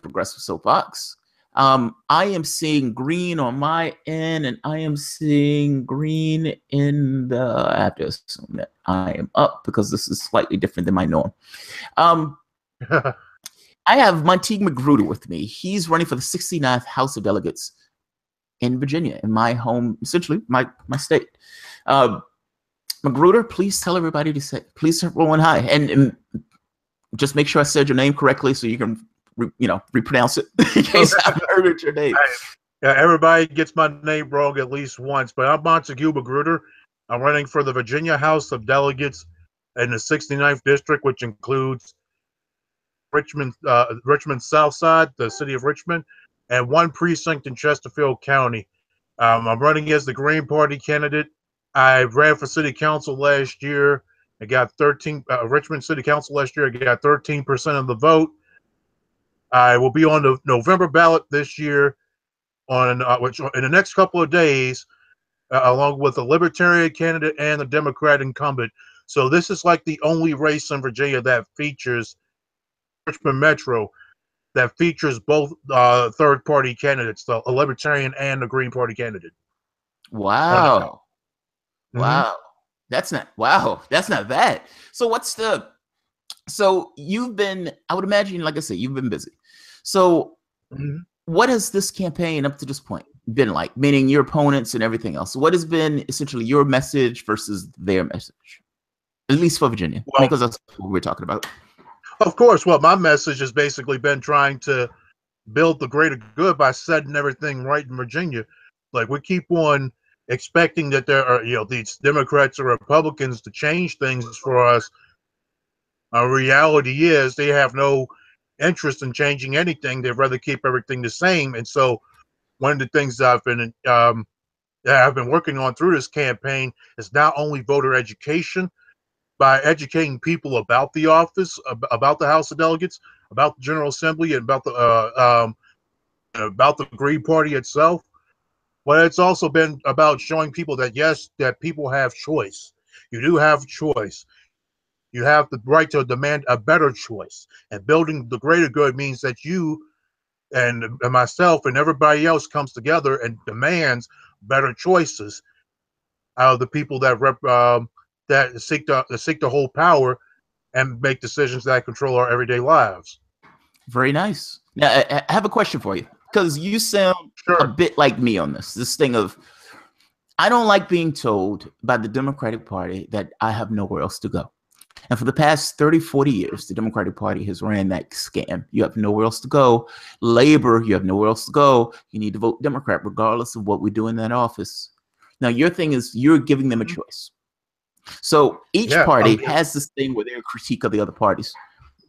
progressive soapbox. I am seeing green on my end, and I am seeing green in the. I have to assume that I am up because this is slightly different than my norm. I have Montigue Magruder with me. He's running for the 69th House of Delegates in Virginia, in my home, essentially my state. Magruder, please tell everybody to say, please everyone hi, and just make sure I said your name correctly so you can, repronounce it in case I've heard your name. Yeah, everybody gets my name wrong at least once, but I'm Montigue Magruder. I'm running for the Virginia House of Delegates in the 69th District, which includes Richmond South Side, the city of Richmond, and one precinct in Chesterfield County. I'm running as the Green Party candidate. I ran for city council last year. I got 13. Richmond City Council last year. I got 13% of the vote. I will be on the November ballot this year, which in the next couple of days, along with the Libertarian candidate and the Democrat incumbent. So this is like the only race in Virginia that features Richmond Metro, that features both third-party candidates, the Libertarian and the Green Party candidate. Wow. Wow. That's not bad. So you've been, I would imagine, like I said, you've been busy. So what has this campaign up to this point been like? Meaning your opponents and everything else. What has been essentially your message versus their message? At least for Virginia, because that's what we're talking about. Of course. Well, my message has basically been trying to build the greater good by setting everything right in Virginia. Like, we keep on expecting that there are, these Democrats or Republicans to change things for us. Reality is they have no interest in changing anything. They'd rather keep everything the same. And so one of the things that I've been working on through this campaign is not only voter education, by educating people about the office, about the House of Delegates, about the General Assembly, and about the Green Party itself. But it's also been about showing people that, yes, that people have choice. You do have choice. You have the right to demand a better choice. And building the greater good means that you and myself and everybody else comes together and demands better choices out of the people that seek to hold power and make decisions that control our everyday lives. Very nice. Now, I have a question for you, because you sound a bit like me on this thing of, I don't like being told by the Democratic Party that I have nowhere else to go. And for the past 30, 40 years, the Democratic Party has ran that scam. You have nowhere else to go. Labor, you have nowhere else to go. You need to vote Democrat regardless of what we do in that office. Now, your thing is you're giving them a choice. So each party has this thing where they're a critique of the other parties.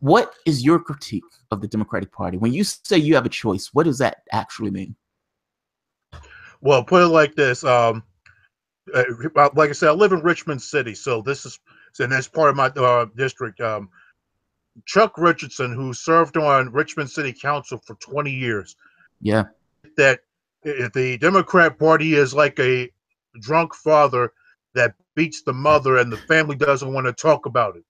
What is your critique of the Democratic Party? When you say you have a choice, what does that actually mean? Well, put it like this. Like I said, I live in Richmond City, so that's part of my district. Chuck Richardson, who served on Richmond City Council for 20 years. Yeah. That the Democrat Party is like a drunk father that beats the mother, and the family doesn't want to talk about it.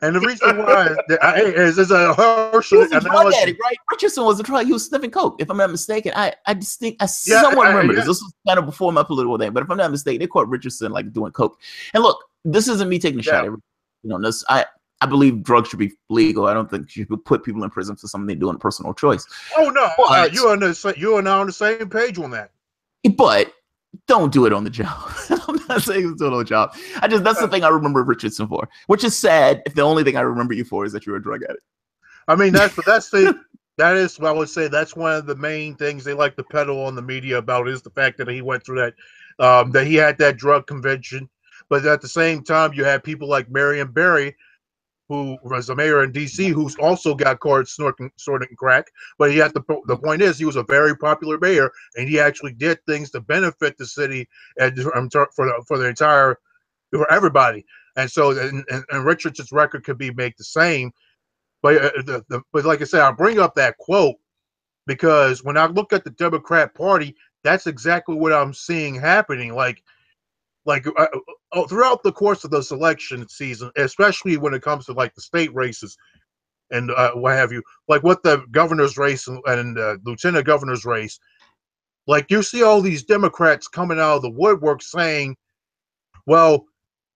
And the reason why is a harsh analogy. Addict, right? Richardson was a drug. He was sniffing coke, if I'm not mistaken. I just think I somewhat remember this. This was kind of before my political name, but if I'm not mistaken, they caught Richardson like doing coke. And look, this isn't me taking a shot at this. I believe drugs should be legal. I don't think you should put people in prison for something they do on a personal choice. Oh no, you and I on the same page on that. But don't do it on the job. I'm not saying do it on the job. That's the thing I remember Richardson for, which is sad if the only thing I remember you for is that you're a drug addict. I mean, that is what I would say. That's one of the main things they like to peddle on the media about, is the fact that he went through that, that he had that drug conviction. But at the same time, you had people like Marion Barry, who was a mayor in D.C., who's also got caught snorting crack. But the point is, he was a very popular mayor, and he actually did things to benefit the city and for everybody. And so, and Richardson's record could be made the same. But but like I said, I bring up that quote because when I look at the Democrat Party, that's exactly what I'm seeing happening. Throughout the course of this election season, especially when it comes to like the state races, and what have you, like what the governor's race and lieutenant governor's race, like you see all these Democrats coming out of the woodwork saying, well,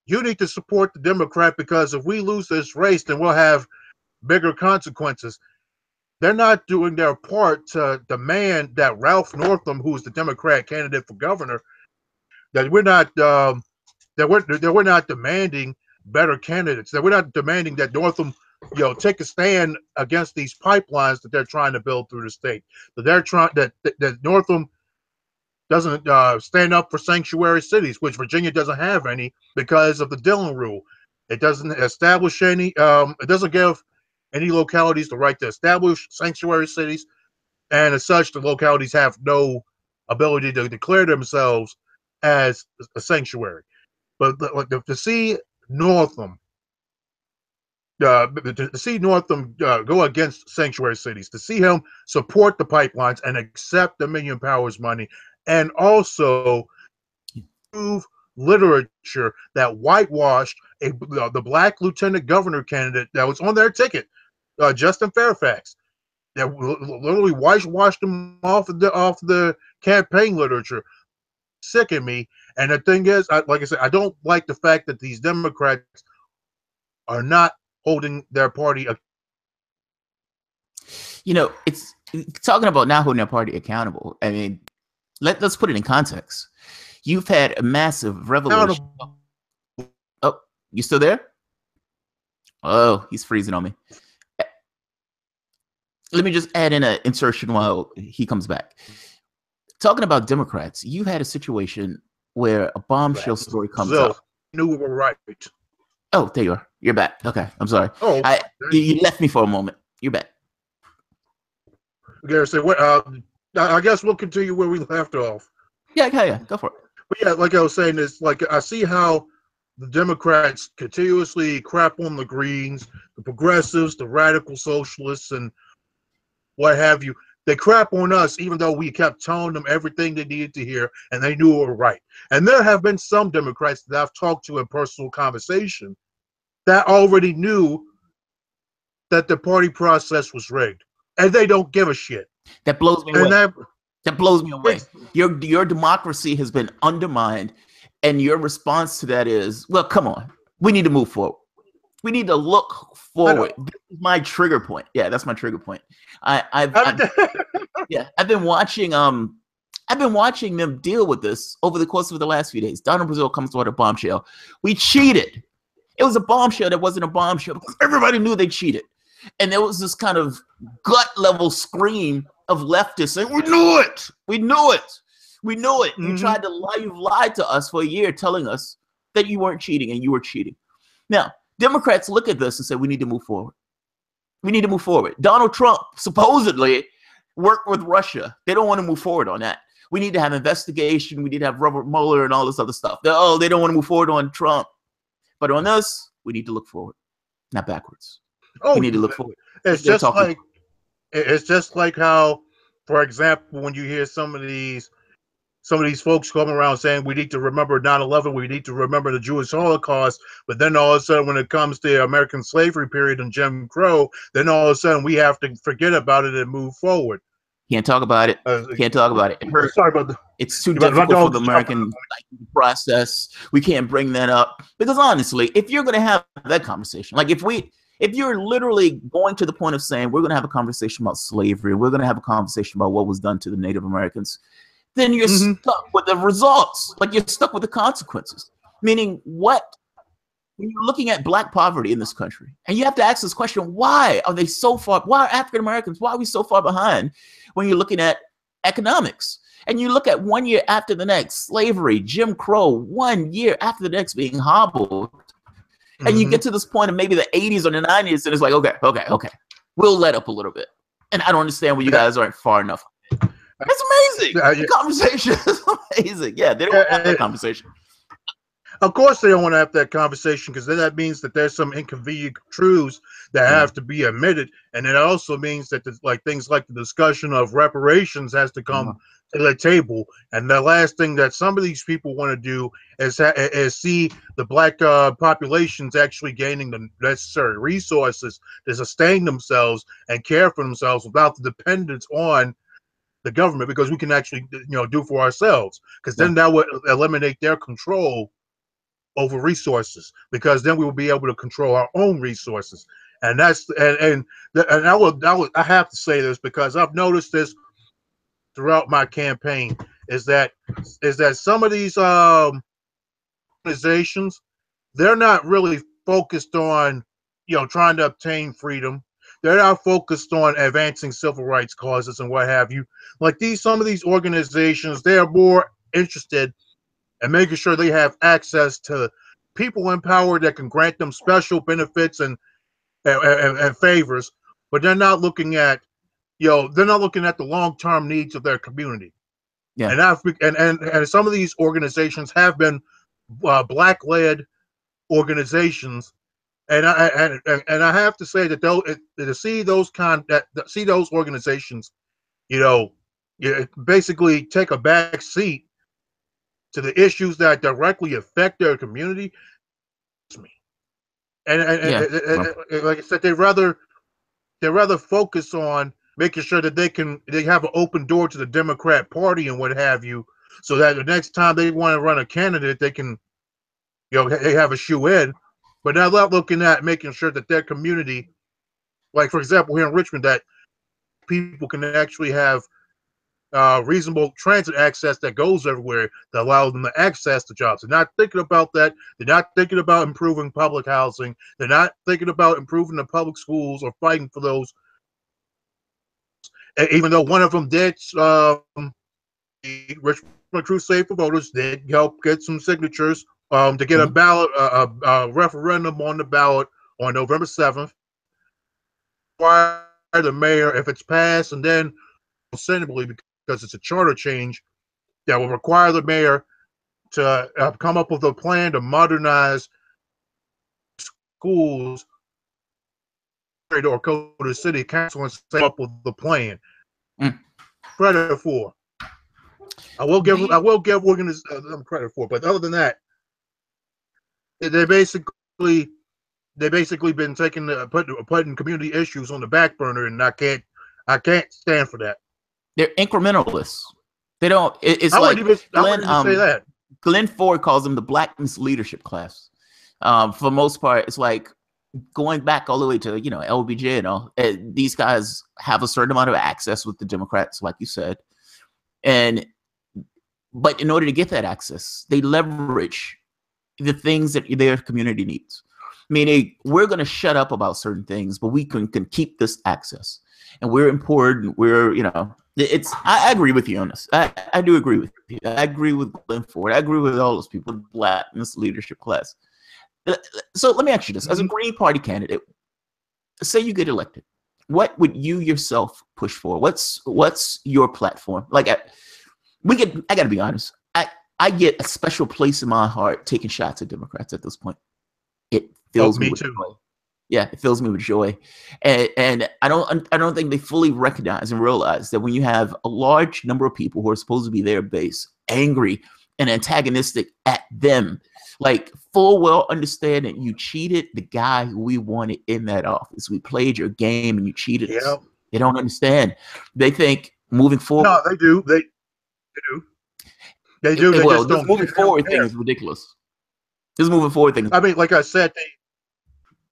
you need to support the Democrat because if we lose this race, then we'll have bigger consequences. They're not doing their part to demand that Ralph Northam, who is the Democrat candidate for governor, that we're not we're not demanding better candidates. That we're not demanding that Northam, take a stand against these pipelines that they're trying to build through the state. That they're trying that Northam doesn't stand up for sanctuary cities, which Virginia doesn't have any because of the Dillon rule. It doesn't establish any. It doesn't give any localities the right to establish sanctuary cities, and as such, the localities have no ability to declare themselves as a sanctuary. But to see Northam, go against sanctuary cities, to see him support the pipelines and accept Dominion Power's money, and also prove literature that whitewashed the black lieutenant governor candidate that was on their ticket, Justin Fairfax, that literally whitewashed him off the campaign literature. Sicken me. And the thing is, like I said, I don't like the fact that these Democrats are not holding their party. It's talking about not holding their party accountable. I mean, let's put it in context. You've had a massive revelation. Oh, you still there? Oh, he's freezing on me. Let me just add in an insertion while he comes back. Talking about Democrats, you had a situation where a bombshell story comes up. Knew we were right. Oh, there you are. You're back. Okay, I'm sorry. Oh, you left me for a moment. You're back. I guess we'll continue where we left off. Yeah, go for it. But yeah, like I was saying, it's like I see how the Democrats continuously crap on the Greens, the progressives, the radical socialists, and what have you. They crap on us, even though we kept telling them everything they needed to hear, and they knew it were right. And there have been some Democrats that I've talked to in personal conversation that already knew that the party process was rigged, and they don't give a shit. That blows me away. That blows me away. Your democracy has been undermined, and your response to that is, well, come on. We need to move forward. We need to look forward. This is my trigger point. Yeah, that's my trigger point. I've been watching them deal with this over the course of the last few days. Donald Brazil comes with a bombshell. We cheated. It was a bombshell that wasn't a bombshell because everybody knew they cheated. And there was this kind of gut level scream of leftists saying, we knew it. We knew it. We knew it. Mm-hmm. You tried to lie. You lied to us for a year telling us that you weren't cheating and you were cheating. Now, Democrats look at this and say, we need to move forward. We need to move forward. Donald Trump supposedly worked with Russia. They don't want to move forward on that. We need to have investigation. We need to have Robert Mueller and all this other stuff. They don't want to move forward on Trump. But on this, we need to look forward, not backwards. We need to look forward. It's just like how, for example, when you hear some of these folks come around saying we need to remember 9/11, we need to remember the Jewish Holocaust, but then all of a sudden when it comes to the American slavery period and Jim Crow, then all of a sudden we have to forget about it and move forward. Can't talk about it. Can't talk about it. Sorry about that. It's too difficult for the American process. We can't bring that up because honestly, if you're going to have that conversation, like if you're literally going to the point of saying we're going to have a conversation about slavery, we're going to have a conversation about what was done to the Native Americans, then you're stuck with the results. Like you're stuck with the consequences. Meaning what? When you're looking at black poverty in this country, and you have to ask this question, why are they so far? Why are African Americans? Why are we so far behind when you're looking at economics? And you look at 1 year after the next, slavery, Jim Crow, 1 year after the next being hobbled. And you get to this point of maybe the 80s or the 90s, and it's like, okay. We'll let up a little bit. And I don't understand why you guys aren't far enough. It's amazing. The conversation is amazing. Yeah, they don't have that conversation. Of course they don't want to have that conversation because then that means that there's some inconvenient truths that have to be admitted. And it also means that things like the discussion of reparations has to come the table, and the last thing that some of these people want to do is see the black populations actually gaining the necessary resources to sustain themselves and care for themselves without the dependence on the government, because we can actually do for ourselves, because then that would eliminate their control over resources, because then we will be able to control our own resources. And that's and I have to say this because I've noticed this throughout my campaign, is that some of these organizations, they're not really focused on trying to obtain freedom. They're not focused on advancing civil rights causes and what have you. Like some of these organizations, they are more interested in making sure they have access to people in power that can grant them special benefits and favors, but they're not looking at the long-term needs of their community. Yeah. And some of these organizations have been black-led organizations, and I have to say that to see those organizations, basically take a back seat to the issues that directly affect their community. And like I said, they rather focus on making sure that they have an open door to the Democrat Party and what have you, so that the next time they want to run a candidate, they can, they have a shoe in. But they're not looking at making sure that their community, like for example here in Richmond, that people can actually have reasonable transit access that goes everywhere that allows them to access the jobs. They're not thinking about that. They're not thinking about improving public housing. They're not thinking about improving the public schools or fighting for those. Even though one of them did, the Richmond Crusade for Voters did help get some signatures to get a ballot, a referendum on the ballot on November 7th. Require the mayor, if it's passed, and then assembly, because it's a charter change that will require the mayor to come up with a plan to modernize schools, or go to the city council and set up with the plan. Credit for. I will give organizations them credit for, but other than that, they basically been putting community issues on the back burner, and I can't stand for that. They're incrementalists. They don't. It's I like wouldn't even say that. Glenn Ford calls them the blackness leadership class. For the most part, it's like going back all the way to LBJ and all. These guys have a certain amount of access with the Democrats, like you said, but in order to get that access, they leverage the things that their community needs. Meaning, we're going to shut up about certain things, but we can keep this access, and we're important. I agree with you on this. I do agree with you. I agree with Glenn Ford. I agree with all those people, blackness leadership class. So let me ask you this: as a Green Party candidate, say you get elected, what would you yourself push for? What's your platform? Like, I got to be honest. I get a special place in my heart taking shots at Democrats at this point. It fills me with joy. Yeah, it fills me with joy, and I don't think they fully recognize and realize that when you have a large number of people who are supposed to be their base angry and antagonistic at them, like full well understanding you cheated the guy who we wanted in that office. We played your game and you cheated us. They don't understand. They think moving forward. No, they do. They do. They do. They just don't. Moving forward thing is ridiculous. This moving forward thing. I mean, like I said,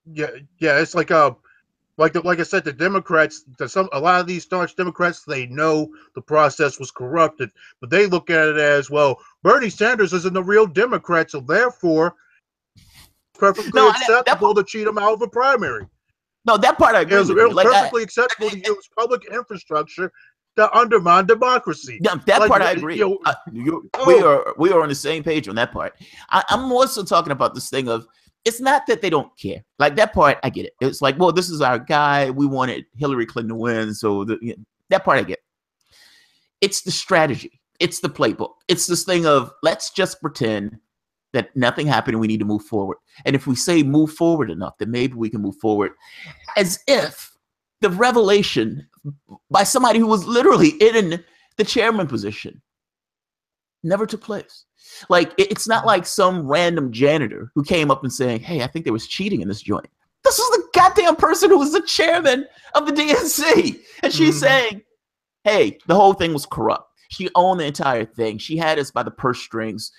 it's like I said, the Democrats, a lot of these staunch Democrats, they know the process was corrupted, but they look at it as, well, Bernie Sanders isn't a real Democrat, so therefore, perfectly acceptable to cheat him out of a primary. No, that part I agree with. It was perfectly acceptable to use public infrastructure to undermine democracy. Yeah, that part I agree. We are on the same page on that part. I'm also talking about this thing of, it's not that they don't care. Like, that part, I get it. It's like, well, this is our guy. We wanted Hillary Clinton to win. So that part I get. It's the strategy. It's the playbook. It's this thing of, let's just pretend that nothing happened and we need to move forward. And if we say move forward enough, then maybe we can move forward. As if the revelation by somebody who was literally in The chairman position never took place. Like, it's not like some random janitor who came up and saying, hey, I think there was cheating in this joint. This is the goddamn person who was the chairman of the DNC. And she's saying, hey, the whole thing was corrupt. She owned the entire thing. She had us by the purse strings.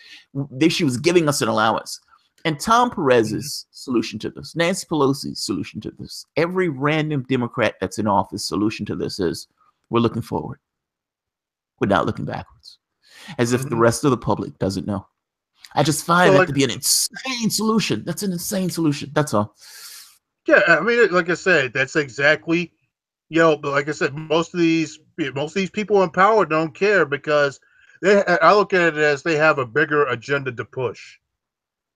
She was giving us an allowance. And Tom Perez's solution to this, Nancy Pelosi's solution to this, every random Democrat that's in office solution to this is, we're looking forward. We're not looking backwards. As if the rest of the public doesn't know. I just find that to be an insane solution. That's an insane solution. That's all. Yeah, I mean, like I said, that's exactly, but like I said, most of these people in power don't care because I look at it as they have a bigger agenda to push.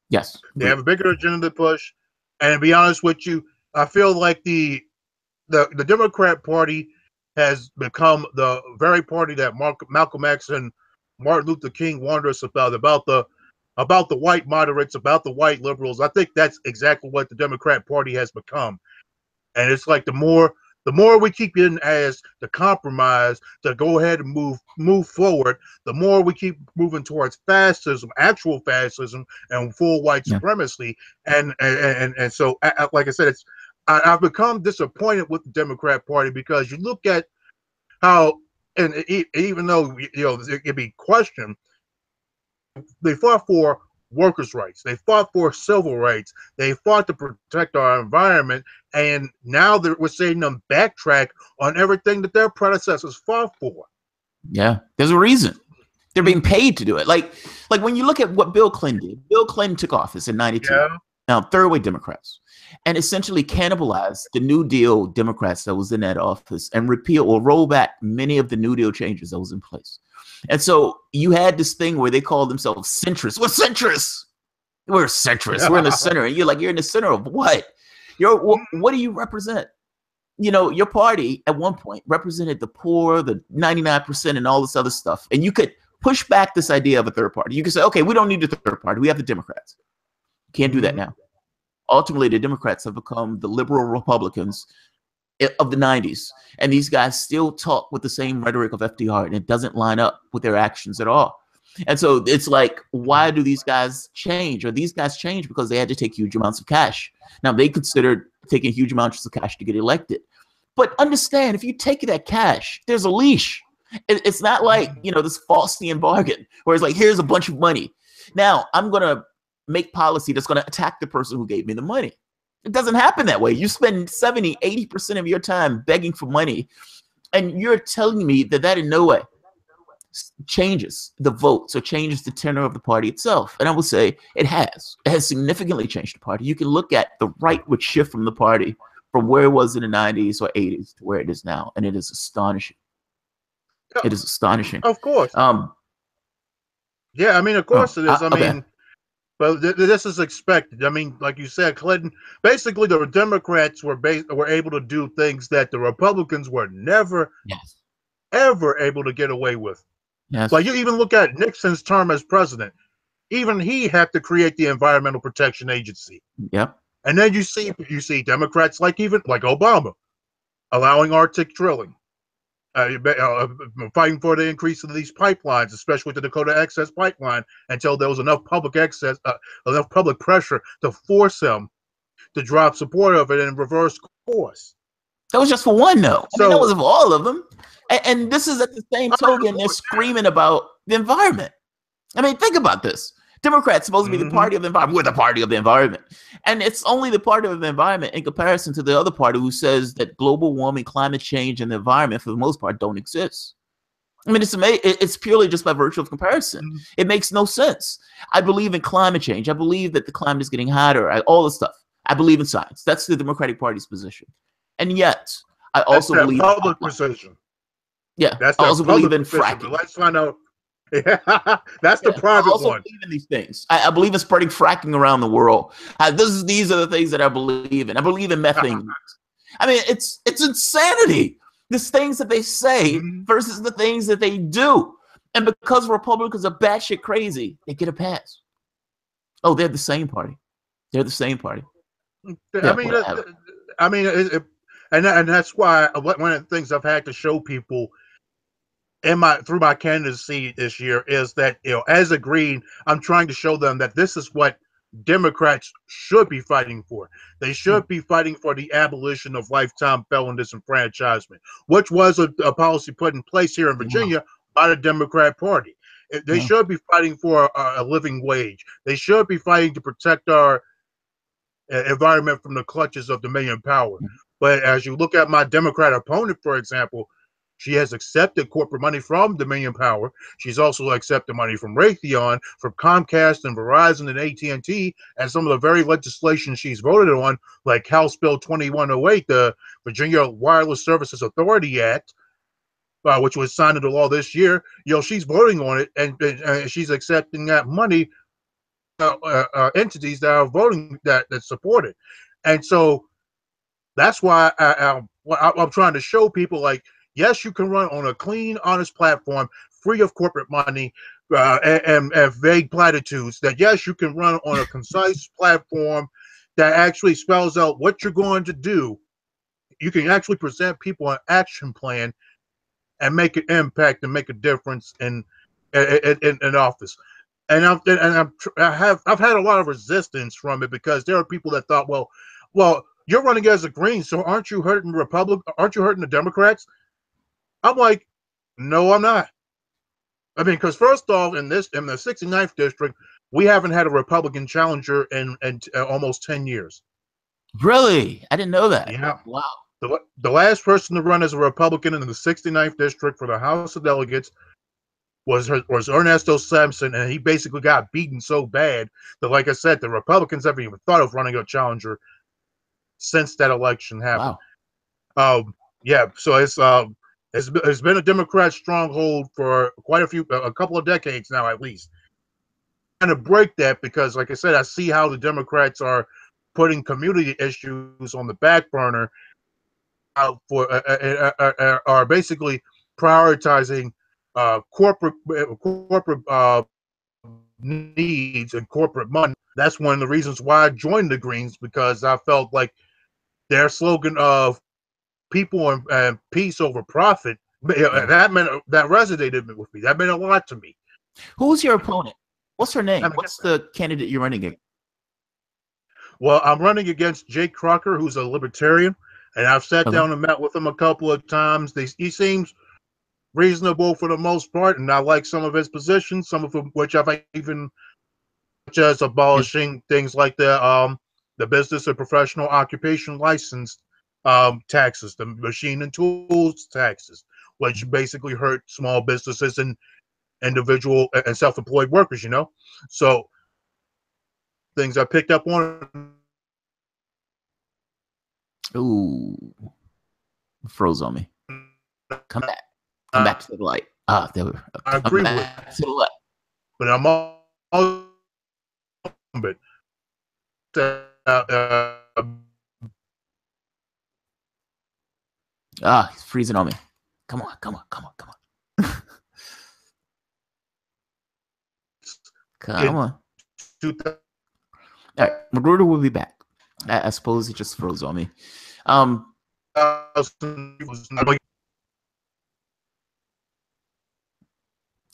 Yes. They have a bigger agenda to push. And to be honest with you, I feel like the Democrat Party has become the very party that Malcolm X and Martin Luther King warned us about the white moderates, about the white liberals. I think that's exactly what the Democrat Party has become. And it's like the more we keep getting as the compromise to go ahead and move forward, the more we keep moving towards fascism, actual fascism, and full white supremacy. And so, like I said, I've become disappointed with the Democrat Party because you look at how, and even though it can be questioned, they fought for workers' rights. They fought for civil rights. They fought to protect our environment. And now we're seeing them backtrack on everything that their predecessors fought for. Yeah, there's a reason. They're being paid to do it. Like when you look at what Bill Clinton did, Bill Clinton took office in 92. Yeah. Now, third-way Democrats, and essentially cannibalized the New Deal Democrats that was in that office and repeal or roll back many of the New Deal changes that was in place. And so you had this thing where they called themselves centrists. We're centrists. We're centrists. We're in the center. And you're like, you're in the center of what? What do you represent? Your party at one point represented the poor, the 99% and all this other stuff. And you could push back this idea of a third party. You could say, okay, we don't need the third party. We have the Democrats. Can't do that now. Ultimately, the Democrats have become the liberal Republicans of the 90s. And these guys still talk with the same rhetoric of FDR, and it doesn't line up with their actions at all. And so it's like, why do these guys change? Or these guys change because they had to take huge amounts of cash. Now, they considered taking huge amounts of cash to get elected. But understand, if you take that cash, there's a leash. It's not like, this Faustian bargain where it's like, here's a bunch of money. Now, I'm going to make policy that's going to attack the person who gave me the money. It doesn't happen that way. You spend 70, 80% of your time begging for money, and you're telling me that in no way changes the votes or changes the tenor of the party itself. And I will say it has. It has significantly changed the party. You can look at the right would shift from the party from where it was in the 90s or 80s to where it is now, and it is astonishing. It is astonishing. Of course. Yeah, I mean, of course it is. I mean, but this is expected. I mean, like you said, Clinton, basically the Democrats were able to do things that the Republicans were never, ever able to get away with. Yes. Like you even look at Nixon's term as president. Even he had to create the Environmental Protection Agency. Yep. And then you see Democrats like Obama allowing Arctic drilling. Fighting for the increase of these pipelines, especially the Dakota Access Pipeline, until there was enough public pressure to force them to drop support of it and reverse course. That was just for one, though. I mean, that was for all of them. And this is at the same token, they're screaming about the environment. I mean, think about this. Democrats supposed to be the party of the environment. We're the party of the environment. And it's only the party of the environment in comparison to the other party who says that global warming, climate change, and the environment, for the most part, don't exist. I mean, it's purely just by virtue of comparison. It makes no sense. I believe in climate change. I believe that the climate is getting hotter, all this stuff. I believe in science. That's the Democratic Party's position. And yet, I also believe in public position. Yeah, I also believe in fracking. Let's find out. Yeah, that's the private one. I also believe in these things. I believe in spreading fracking around the world. These are the things that I believe in. I believe in methane. I mean, it's insanity. These things that they say versus the things that they do. And because Republicans are batshit crazy, they get a pass. Oh, they're the same party. They're the same party. I mean, and that's why one of the things I've had to show people through my candidacy this year is that, as a Green, I'm trying to show them that this is what Democrats should be fighting for. They should be fighting for the abolition of lifetime felon disenfranchisement, which was a policy put in place here in Virginia by the Democrat Party. They should be fighting for a living wage. They should be fighting to protect our environment from the clutches of Dominion power. But as you look at my Democrat opponent, for example, she has accepted corporate money from Dominion Power. She's also accepted money from Raytheon, from Comcast and Verizon and AT&T, and some of the very legislation she's voted on, like House Bill 2108, the Virginia Wireless Services Authority Act, which was signed into law this year. She's voting on it, and she's accepting that money. Entities that are voting that support it, and so that's why I'm trying to show people, like, yes, you can run on a clean, honest platform, free of corporate money and vague platitudes. That yes, you can run on a concise platform that actually spells out what you're going to do. You can actually present people an action plan and make an impact and make a difference in office. And I've had a lot of resistance from it, because there are people that thought, well, you're running as a Green, so aren't you hurting Aren't you hurting the Democrats? I'm like, no, I'm not. I mean, because first off, in the 69th district, we haven't had a Republican challenger in almost 10 years. Really? I didn't know that. Yeah. Wow. The last person to run as a Republican in the 69th district for the House of Delegates was Ernesto Sampson, and he basically got beaten so bad that, like I said, the Republicans haven't even thought of running a challenger since that election happened. Wow. Yeah, so it's been a Democrat stronghold for a couple of decades now, at least. I'm trying to break that, because, like I said, I see how the Democrats are putting community issues on the back burner, are basically prioritizing corporate needs and corporate money. That's one of the reasons why I joined the Greens, because I felt like their slogan of people and peace over profit, that resonated with me. That meant a lot to me. Who's your opponent? What's her name? What's the candidate you're running against? Well, I'm running against Jake Crocker, who's a libertarian, and I've sat down and met with him a couple of times. He seems reasonable for the most part, and I like some of his positions, some of which I've even, such as abolishing things like the business and professional occupation license taxes, the machine and tools taxes, which basically hurt small businesses and individual and self-employed workers. So things I picked up on. Ooh, froze on me. Come back. Come back to the light. There we go. I agree with to the light. But I'm all he's freezing on me. Come on. Come on. All right, Magruder will be back. I suppose he just froze on me.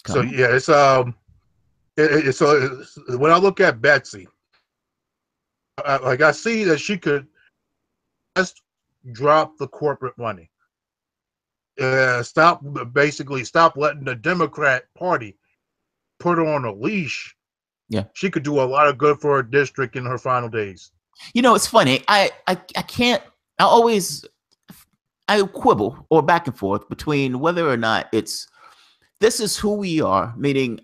So yeah, it's when I look at Betsy, I see that she could just drop the corporate money, stop letting the Democrat Party put her on a leash. Yeah, she could do a lot of good for her district in her final days. It's funny. I can't. I quibble or back and forth between whether or not this is who we are, meaning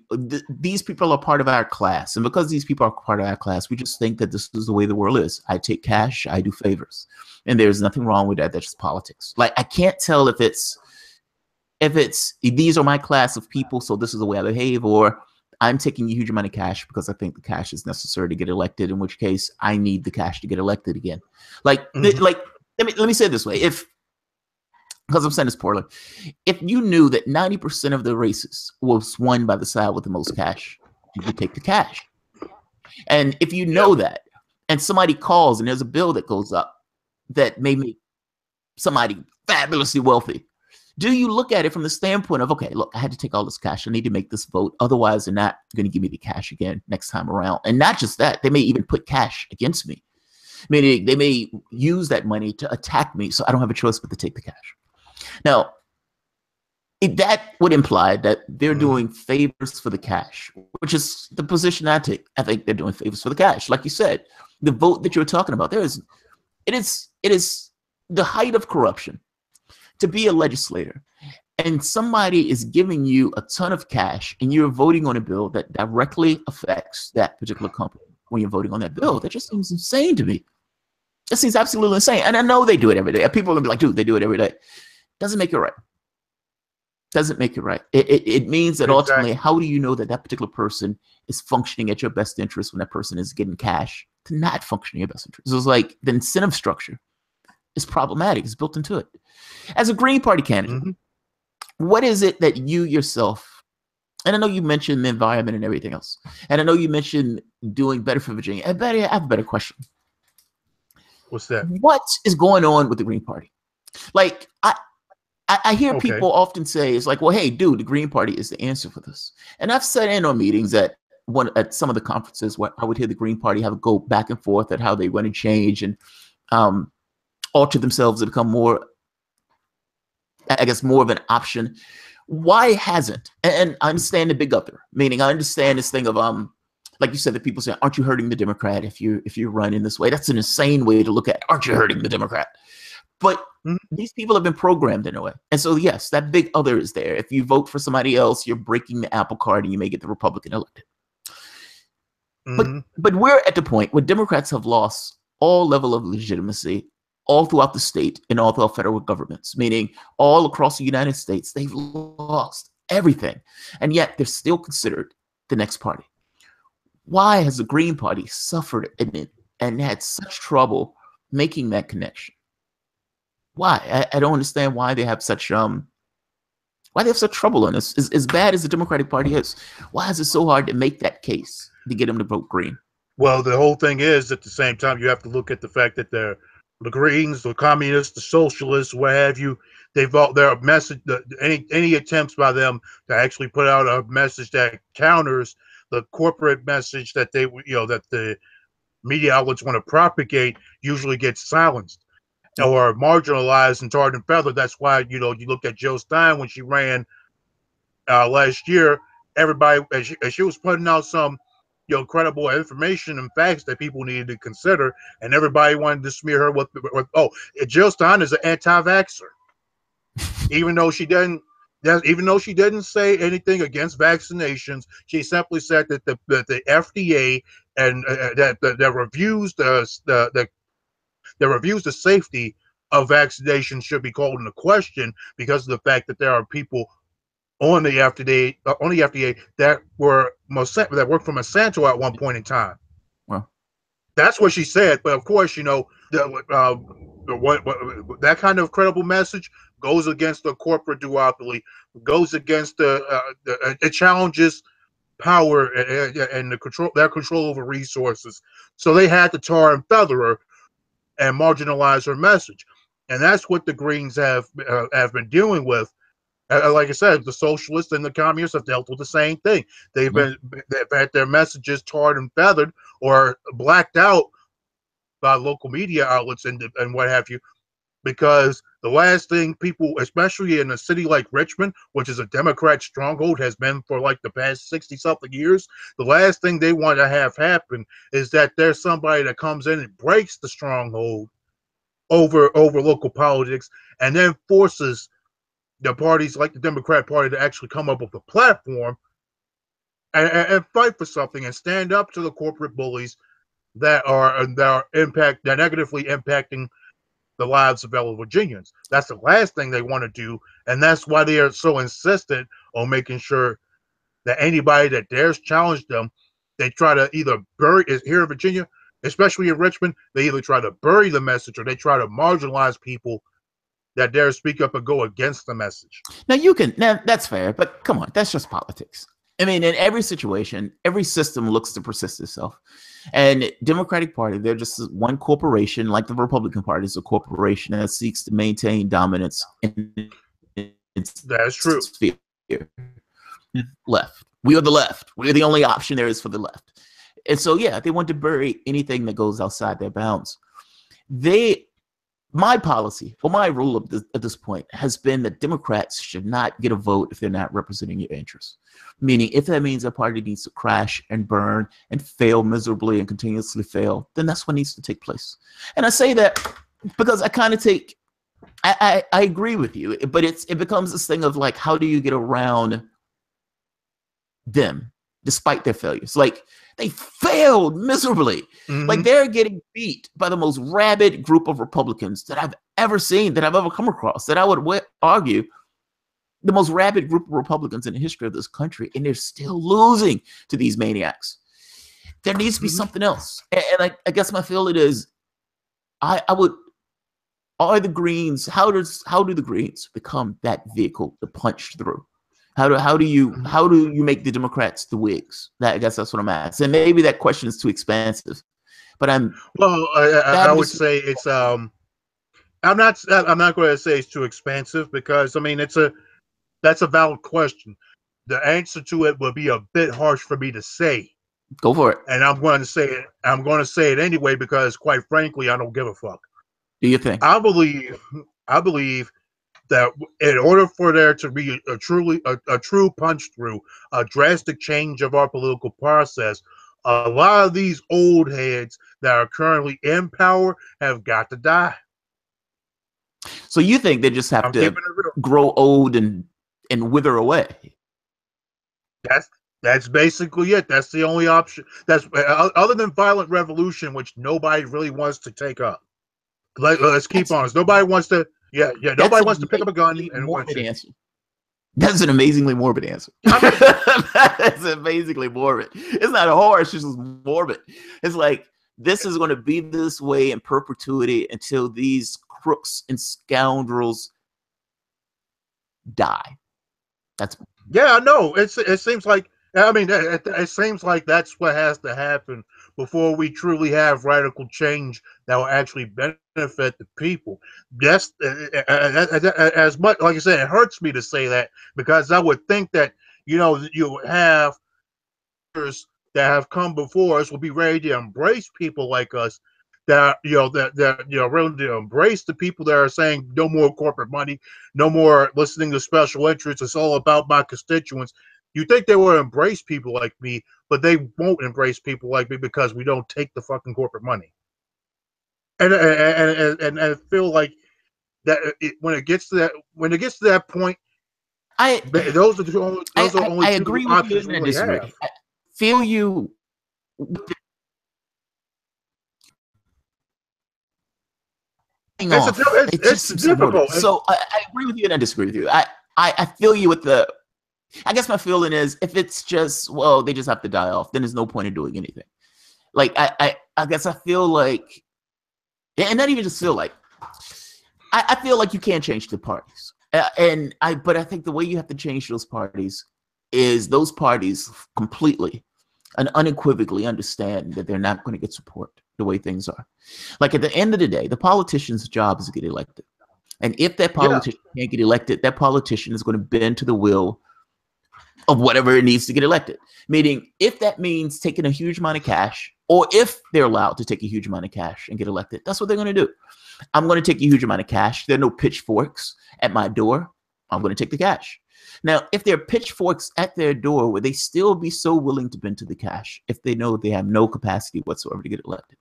these people are part of our class. And because these people are part of our class, we just think that this is the way the world is. I take cash, I do favors. And there's nothing wrong with that. That's just politics. Like, I can't tell if these are my class of people, so this is the way I behave, or I'm taking a huge amount of cash because I think the cash is necessary to get elected, in which case I need the cash to get elected again. Like, let me say it this way. Because I'm saying this poorly, if you knew that 90% of the races was won by the side with the most cash, you would take the cash. And if you know that, and somebody calls and there's a bill that goes up that may make somebody fabulously wealthy, Do you look at it from the standpoint of, okay, look, I had to take all this cash. I need to make this vote. Otherwise, they're not going to give me the cash again next time around. And not just that, they may even put cash against me. Meaning they may use that money to attack me, so I don't have a choice but to take the cash. Now, that would imply that they're doing favors for the cash, which is the position I take. I think they're doing favors for the cash. Like you said, the vote that you're talking about, it is the height of corruption to be a legislator and somebody is giving you a ton of cash and you're voting on a bill that directly affects that particular company when you're voting on that bill. That just seems insane to me. It seems absolutely insane. And I know they do it every day. People are going to be like, dude, they do it every day. Doesn't make it right. Doesn't make it right. It means that ultimately, how do you know that that particular person is functioning at your best interest when that person is getting cash to not function in your best interest? So it's like the incentive structure is problematic. It's built into it. As a Green Party candidate, what is it that you yourself, and I know you mentioned the environment and everything else, and I know you mentioned doing better for Virginia. I have a better question. What's that? What is going on with the Green Party? Like, I hear people often say, it's like, well, hey, dude, the Green Party is the answer for this. And I've sat in on meetings at some of the conferences where I would hear the Green Party have a go back and forth at how they want to change and alter themselves to become more, I guess, more of an option. Why hasn't? And I understand the big other, meaning I understand this thing of, like you said, that people say, aren't you hurting the Democrat if you run in this way? That's an insane way to look at it. Aren't you hurting the Democrat? But these people have been programmed in a way. And so, yes, that big other is there. If you vote for somebody else, you're breaking the apple cart and you may get the Republican elected. But we're at the point where Democrats have lost all level of legitimacy all throughout the state and all throughout federal governments, meaning all across the United States, they've lost everything. And yet they're still considered the next party. Why has the Green Party suffered in it and had such trouble making that connection? Why? I don't understand why they have such trouble in this. As bad as the Democratic Party is, why is it so hard to make that case to get them to vote Green? Well, the whole thing is, at the same time, you have to look at the fact that the Greens, the communists, the socialists, what have you, their message, any attempts by them to actually put out a message that counters the corporate message that that the media outlets want to propagate usually gets silenced or marginalized and tarred and feathered. That's why, you look at Jill Stein when she ran last year, everybody, as she was putting out some, credible information and facts that people needed to consider, and everybody wanted to smear her with Jill Stein is an anti-vaxxer, even though she didn't say anything against vaccinations. She simply said that the FDA and that reviews the safety of vaccination should be called into question because of the fact that there are people on the FDA that worked for Monsanto at one point in time. Well, that's what she said. But of course, that kind of credible message goes against the corporate duopoly, goes against it challenges power and their control over resources. So they had to tar and feather her and marginalize her message, and that's what the Greens have been dealing with. Like I said, the socialists and the communists have dealt with the same thing. They've had their messages tarred and feathered or blacked out by local media outlets and what have you, because the last thing people, especially in a city like Richmond, which is a Democrat stronghold, has been for like the past 60-something years, the last thing they want to have happen is that there's somebody that comes in and breaks the stronghold over local politics and then forces the parties like the Democrat Party to actually come up with a platform and fight for something and stand up to the corporate bullies that are negatively impacting the lives of fellow Virginians. That's the last thing they want to do, and that's why they are so insistent on making sure that anybody that dares challenge them, they try to either bury here in Virginia, especially in Richmond, they either try to bury the message or they try to marginalize people that dare speak up and go against the message. Now that's fair, but come on, that's just politics. I mean, in every situation, every system looks to persist itself. And Democratic Party, they're just one corporation, like the Republican Party is a corporation that seeks to maintain dominance in That's true. sphere. Left. We are the left. We're the only option there is for the left. And so, yeah, they want to bury anything that goes outside their bounds. My policy or my rule at this point has been that Democrats should not get a vote if they're not representing your interests. Meaning, if that means a party needs to crash and burn and fail miserably and continuously fail, then that's what needs to take place. And I say that because I kind of I agree with you, but it becomes this thing of like, how do you get around them despite their failures? Like, they failed miserably. Like, they're getting beat by the most rabid group of Republicans that I've ever seen, that I've ever come across, that I would argue the most rabid group of Republicans in the history of this country, and they're still losing to these maniacs. There needs to be something else. And I guess my feeling is, how do the Greens become that vehicle to punch through? How do you make the Democrats the Whigs? I guess that's what I'm asking. And maybe that question is too expansive, but I would say it's I'm not going to say it's too expansive, because I mean that's a valid question. The answer to it would be a bit harsh for me to say. Go for it. And I'm going to say it. I'm going to say it anyway, because quite frankly, I don't give a fuck. Do you think? I believe that in order for there to be a true punch through, a drastic change of our political process, a lot of these old heads that are currently in power have got to die. So you think they just have to grow old and wither away? That's basically it. That's the only option. That's other than violent revolution, which nobody really wants to take up. Let's keep honest. Nobody wants to. Yeah. Nobody wants to pick up a gun and morbid answer. That's an amazingly morbid answer. That's amazingly morbid. It's not harsh. It's just morbid. It's like, this is going to be this way in perpetuity until these crooks and scoundrels die. No. It seems like. I mean, it seems like that's what has to happen before we truly have radical change that will actually benefit the people. Yes, as much, like I said, it hurts me to say that, because I would think that, you have that have come before us will be ready to embrace people like us, that really to embrace the people that are saying no more corporate money, no more listening to special interests. It's all about my constituents. You think they will embrace people like me, but they won't embrace people like me, because we don't take the fucking corporate money. And I feel like that when it gets to that point, those are the only two options we really have. I feel you. It's difficult. So I agree with you and I disagree with you. I feel you with the. I guess my feeling is, if it's just, well, they just have to die off, then there's no point in doing anything. Like, I guess I feel like, and not even just feel like, I feel like you can't change the parties. But I think the way you have to change those parties is those parties completely and unequivocally understand that they're not going to get support the way things are. Like, at the end of the day, the politician's job is to get elected. And if that politician can't get elected, that politician is going to bend to the will of whatever it needs to get elected. Meaning, if that means taking a huge amount of cash, or if they're allowed to take a huge amount of cash and get elected, that's what they're going to do. I'm going to take a huge amount of cash. There are no pitchforks at my door. I'm going to take the cash. Now, if there are pitchforks at their door, would they still be so willing to bend to the cash if they know they have no capacity whatsoever to get elected?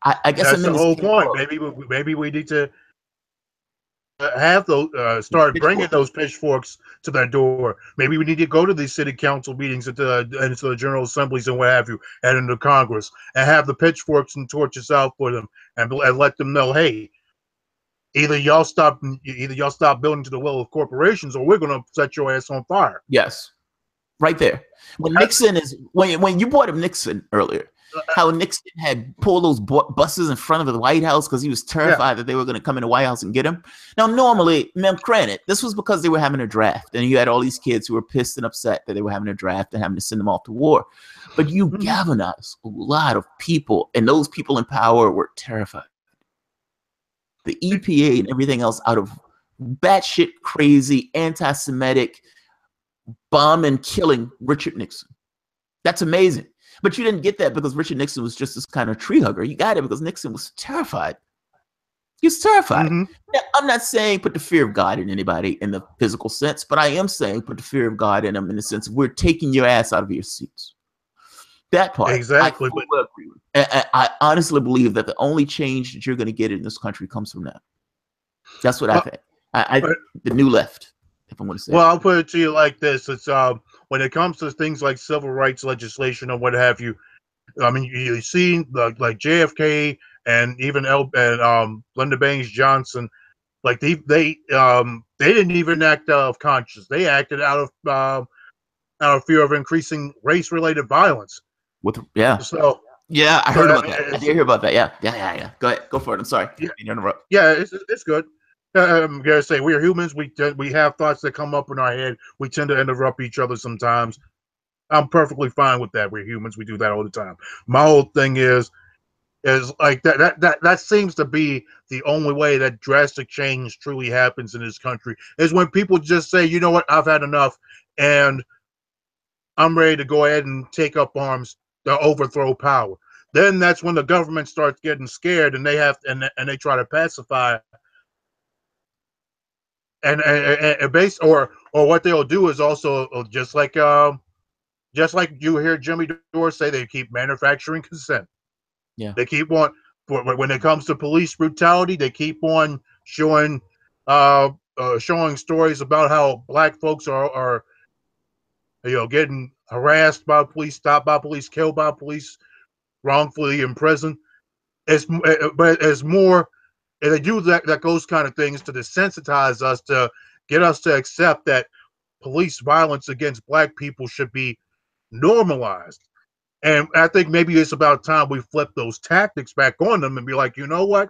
I guess that's the whole point. Maybe we need to have those start bringing those pitchforks to their door. Maybe we need to go to these city council meetings and to the general assemblies and what have you, and into Congress, and have the pitchforks and torches out for them, and let them know, hey, either y'all stop building to the will of corporations, or we're going to set your ass on fire. Yes, right there. When you brought up Nixon earlier, how Nixon had pulled those buses in front of the White House because he was terrified that they were going to come in the White House and get him. Now, normally, granted, this was because they were having a draft, and you had all these kids who were pissed and upset that they were having a draft and having to send them off to war. But you galvanized a lot of people, and those people in power were terrified. The EPA and everything else out of batshit crazy, anti-Semitic, bomb and killing Richard Nixon. That's amazing. But you didn't get that because Richard Nixon was just this kind of tree hugger. You got it because Nixon was terrified. He was terrified. Now, I'm not saying put the fear of God in anybody in the physical sense, but I am saying put the fear of God in them in the sense of we're taking your ass out of your seats. That part, exactly. I fully agree with. I honestly believe that the only change that you're going to get in this country comes from that. That's what I think. The new left, if I'm going to say. Well, I'll put it to you like this: it's when it comes to things like civil rights legislation or what have you. I mean, you see like JFK and even Lyndon Baines Johnson, like they didn't even act out of conscience. They acted out of fear of increasing race-related violence. So I heard about that. I did hear about that. Yeah. Go ahead, go for it. I'm sorry. Interrupt. Yeah, it's good. I'm gonna say we're humans. We have thoughts that come up in our head. We tend to interrupt each other sometimes. I'm perfectly fine with that. We're humans. We do that all the time. My whole thing is like that seems to be the only way that drastic change truly happens in this country is when people just say, you know what, I've had enough, and I'm ready to go ahead and take up arms to overthrow power. Then that's when the government starts getting scared, and they try to pacify. And or what they'll do is also just like you hear Jimmy Dore say, they keep manufacturing consent. Yeah, they keep on when it comes to police brutality. They keep on showing stories about how black folks are getting harassed by police, stopped by police, killed by police, wrongfully in prison. But it's more, and they do that those kind of things to desensitize us, to get us to accept that police violence against black people should be normalized. And I think maybe it's about time we flip those tactics back on them and be like, you know what?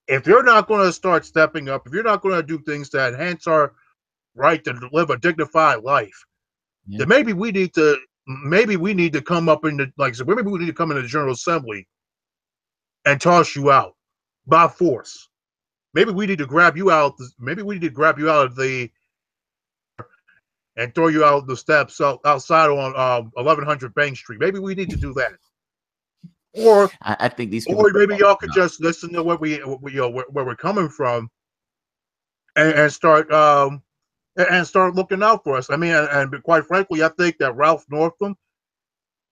If you're not going to start stepping up, if you're not going to do things that enhance our right to live a dignified life, then maybe we need to come up in the, like I said, maybe we need to come in the General Assembly and toss you out by force. Maybe we need to grab you out. Maybe we need to grab you out of the and throw you out the steps outside on 1100 Bank Street. Maybe we need to do that. Or I think these people. Or maybe y'all could just listen to where we're coming from, and start looking out for us. I mean, and quite frankly, I think that Ralph Northam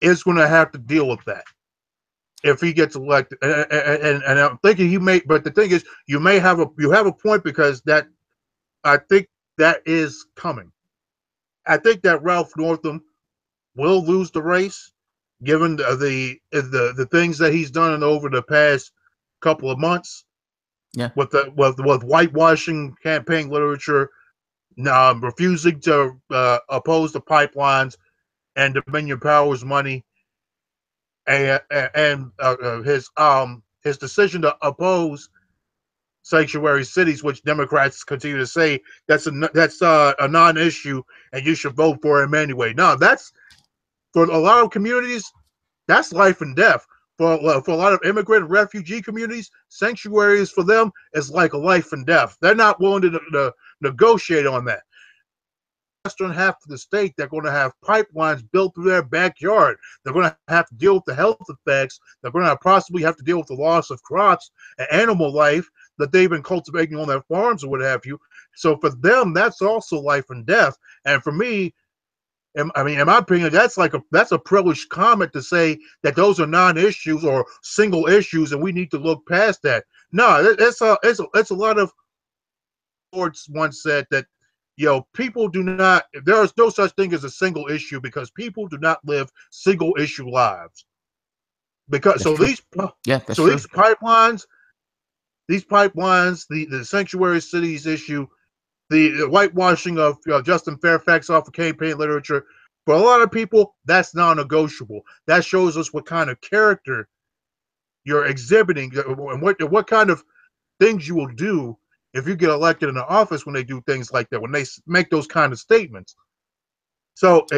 is going to have to deal with that if he gets elected. And I'm thinking he may, but the thing is, you have a point, because I think that is coming. I think that Ralph Northam will lose the race, given the things that he's done over the past couple of months. Yeah, with whitewashing campaign literature, refusing to oppose the pipelines and Dominion Power's money, and his decision to oppose sanctuary cities, which Democrats continue to say that's a non-issue and you should vote for him anyway. No, that's, for a lot of communities, that's life and death. For a lot of immigrant and refugee communities, sanctuaries for them is like a life and death. They're not willing to negotiate on that. Western half of the state, they're going to have pipelines built through their backyard. They're going to have to deal with the health effects. They're going to possibly have to deal with the loss of crops and animal life that they've been cultivating on their farms or what have you. So for them, that's also life and death. And for me, I mean, in my opinion, that's a privileged comment to say that those are non-issues or single issues, and we need to look past that. No, it's a lot of courts once said that, people do not. There is no such thing as a single issue, because people do not live single issue lives. Because these pipelines, the sanctuary cities issue, the whitewashing of Justin Fairfax off of campaign literature, for a lot of people, that's non-negotiable. That shows us what kind of character you're exhibiting, and what kind of things you will do if you get elected in the office when they do things like that, when they make those kind of statements. So, I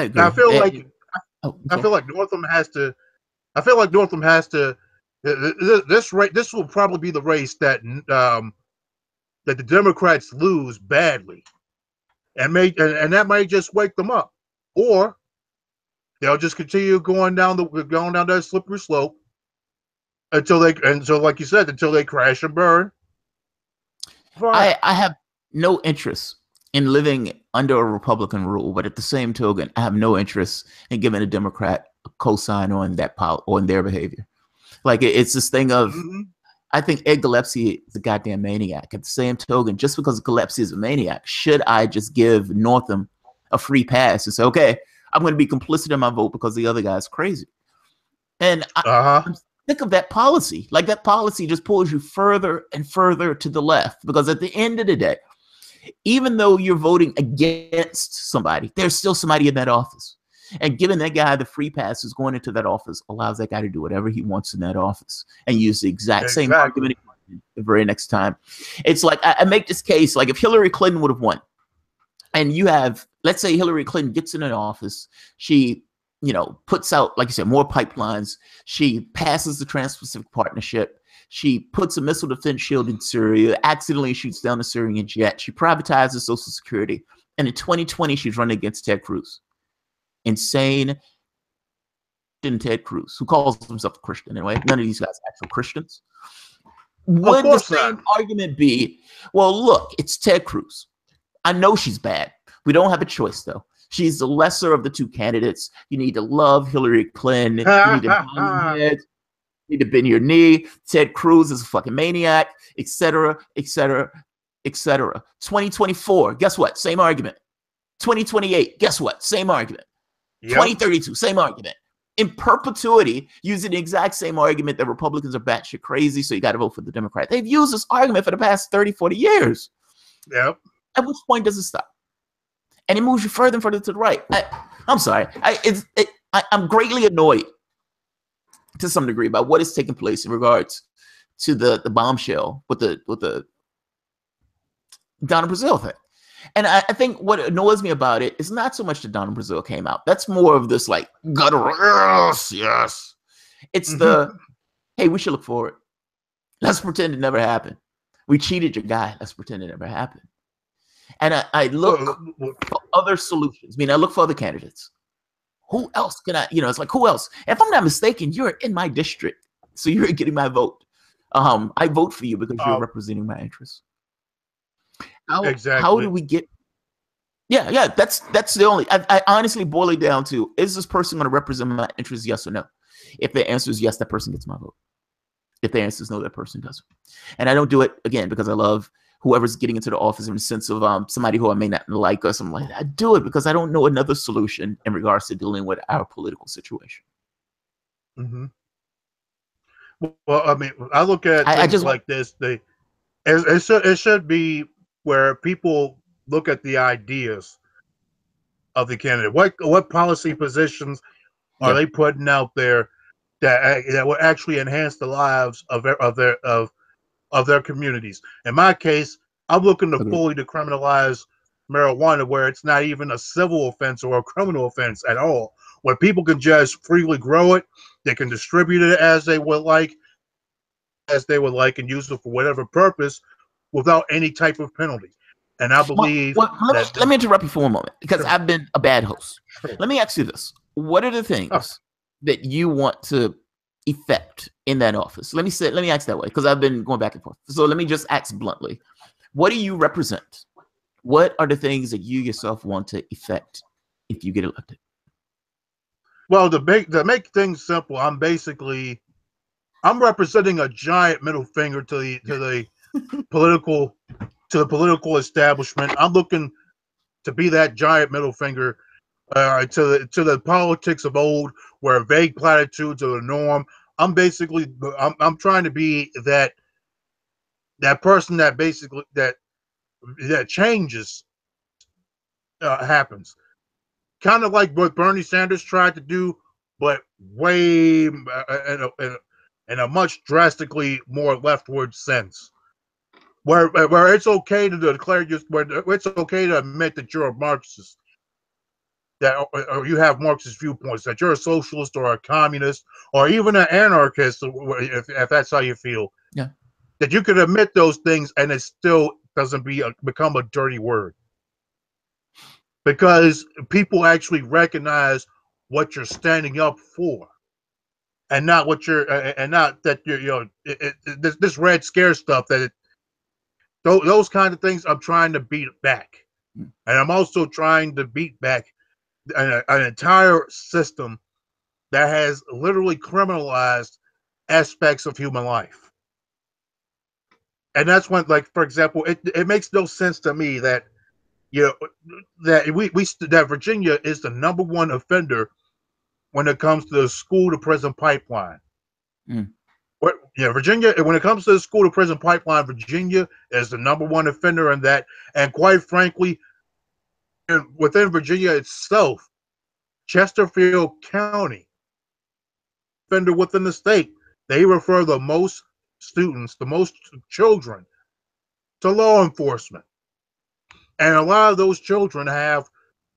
agree. I feel like Northam has to. I feel like Northam has to. This will probably be the race that that the Democrats lose badly, and that might just wake them up, or they'll just continue going down that slippery slope until like you said, until they crash and burn. I have no interest in living under a Republican rule, but at the same token, I have no interest in giving a Democrat a cosign on that on their behavior. Like it's this thing of, I think Ed Gillespie is a goddamn maniac. At the same token, just because Gillespie is a maniac, should I just give Northam a free pass and say, okay, I'm going to be complicit in my vote because the other guy's crazy? And I'm sick of that policy. Like that policy just pulls you further and further to the left, because at the end of the day, even though you're voting against somebody, there's still somebody in that office. And giving that guy the free passes going into that office allows that guy to do whatever he wants in that office and use the exact same argument the very next time. It's like, I make this case, like if Hillary Clinton would have won, and you have, let's say Hillary Clinton gets in an office, she, puts out, like you said, more pipelines, she passes the Trans-Pacific Partnership, she puts a missile defense shield in Syria, accidentally shoots down a Syrian jet, she privatizes Social Security, and in 2020, she's running against Ted Cruz. Insane Ted Cruz, who calls himself a Christian anyway. None of these guys are actual Christians. Would the same argument be, well, look, it's Ted Cruz. I know she's bad. We don't have a choice, though. She's the lesser of the two candidates. You need to love Hillary Clinton. You need to bow your head. You need to bend your knee. Ted Cruz is a fucking maniac, etc., etc., etc. 2024, guess what? Same argument. 2028, guess what? Same argument. 2032, same argument. In perpetuity, using the exact same argument that Republicans are batshit crazy, so you got to vote for the Democrat. They've used this argument for the past 30, 40 years. Yep. At which point does it stop? And it moves you further and further to the right. I'm sorry. I'm greatly annoyed to some degree about what is taking place in regards to the bombshell with the Donna Brazile thing. And I think what annoys me about it is not so much that Donna Brazile came out. That's more of this like guttural, yes. It's the, hey, we should look forward. Let's pretend it never happened. We cheated your guy. Let's pretend it never happened. And I look for other solutions. I mean, I look for other candidates. Who else can I, it's like, who else? If I'm not mistaken, you're in my district. So you're getting my vote. I vote for you because you're representing my interests. Exactly. How do we get? Yeah. That's the only. I honestly boil it down to: is this person going to represent my interests? Yes or no. If the answer is yes, that person gets my vote. If the answer is no, that person doesn't. And I don't do it again because I love whoever's getting into the office in the sense of somebody who I may not like or something like that. I do it because I don't know another solution in regards to dealing with our political situation. Well, I mean, I look at things like this. It should be where people look at the ideas of the candidate. What policy positions are they putting out there that will actually enhance the lives of their communities? In my case, I'm looking to fully decriminalize marijuana, where it's not even a civil offense or a criminal offense at all, where people can just freely grow it, they can distribute it as they would like, and use it for whatever purpose without any type of penalty. And I believe let me interrupt you for a moment because I've been a bad host. Let me ask you this. What are the things that you want to effect in that office? Let me ask that way because I've been going back and forth. So let me just ask bluntly. What do you represent? What are the things that you yourself want to effect if you get elected? Well, to make things simple, I'm representing a giant middle finger to the political establishment. I'm looking to be that giant middle finger to the politics of old, where vague platitudes are the norm. I'm trying to be that person that basically that changes happens. Kind of like what Bernie Sanders tried to do, but way in a much drastically more leftward sense. Where it's okay to declare where it's okay to admit that you're a Marxist, or you have Marxist viewpoints, that you're a socialist or a communist or even an anarchist, if that's how you feel. Yeah. that you can admit those things and it still doesn't become a dirty word, because people actually recognize what you're standing up for, and not what you're and not that you're this red scare stuff those kind of things. I'm trying to beat back, and I'm also trying to beat back an entire system that has literally criminalized aspects of human life. And that's when, like, for example, it makes no sense to me that that Virginia is the #1 offender when it comes to the school to prison pipeline. Virginia, when it comes to the school to prison pipeline, Virginia is the #1 offender in that. And quite frankly, within Virginia itself, Chesterfield County, offender within the state, they refer the most students, the most children, to law enforcement. And a lot of those children have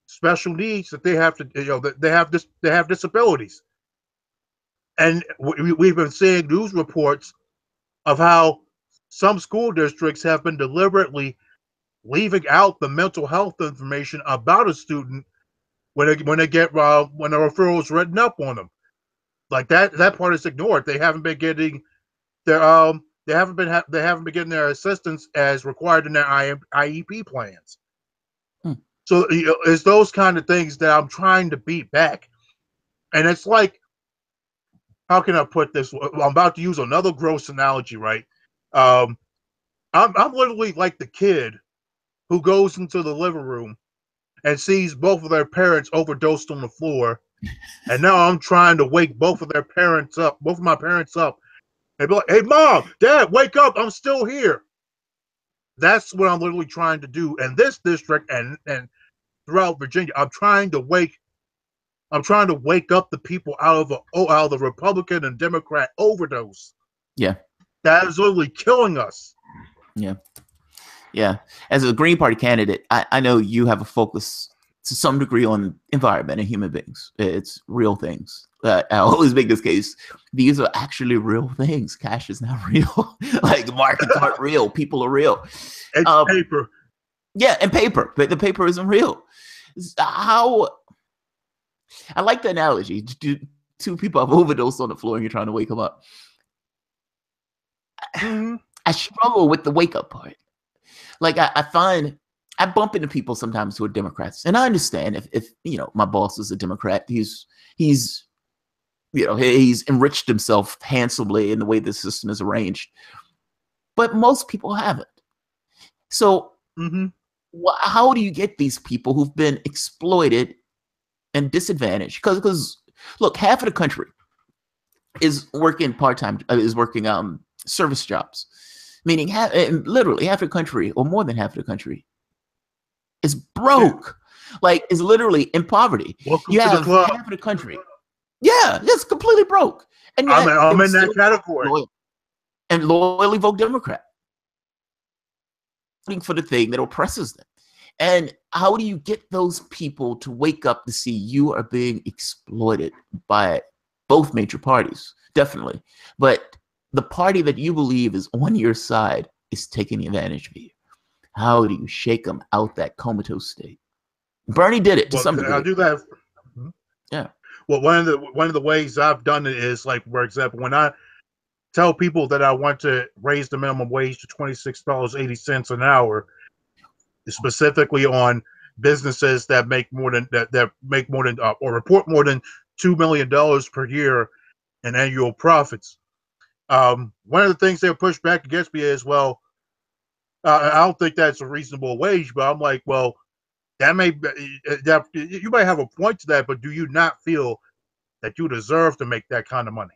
special needs that they have to, they have disabilities. And we've been seeing news reports of how some school districts have been deliberately leaving out the mental health information about a student when the referral is written up on them. Like that part is ignored. They haven't been getting their they haven't been getting their assistance as required in their IEP plans. So it's those kind of things that I'm trying to beat back. And it's like, how can I put this? I'm about to use another gross analogy, right? I'm literally like the kid who goes into the living room and sees both of their parents overdosed on the floor, and now I'm trying to wake both of my parents up, and be like, "Hey, Mom, Dad, wake up! I'm still here." That's what I'm literally trying to do in this district and throughout Virginia. I'm trying to wake up the people out of the Republican and Democrat overdose. Yeah, that is literally killing us. Yeah. As a Green Party candidate, I know you have a focus to some degree on environment and human beings. It's real things. I always make this case. These are actually real things. Cash is not real. Like, markets aren't real. People are real. It's paper. Yeah, and paper. But the paper isn't real. I like the analogy. Two people have overdosed on the floor and you're trying to wake them up. I struggle with the wake up part. Like, I find I bump into people sometimes who are Democrats, and I understand if my boss is a Democrat, he's enriched himself handsomely in the way the system is arranged, but most people haven't. So how do you get these people who've been exploited and disadvantaged? Because look, half of the country is working part-time, is working service jobs. Meaning, literally half the country, or more than half of the country, is broke. Like, is literally in poverty. Welcome you to have the club. Half of the country, it's completely broke. And I'm in that category. And loyally vote Democrat, voting for the thing that oppresses them. And how do you get those people to wake up to see you are being exploited by both major parties? Definitely, but the party that you believe is on your side is taking advantage of you. How do you shake them out that comatose state? Bernie did it to some degree. I do that. Yeah. Well, one of the ways I've done it is, like, for example, when I tell people that I want to raise the minimum wage to $26.80 an hour, specifically on businesses that make more than or report more than $2 million per year in annual profits. One of the things they'll push back against me is, well, I don't think that's a reasonable wage, but I'm like, well, you might have a point to that, but do you not feel that you deserve to make that kind of money?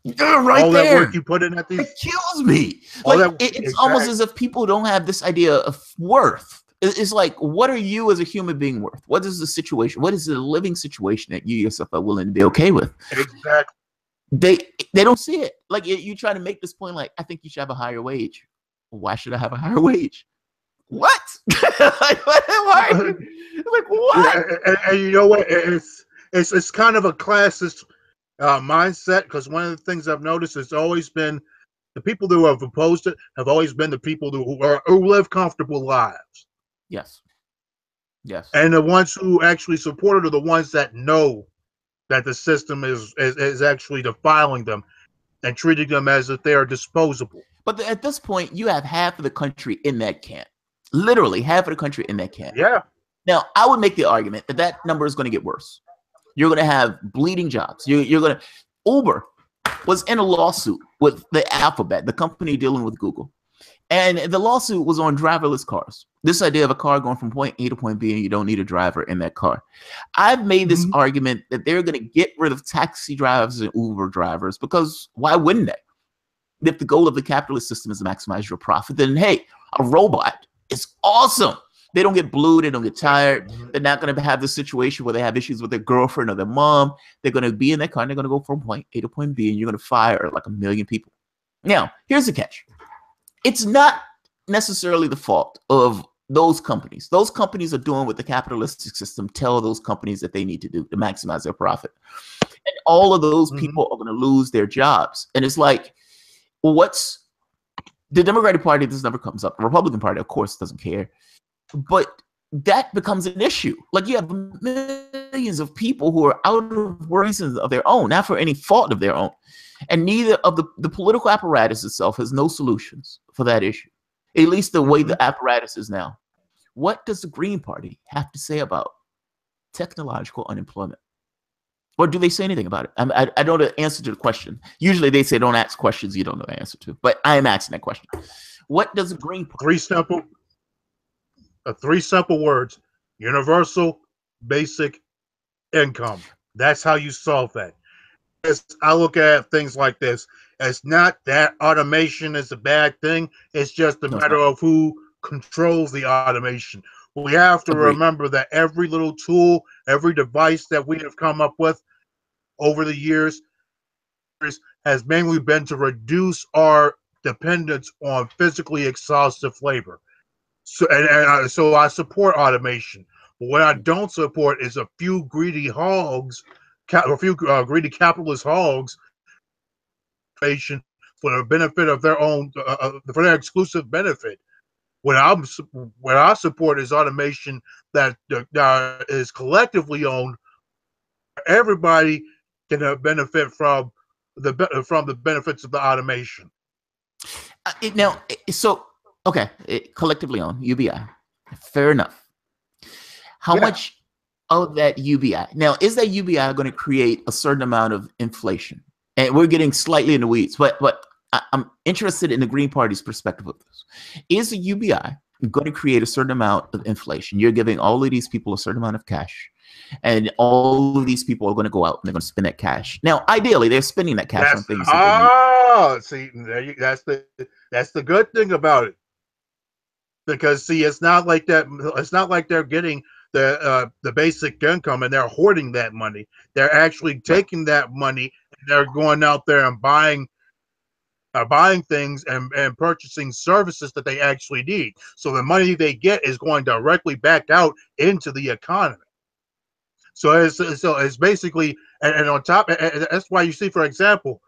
Right all there. That work you put in at these, it kills me. Like, it's almost as if people don't have this idea of worth. It's like, what are you as a human being worth? What is the situation? What is the living situation that you yourself are willing to be okay with? Exactly. They don't see it. Like, you try to make this point, like, I think you should have a higher wage. Why should I have a higher wage? What? Like, what? And you know what? It's kind of a classist mindset, because one of the things I've noticed has always been the people who have opposed it have always been the people who live comfortable lives. Yes. Yes. And the ones who actually support it are the ones that know that the system is actually defiling them and treating them as if they are disposable. But at this point, you have half of the country in that camp. Literally half of the country in that camp. Yeah. Now, I would make the argument that that number is going to get worse. You're going to have bleeding jobs. You're going to Uber was in a lawsuit with the Alphabet, the company dealing with Google. And the lawsuit was on driverless cars. This idea of a car going from point A to point B and you don't need a driver in that car. I've made this argument that they're going to get rid of taxi drivers and Uber drivers because why wouldn't they? If the goal of the capitalist system is to maximize your profit, then hey, a robot is awesome. They don't get blue. They don't get tired. They're not going to have the situation where they have issues with their girlfriend or their mom. They're going to be in that car and they're going to go from point A to point B and you're going to fire like 1 million people. Now, here's the catch. It's not necessarily the fault of those companies. Those companies are doing what the capitalistic system tell those companies that they need to do to maximize their profit. And all of those people are going to lose their jobs. And it's like, well, what's the Democratic Party? This never comes up. The Republican Party, of course, doesn't care. But that becomes an issue. Like you have millions of people who are out of reasons of their own, not for any fault of their own. And neither of the political apparatus itself has no solutions for that issue, at least the way the apparatus is now. What does the Green Party have to say about technological unemployment? Or do they say anything about it? I don't know the answer to the question. Usually they say don't ask questions you don't know the answer to, but I am asking that question. What does the Green Party? Three simple words: universal basic income. That's how you solve that. I look at things like this. It's not that automation is a bad thing. It's just a matter of who controls the automation. We have to remember that every little tool, every device that we have come up with over the years has mainly been to reduce our dependence on physically exhaustive labor. So I support automation. But what I don't support is a few greedy hogs, greedy capitalist hogs, for the benefit of their own, for their exclusive benefit. What I support is automation that is collectively owned. Everybody can benefit from the benefits of the automation. Okay, collectively owned, UBI. Fair enough. How much of that UBI? Now, is that UBI going to create a certain amount of inflation? And we're getting slightly in the weeds, but I'm interested in the Green Party's perspective of this. Is the UBI going to create a certain amount of inflation? You're giving all of these people a certain amount of cash, and all of these people are going to go out and they're going to spend that cash. Now, ideally, they're spending that cash on things. That's the good thing about it. Because see, it's not like that. It's not like they're getting the basic income and they're hoarding that money. They're actually taking that money and they're going out there and buying things and purchasing services that they actually need. So the money they get is going directly back out into the economy. So it's basically and on top. And that's why you see, for example,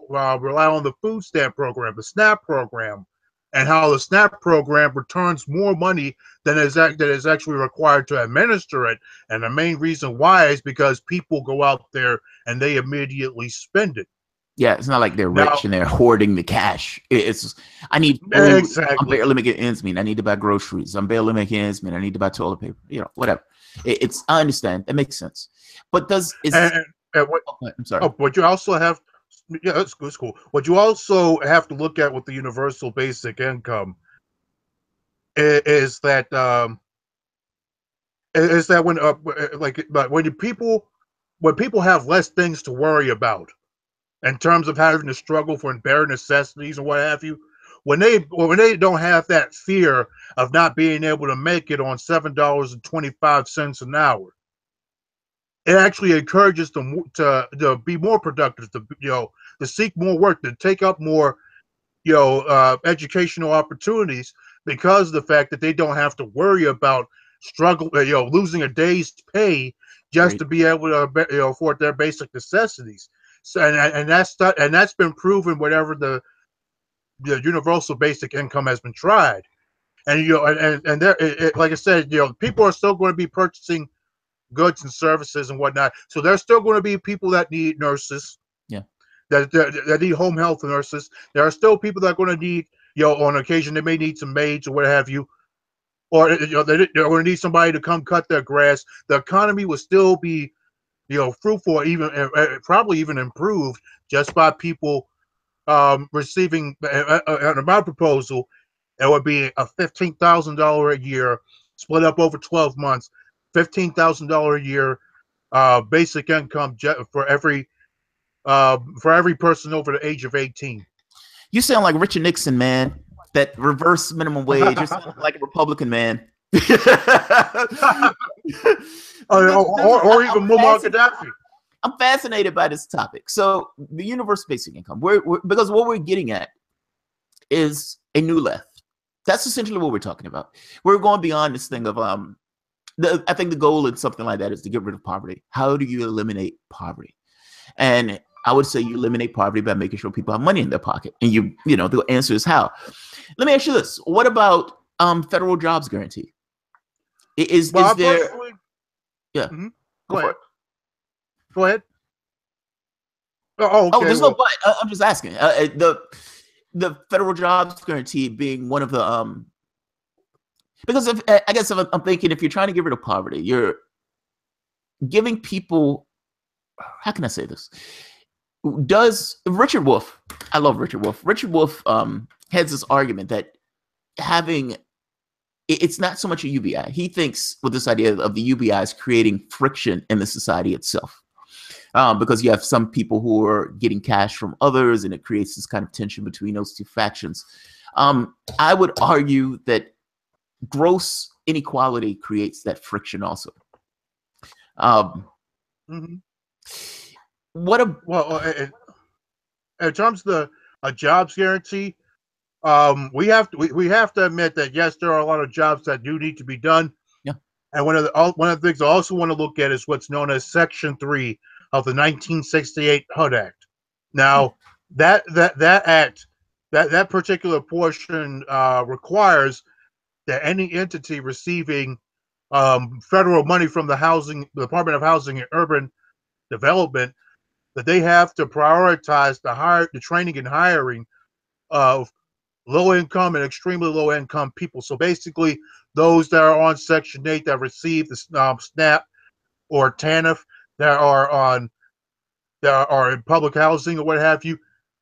rely on the food stamp program, the SNAP program. And how the SNAP program returns more money than is actually required to administer it. And the main reason why is because people go out there and they immediately spend it. Yeah, it's not like they're rich and they're hoarding the cash. It's I need food. Exactly. I'm barely making ends meet. I need to buy groceries. I'm barely making ends meet. I need to buy toilet paper. Whatever. It's I understand. That makes sense. But I'm sorry. But you also have. Yeah, that's cool. What you also have to look at with the universal basic income is that when people have less things to worry about in terms of having to struggle for bare necessities or what have you, when they don't have that fear of not being able to make it on $7.25 an hour, it actually encourages them to be more productive, to seek more work, to take up more, educational opportunities, because of the fact that they don't have to worry about losing a day's pay just to be able to afford their basic necessities. So and that's been proven. Whatever the the universal basic income has been tried, and and there, like I said, people are still going to be purchasing goods and services and whatnot. So there's still going to be people that need nurses, Yeah. that need home health nurses. There are still people that are going to need, on occasion they may need some maids or what have you, or they're going to need somebody to come cut their grass. The economy will still be, fruitful, even probably even improved just by people receiving my proposal. It would be a $15,000 a year split up over 12 months, $15,000 a year basic income for every person over the age of 18. You sound like Richard Nixon, man. That reverse minimum wage. You sound like a Republican, man. or even Muammar Gaddafi. I'm fascinated by this topic. So the universal basic income, because what we're getting at is a new left. That's essentially what we're talking about. We're going beyond this thing of I think the goal in something like that is to get rid of poverty. How do you eliminate poverty? And I would say you eliminate poverty by making sure people have money in their pocket. And the answer is how. Let me ask you this: what about federal jobs guarantee? Is there? Yeah. Mm-hmm. Go ahead. Go ahead. Oh, okay. Oh, there's no but. I'm just asking. The federal jobs guarantee being one of the because if I'm thinking, if you're trying to get rid of poverty, you're giving people, how can I say this? Does Richard Wolff, I love Richard Wolff. Richard Wolff has this argument that it's not so much a UBI. He thinks with this idea of the UBI is creating friction in the society itself. Because you have some people who are getting cash from others, and it creates this kind of tension between those two factions. I would argue that gross inequality creates that friction also. Mm-hmm. In terms of a jobs guarantee, we have to admit that yes, there are a lot of jobs that do need to be done. Yeah. And one of the things I also want to look at is what's known as Section 3 of the 1968 HUD Act. Now, that act, that particular portion requires that any entity receiving federal money from the Department of Housing and Urban Development, that they have to prioritize the training and hiring of low income and extremely low income people. So basically, those that are on Section 8 that receive the SNAP or TANF, that are in public housing or what have you,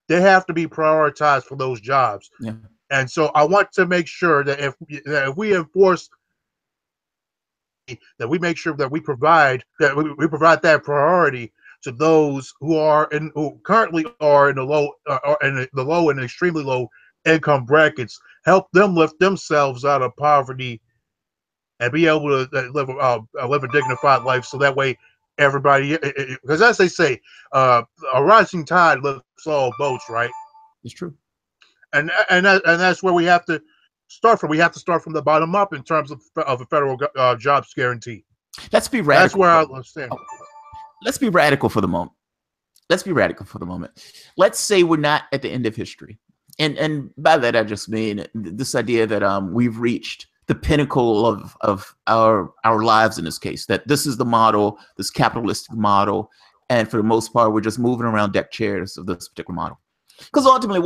they have to be prioritized for those jobs. Yeah. And so I want to make sure that if we enforce, that we make sure that we provide that priority to those who currently are in the low and extremely low income brackets, help them lift themselves out of poverty and be able to live a dignified life. So that way, everybody, because as they say, a rising tide lifts all boats, right? It's true. And that's where we have to start from. We have to start from the bottom up in terms of a federal jobs guarantee. Let's be radical. That's where I understand. Let's be radical for the moment. Let's say we're not at the end of history. And by that, I just mean this idea that we've reached the pinnacle of our lives in this case, that this is the model, this capitalistic model. And for the most part, we're just moving around deck chairs of this particular model. Because ultimately,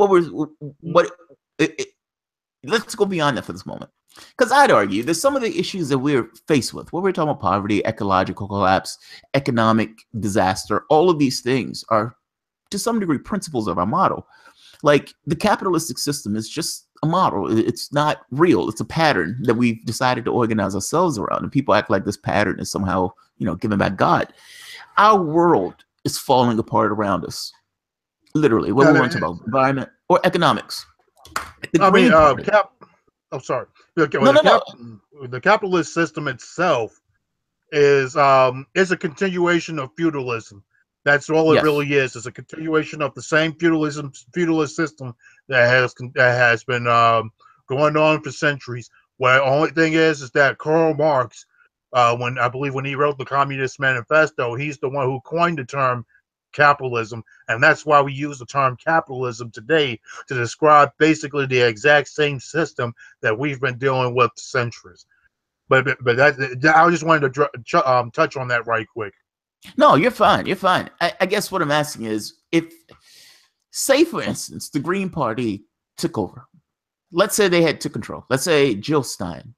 let's go beyond that for this moment. Because I'd argue that some of the issues that we're faced with, what we're talking about, poverty, ecological collapse, economic disaster, all of these things are to some degree principles of our model. Like the capitalistic system is just a model. It's not real. It's a pattern that we've decided to organize ourselves around. And people act like this pattern is somehow, given by God. Our world is falling apart around us. Literally, what we want to talk about, environment or economics. The The capitalist system itself is a continuation of feudalism. That's all it really is. It's a continuation of the same feudalist system that has been going on for centuries. Where the only thing is that Karl Marx, when he wrote the Communist Manifesto, he's the one who coined the term capitalism, and that's why we use the term capitalism today to describe basically the exact same system that we've been dealing with centuries. But that I just wanted to touch on that right quick. No, you're fine. You're fine. I guess what I'm asking is, if, say, for instance, the Green Party took over. Let's say they took control. Let's say Jill Stein.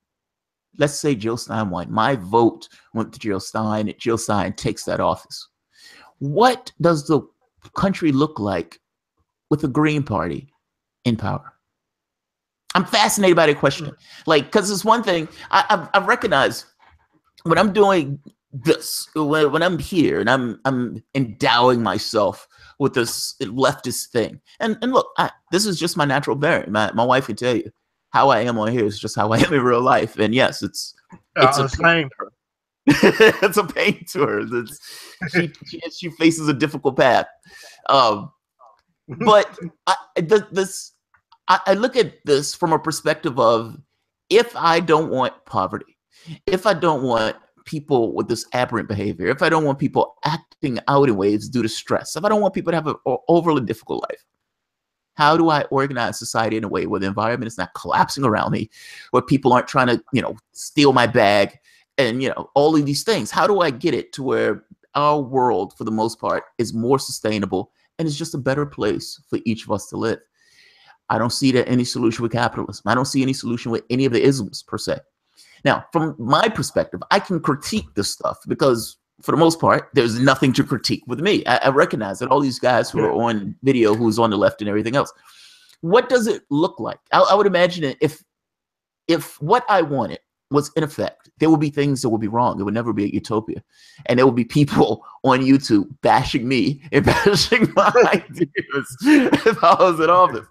Let's say Jill Stein won. My vote went to Jill Stein, and Jill Stein takes that office. What does the country look like with the Green Party in power? I'm fascinated by the question. Like, because it's one thing I recognize when I'm doing this, when I'm here and I'm endowing myself with this leftist thing. And look, this is just my natural bearing. My wife can tell you how I am on here is just how I am in real life. And yes, it's a pain. It's a pain to her. She faces a difficult path. But I look at this from a perspective of, if I don't want poverty, if I don't want people with this aberrant behavior, if I don't want people acting out in ways due to stress, if I don't want people to have an overly difficult life, how do I organize society in a way where the environment is not collapsing around me, where people aren't trying to, steal my bag and, all of these things? How do I get it to where our world, for the most part, is more sustainable and it's just a better place for each of us to live? I don't see that any solution with capitalism. I don't see any solution with any of the isms per se. Now, from my perspective, I can critique this stuff because, for the most part, there's nothing to critique with me. I recognize that all these guys who are on video, who's on the left and everything else. What does it look like? I would imagine that if what I wanted was in effect, there would be things that would be wrong. It would never be a utopia. And there would be people on YouTube bashing me and bashing my ideas if I was in office.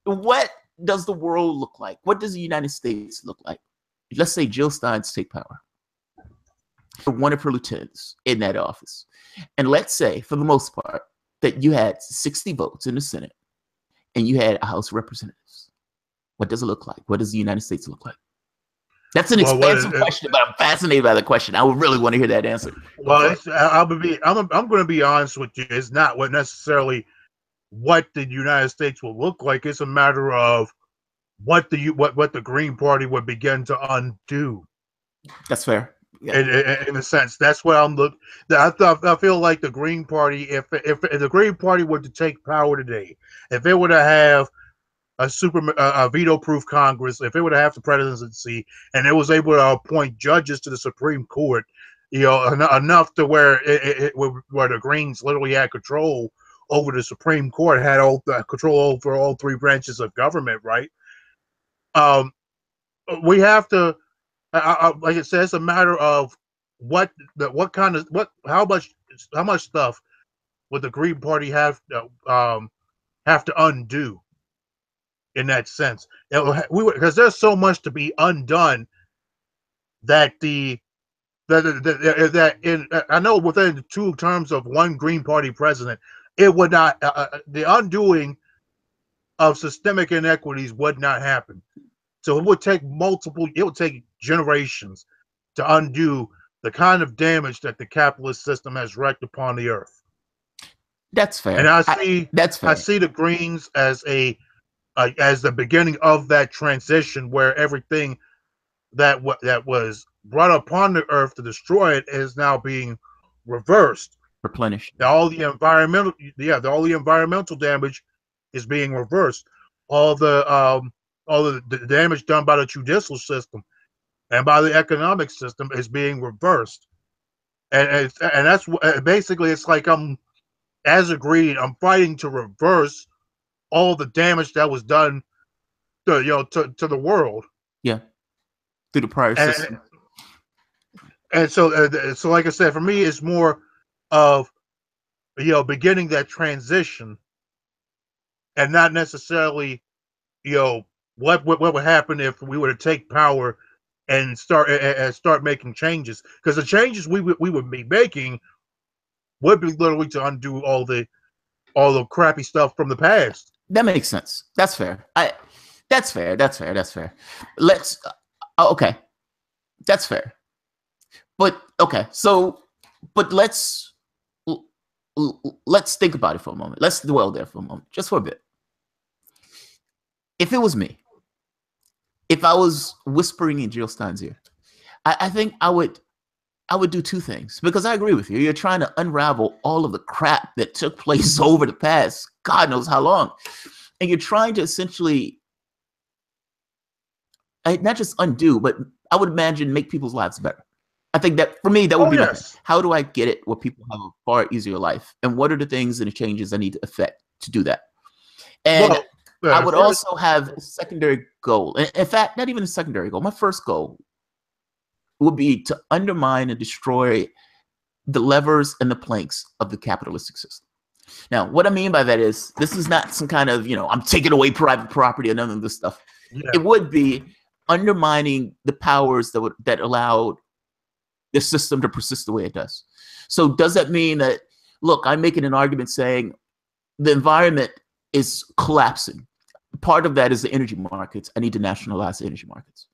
What does the world look like? What does the United States look like? Let's say Jill Stein's take power. One of her lieutenants in that office. And let's say, for the most part, that you had 60 votes in the Senate and you had a House of Representatives. What does it look like? What does the United States look like? That's an expansive question, but I'm fascinated by the question. I would really want to hear that answer. Well, I'm going to be honest with you. It's not what necessarily what the United States will look like. It's a matter of what the Green Party would begin to undo. That's fair. Yeah. In a sense, that's what I'm looking. I feel like the Green Party, if the Green Party were to take power today, if it were to have a veto-proof Congress, if it were to have the presidency, and it was able to appoint judges to the Supreme Court, enough to where where the Greens literally had control over the Supreme Court, had all the control over all three branches of government, right? We have to, like I said, it's a matter of how much stuff would the Green Party have to undo in that sense. Because there's so much to be undone that I know within the 2 terms of one Green Party president, it would not the undoing of systemic inequities would not happen. So it would take generations to undo the kind of damage that the capitalist system has wreaked upon the earth. That's fair. And I see the Greens as the beginning of that transition, where everything that was brought upon the earth to destroy it is now being reversed, replenished. All the environmental damage is being reversed. All the damage done by the judicial system and by the economic system is being reversed, and that's basically, it's like I'm fighting to reverse all the damage that was done to the world. Yeah, through the prior system. And so like I said, for me, it's more of beginning that transition, and not necessarily what would happen if we were to take power and start making changes, because the changes we would be making would be literally to undo all the crappy stuff from the past. That makes sense. That's fair. That's fair. Let's okay. That's fair. But okay, so but let's let's think about it for a moment. Let's dwell there for a moment, just for a bit. If it was me, if I was whispering in Jill Stein's ear, I think I would do two things, because I agree with you. You're trying to unravel all of the crap that took place over the past God knows how long. And you're trying to essentially not just undo, but I would imagine make people's lives better. I think that for me, that would be how do I get it where people have a far easier life? And what are the things and the changes I need to affect to do that? And I would also have a secondary goal. In fact, not even a secondary goal. My first goal would be to undermine and destroy the levers and the planks of the capitalistic system. Now, what I mean by that is, this is not some kind of, I'm taking away private property and none of this stuff. Yeah. It would be undermining the powers that allowed the system to persist the way it does. So does that mean that, look, I'm making an argument saying the environment is collapsing. Part of that is the energy markets. I need to nationalize the energy markets.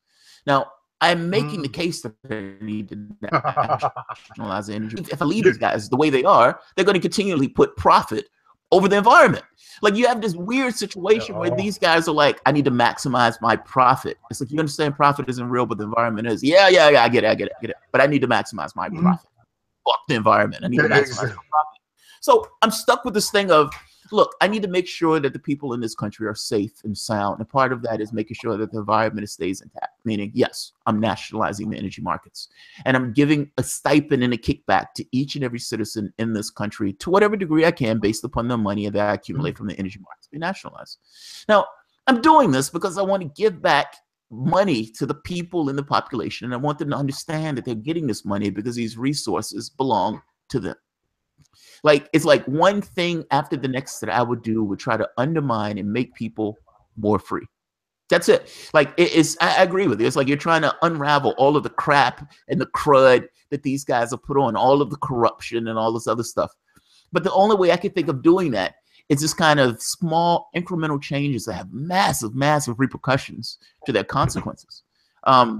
Now, I'm making the case that they need to nationalize the energy. If I leave these guys the way they are, they're going to continually put profit over the environment. Like, you have this weird situation where these guys are like, I need to maximize my profit. It's like, you understand profit isn't real, but the environment is. Yeah, I get it. But I need to maximize my profit. Fuck the environment. I need to maximize my profit. So I'm stuck with this thing of, look, I need to make sure that the people in this country are safe and sound. And part of that is making sure that the environment stays intact. Meaning, yes, I'm nationalizing the energy markets. And I'm giving a stipend and a kickback to each and every citizen in this country to whatever degree I can, based upon the money that I accumulate from the energy markets be nationalized. Now, I'm doing this because I want to give back money to the people in the population. And I want them to understand that they're getting this money because these resources belong to them. Like, it's like one thing after the next that I would do would try to undermine and make people more free. That's it. Like, I agree with you. It's like you're trying to unravel all of the crap and the crud that these guys have put on, all of the corruption and all this other stuff. But the only way I can think of doing that is just kind of small incremental changes that have massive, massive repercussions to their consequences. A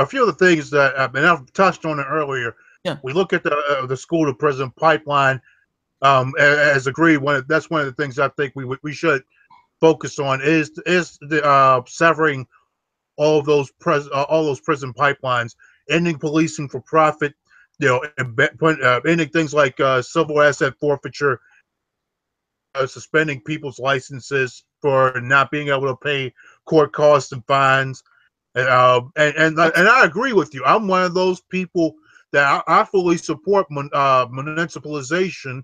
few of the things that I've touched on it earlier. Yeah. We look at the school to prison pipeline as agreed. That's one of the things I think we should focus on is the severing all those prison pipelines, ending policing for profit, ending things like civil asset forfeiture, suspending people's licenses for not being able to pay court costs and fines. And I agree with you. I'm one of those people that I fully support municipalization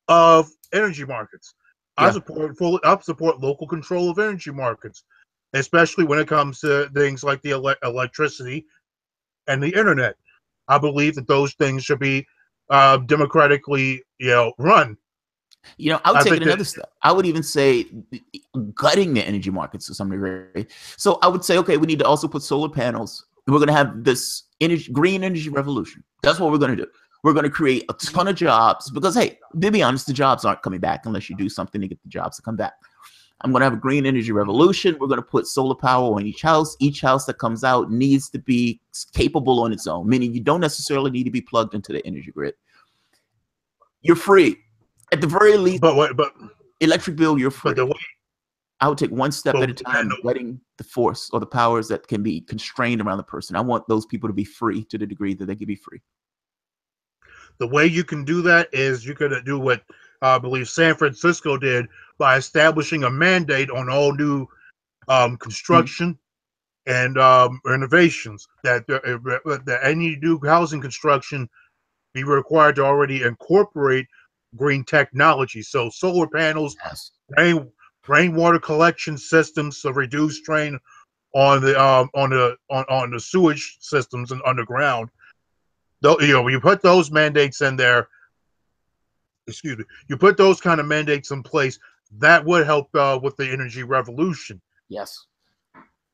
of energy markets. Yeah. I support local control of energy markets, especially when it comes to things like the electricity and the internet. I believe that those things should be democratically, run. I would take it another step. I would even say gutting the energy markets to some degree. So I would say, okay, we need to also put solar panels. We're going to have this green energy revolution. That's what we're going to do. We're going to create a ton of jobs because, hey, to be honest, the jobs aren't coming back unless you do something to get the jobs to come back. I'm going to have a green energy revolution. We're going to put solar power on each house. Each house that comes out needs to be capable on its own, meaning you don't necessarily need to be plugged into the energy grid. You're free. At the very least, but electric bill, you're free. I would take one step at a time, letting the force or the powers that can be constrained around the person. I want those people to be free to the degree that they can be free. The way you can do that is you could do what I believe San Francisco did by establishing a mandate on all new construction and renovations that any new housing construction be required to already incorporate green technology. So solar panels, yes. Rainwater collection systems to reduce strain on the sewage systems and underground. Though, you put those mandates in there. Excuse me. You put those kind of mandates in place. That would help with the energy revolution. Yes.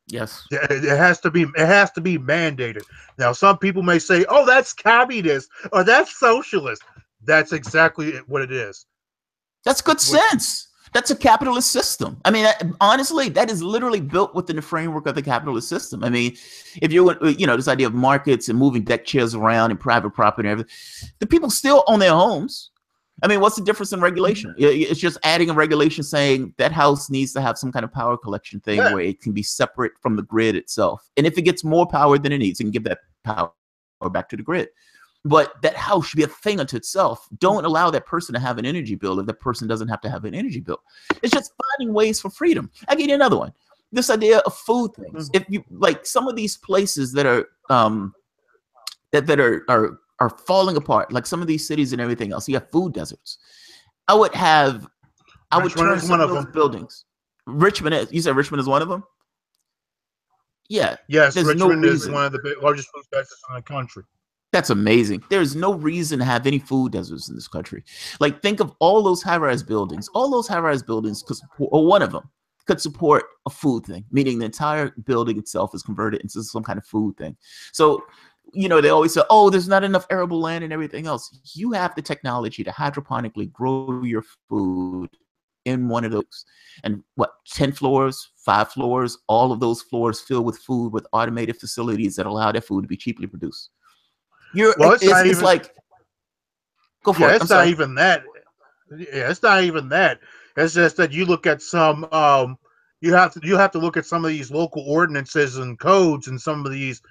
Yes. It has to be mandated. Now, some people may say, "Oh, that's communist or that's socialist." That's exactly what it is. That's good sense. That's a capitalist system. I mean, honestly, that is literally built within the framework of the capitalist system. I mean, if you this idea of markets and moving deck chairs around and private property and everything, the people still own their homes. I mean, what's the difference in regulation? It's just adding a regulation saying that house needs to have some kind of power collection thing where it can be separate from the grid itself. And if it gets more power than it needs, it can give that power back to the grid. But that house should be a thing unto itself. Don't allow that person to have an energy bill if that person doesn't have to have an energy bill. It's just finding ways for freedom. I give you another one. This idea of food things. If you like some of these places that are are falling apart, like some of these cities and everything else, you have food deserts. I would turn some of those buildings. Richmond is, you said Richmond is one of them? Yeah. Yes, Richmond is one of the largest food deserts in the country. That's amazing. There's no reason to have any food deserts in this country. Like, think of all those high-rise buildings. All those high-rise buildings could support, or one of them could support a food thing, meaning the entire building itself is converted into some kind of food thing. So, they always say, oh, there's not enough arable land and everything else. You have the technology to hydroponically grow your food in one of those. And 10 floors, 5 floors, all of those floors filled with food with automated facilities that allow that food to be cheaply produced. It's like, go for it. It's not even that. Yeah, it's not even that. It's just that you look at some. You have to look at some of these local ordinances and codes and some of these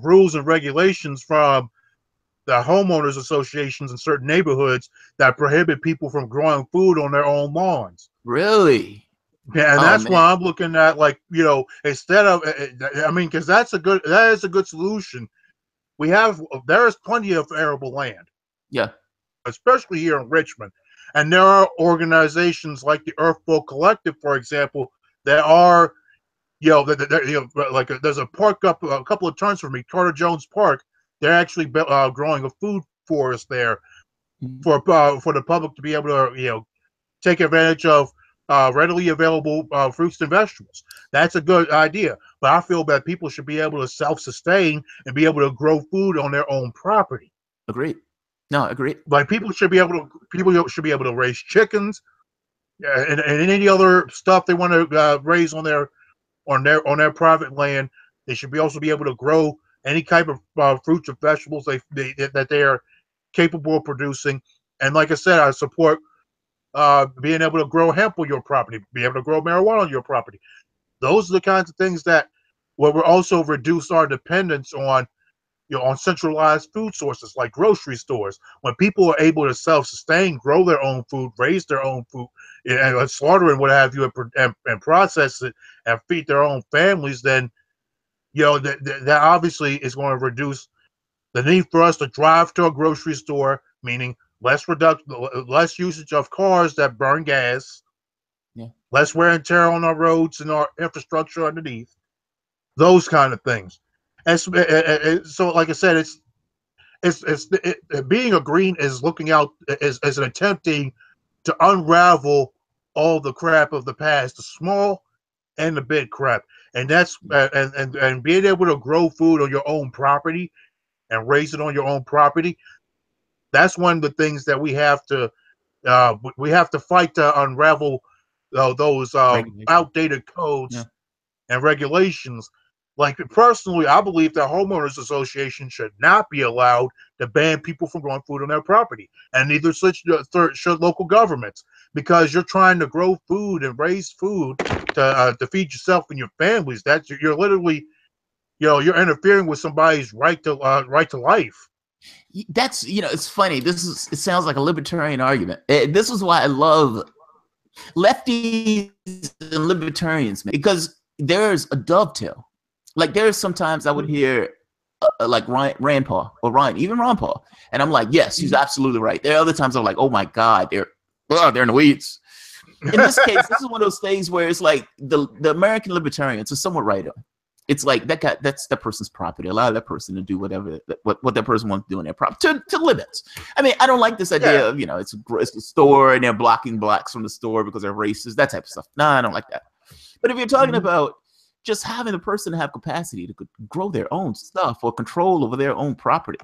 rules and regulations from the homeowners associations in certain neighborhoods that prohibit people from growing food on their own lawns. Really? Yeah, and that's why I'm looking at, like, instead of, I mean, because that is a good solution. There is plenty of arable land. Yeah. Especially here in Richmond. And there are organizations like the Earthful Collective, for example, that are, there's a park up a couple of turns from me, Carter Jones Park. They're actually growing a food forest there for the public to be able to, take advantage of readily available fruits and vegetables. That's a good idea. But I feel that people should be able to self-sustain and be able to grow food on their own property. Agreed. No, agreed. Like people should be able to raise chickens and any other stuff they want to raise on their private land. They should also be able to grow any type of fruits or vegetables that they are capable of producing. And like I said, I support being able to grow hemp on your property, be able to grow marijuana on your property. Those are the kinds of things that will also reduce our dependence on centralized food sources like grocery stores. When people are able to self-sustain, grow their own food, raise their own food, and slaughter and what have you, and process it and feed their own families, then that obviously is going to reduce the need for us to drive to a grocery store, meaning less usage of cars that burn gas, less wear and tear on our roads and our infrastructure underneath, those kind of things. And so, like I said, being a green is looking out is an attempting to unravel all the crap of the past, the small and the big crap, and that's and being able to grow food on your own property and raise it on your own property. That's one of the things that we have to fight to unravel those outdated codes and regulations. Like, personally, I believe that homeowners association should not be allowed to ban people from growing food on their property, and neither should local governments, because you're trying to grow food and raise food to feed yourself and your families. You're literally, you're interfering with somebody's right to life. That's, it's funny. It sounds like a libertarian argument. This is why I love lefties and libertarians, because there's a dovetail. Like, there's sometimes I would hear like Rand Paul or even Ron Paul, and I'm like, yes, he's absolutely right. There are other times I'm like, oh my God, they're in the weeds. In this case, this is one of those things where it's like the American libertarians are somewhat right on. It's like that's that person's property. Allow that person to do whatever what that person wants to do in their property to limits. I mean, I don't like this idea of it's a store and they're blocking blacks from the store because they're racist, that type of stuff. No, I don't like that. But if you're talking about just having the person have capacity to grow their own stuff or control over their own property,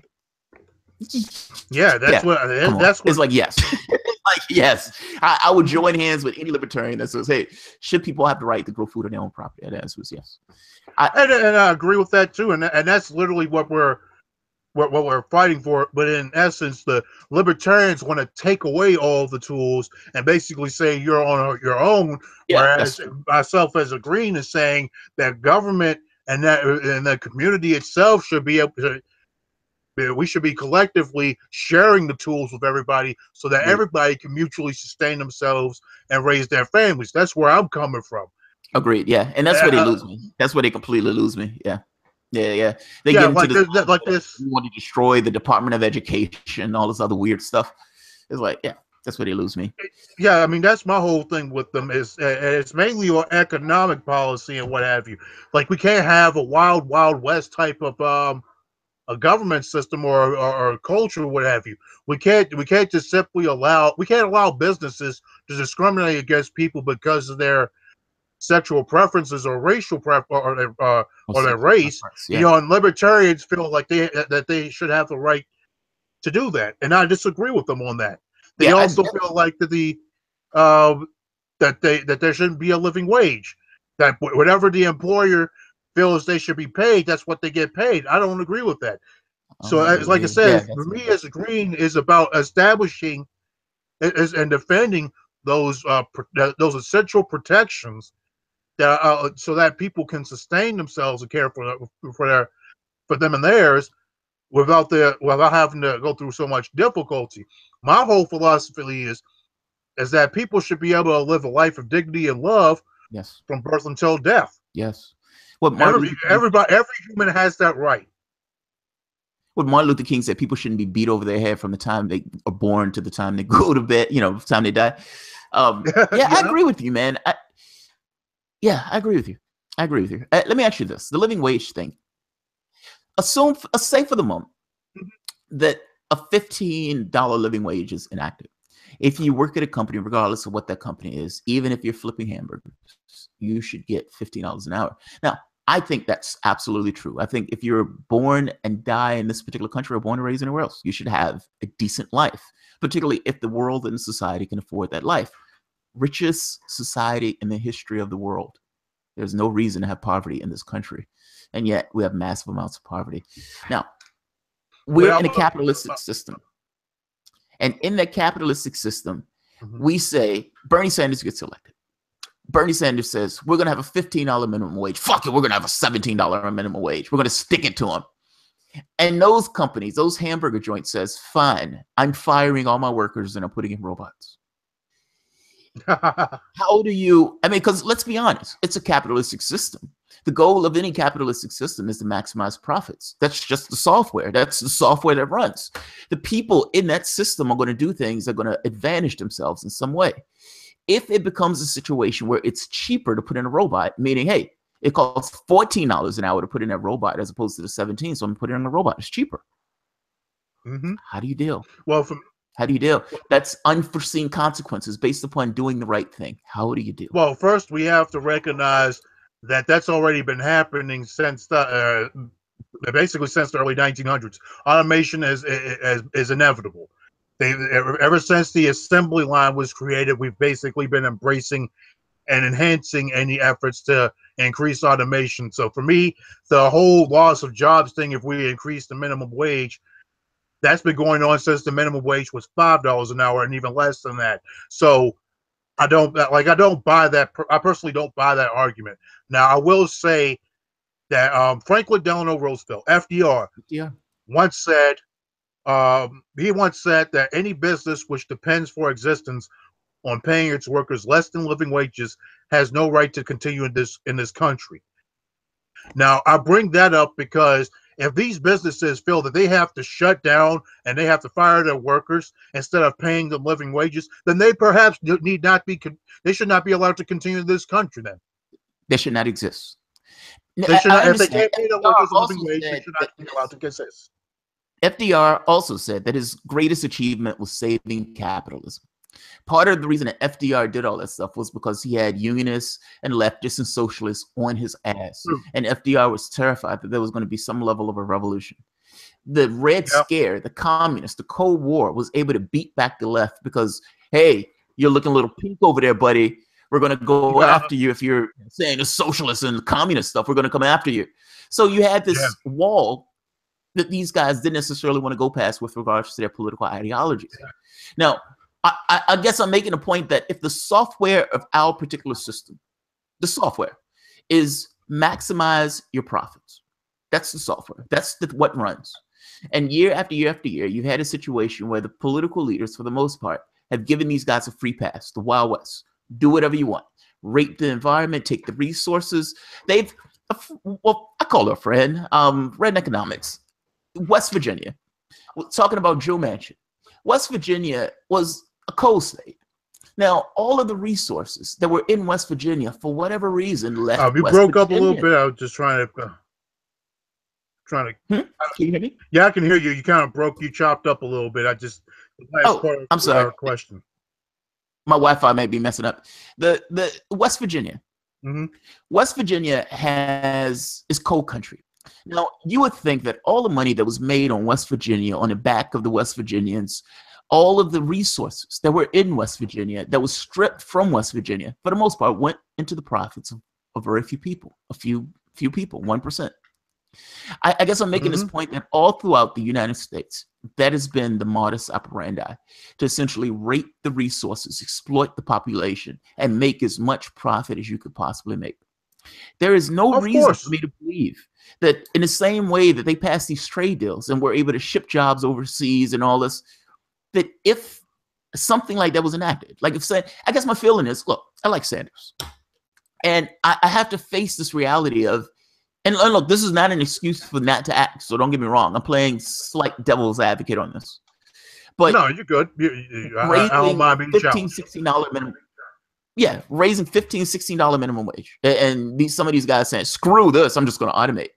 Yeah, that's what. That's what. It's like yes, like yes. I would join hands with any libertarian that says, "Hey, should people have the right to grow food on their own property?" The answer is yes. And I agree with that too. And that's literally what we're fighting for. But in essence, the libertarians want to take away all the tools and basically say you're on your own. Yeah, whereas myself as a green is saying that government and the community itself should be able to. We should be collectively sharing the tools with everybody so that everybody can mutually sustain themselves and raise their families. That's where I'm coming from. Agreed. Yeah, and that's where they lose me. That's where they completely lose me. Yeah. They get into this. You want to destroy the Department of Education, all this other weird stuff. It's like, yeah, that's where they lose me. Yeah, I mean, that's my whole thing with them is it's mainly on economic policy and what have you. Like, we can't have a wild west type of a government system or culture, what have you. We can't just simply allow businesses to discriminate against people because of their sexual preferences or racial or their race. Yeah. You know, and libertarians feel like that they should have the right to do that, and I disagree with them on that. They also feel like that there shouldn't be a living wage. That whatever the employer feels they should be paid, that's what they get paid. I don't agree with that. So, like I said, for me as a green is about establishing and defending those essential protections that so that people can sustain themselves and care for them and theirs without having to go through so much difficulty. My whole philosophy is that people should be able to live a life of dignity and love, from birth until death. Yes. Every human has that right. What Martin Luther King said, people shouldn't be beat over their head from the time they are born to the time they go to bed, the time they die. I agree with you, man. I agree with you. Let me ask you this. The living wage thing. Say for the moment that a $15 living wage is enacted. If you work at a company, regardless of what that company is, even if you're flipping hamburgers, you should get $15 an hour. Now, I think that's absolutely true. I think if you're born and die in this particular country or born and raised anywhere else, you should have a decent life, particularly if the world and society can afford that life. Richest society in the history of the world. There's no reason to have poverty in this country. And yet we have massive amounts of poverty. Now, we're in a capitalistic system. And in that capitalistic system, we say Bernie Sanders gets elected. Bernie Sanders says, we're going to have a $15 minimum wage. Fuck it, we're going to have a $17 minimum wage. We're going to stick it to them. And those companies, those hamburger joints says, fine, I'm firing all my workers and I'm putting in robots. How do you, because let's be honest, it's a capitalistic system. The goal of any capitalistic system is to maximize profits. That's just the software. That's the software that runs. The people in that system are going to do things that are going to advantage themselves in some way. If it becomes a situation where it's cheaper to put in a robot, meaning, hey, it costs $14 an hour to put in that robot as opposed to the 17, so I'm putting in a robot. It's cheaper. How do you deal? How do you deal? That's unforeseen consequences based upon doing the right thing. How do you deal? Well, first we have to recognize that that's already been happening since basically since the early 1900s. Automation is inevitable. Ever since the assembly line was created, we've basically been embracing and enhancing any efforts to increase automation. So for me, the whole loss of jobs thing, if we increase the minimum wage, that's been going on since the minimum wage was $5 an hour and even less than that. So I don't buy that. I personally don't buy that argument. Now, I will say that Franklin Delano Roosevelt, FDR, once said that any business which depends for existence on paying its workers less than living wages has no right to continue in this country. Now, I bring that up because if these businesses feel that they have to shut down and they have to fire their workers instead of paying them living wages, then they perhaps they should not be allowed to continue in this country. Then they should not exist. They should not, if they can't pay their workers a living wage, they should not be allowed to exist. FDR also said that his greatest achievement was saving capitalism. Part of the reason that FDR did all that stuff was because he had unionists and leftists and socialists on his ass. And FDR was terrified that there was going to be some level of a revolution. The Red Scare, the communists, the Cold War was able to beat back the left because, hey, you're looking a little pink over there, buddy. We're going to go after you if you're saying the socialist and the communist stuff. We're going to come after you. So you had this wall that these guys didn't necessarily want to go past with regards to their political ideologies. Now, I guess I'm making a point that if the software of our particular system, the software, is maximize your profits, that's the software. That's what runs. And year after year after year, you've had a situation where the political leaders, for the most part, have given these guys a free pass, the Wild West. Do whatever you want. Rape the environment, take the resources. They've, well, I call her a friend, Red Economics. West Virginia, we're talking about Joe Manchin. West Virginia was a coal state. Now, all of the resources that were in West Virginia, for whatever reason, left you West broke Virginia. Up a little bit. I was just trying to. Can you hear me? Yeah, I can hear you. You kind of broke. You chopped up a little bit. I'm sorry. Our question. My Wi-Fi may be messing up. The West Virginia. West Virginia is coal country. Now, you would think that all the money that was made on West Virginia, on the back of the West Virginians, all of the resources that were in West Virginia, that was stripped from West Virginia, for the most part, went into the profits of very few people, a few people, 1%. I guess I'm making this point that all throughout the United States, that has been the modus operandi, to essentially rape the resources, exploit the population, and make as much profit as you could possibly make. There is no reason for me to believe that in the same way that they passed these trade deals and were able to ship jobs overseas and all this, that if something like that was enacted, like if say, I guess my feeling is, look, I like Sanders. And I have to face this reality of, and look, this is not an excuse for not to act, so don't get me wrong. I'm playing slight devil's advocate on this. But no, you're good. I don't mind being $15, $16 minimum. Yeah, raising $15, $16 minimum wage. And some of these guys saying, screw this, I'm just going to automate.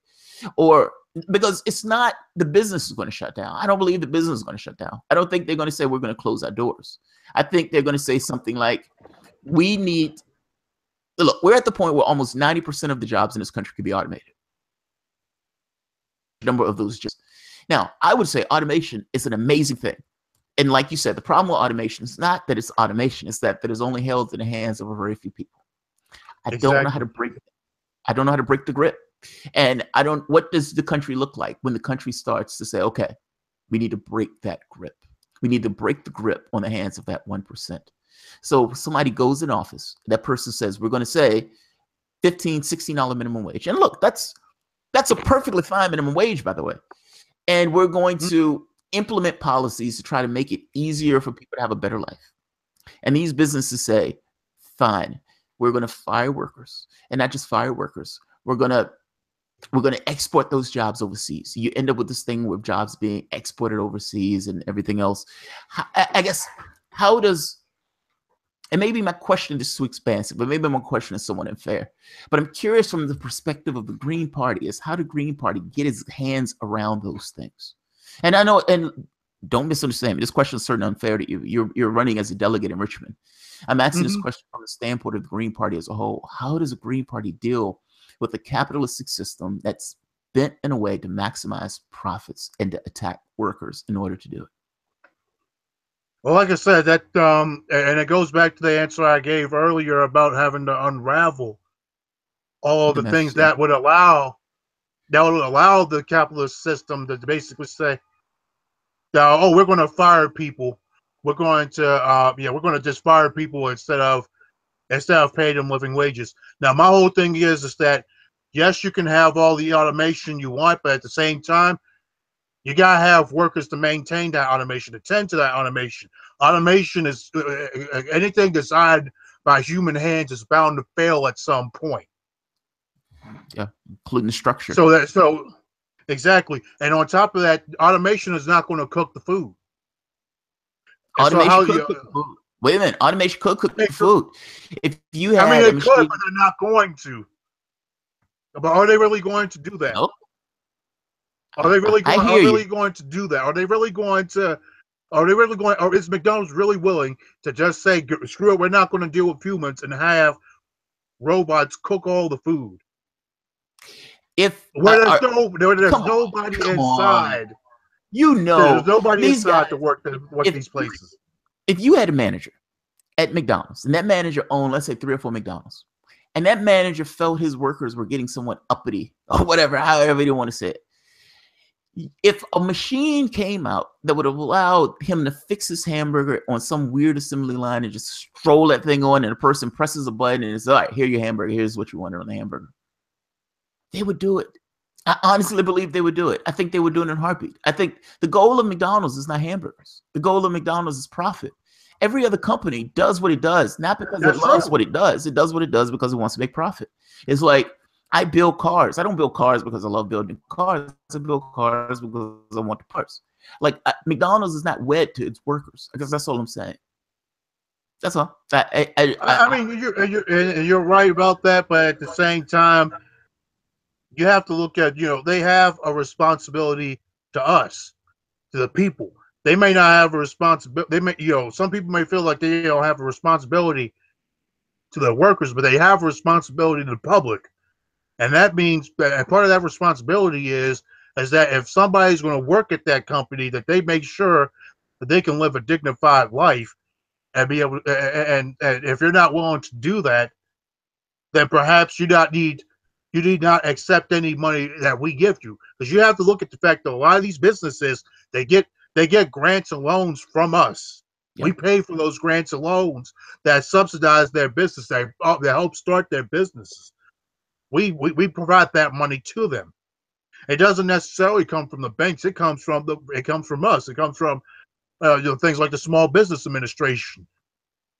Or because it's not, the business is going to shut down. I don't believe the business is going to shut down. I don't think they're going to say we're going to close our doors. I think they're going to say something like, we need, look, we're at the point where almost 90% of the jobs in this country could be automated. Number of those jobs. Now, I would say automation is an amazing thing. And like you said, the problem with automation is not that it's automation, it's that it is only held in the hands of a very few people. I don't know how to break it. I don't know how to break the grip. And what does the country look like when the country starts to say, okay, we need to break that grip. We need to break the grip on the hands of that 1%. So somebody goes in office, that person says, we're going to say $15, $16 minimum wage. And look, that's a perfectly fine minimum wage, by the way. And we're going to implement policies to try to make it easier for people to have a better life. And these businesses say, fine, we're going to fire workers, and not just fire workers. We're going to export those jobs overseas. You end up with this thing with jobs being exported overseas and everything else. I guess, how does, and maybe my question is too expansive, but maybe my question is somewhat unfair. But I'm curious from the perspective of the Green Party is how the Green Party get its hands around those things? And I know, and don't misunderstand me, this question is certainly unfair to you. You're running as a delegate in Richmond. I'm asking this question from the standpoint of the Green Party as a whole. How does the Green Party deal with a capitalistic system that's bent in a way to maximize profits and to attack workers in order to do it? Well, like I said, that and it goes back to the answer I gave earlier about having to unravel all of the things that would allow the capitalist system to basically say, oh, we're going to fire people. We're going to we're going to just fire people instead of paying them living wages. Now, my whole thing is that yes, you can have all the automation you want, but at the same time, you gotta have workers to maintain that automation, to tend to that automation. Automation is anything designed by human hands is bound to fail at some point. Yeah, including the structure. So exactly, and on top of that, automation is not going to cook the food. Automation could cook the food. Wait a minute, automation could cook the food. If you had, they could, but they're not going to. But are they really going to do that? Nope. Are they really going to do that? Are they really going to? Or is McDonald's really willing to just say, screw it, we're not going to deal with humans and have robots cook all the food? If there's nobody inside. You There's know, nobody these guys, inside to work these places. if you had a manager at McDonald's and that manager owned, let's say, 3 or 4 McDonald's, and that manager felt his workers were getting somewhat uppity or whatever, however you want to say it, if a machine came out that would have allowed him to fix his hamburger on some weird assembly line and just stroll that thing on, and a person presses a button and it's all right, here your hamburger, here's what you wanted on the hamburger, they would do it. I honestly believe they would do it. I think they would do it in a heartbeat. I think the goal of McDonald's is not hamburgers. The goal of McDonald's is profit. Every other company does what it does, not because it loves what it does. It does what it does because it wants to make profit. It's like, I build cars. I don't build cars because I love building cars. I build cars because I want the parts. Like, McDonald's is not wed to its workers. I guess that's all I'm saying. That's all. I mean, you're right about that, but at the same time, you have to look at, they have a responsibility to us, to the people. They may not have a responsibility. They may, some people may feel like they don't have a responsibility to their workers, but they have a responsibility to the public. And that means that part of that responsibility is that if somebody's going to work at that company, that they make sure that they can live a dignified life and be able. And if you're not willing to do that, then perhaps you need not accept any money that we give you, because you have to look at the fact that a lot of these businesses, they get grants and loans from us. Yep. We pay for those grants and loans that subsidize their business, that help start their businesses. We provide that money to them. It doesn't necessarily come from the banks. It comes from us. It comes from things like the Small Business Administration.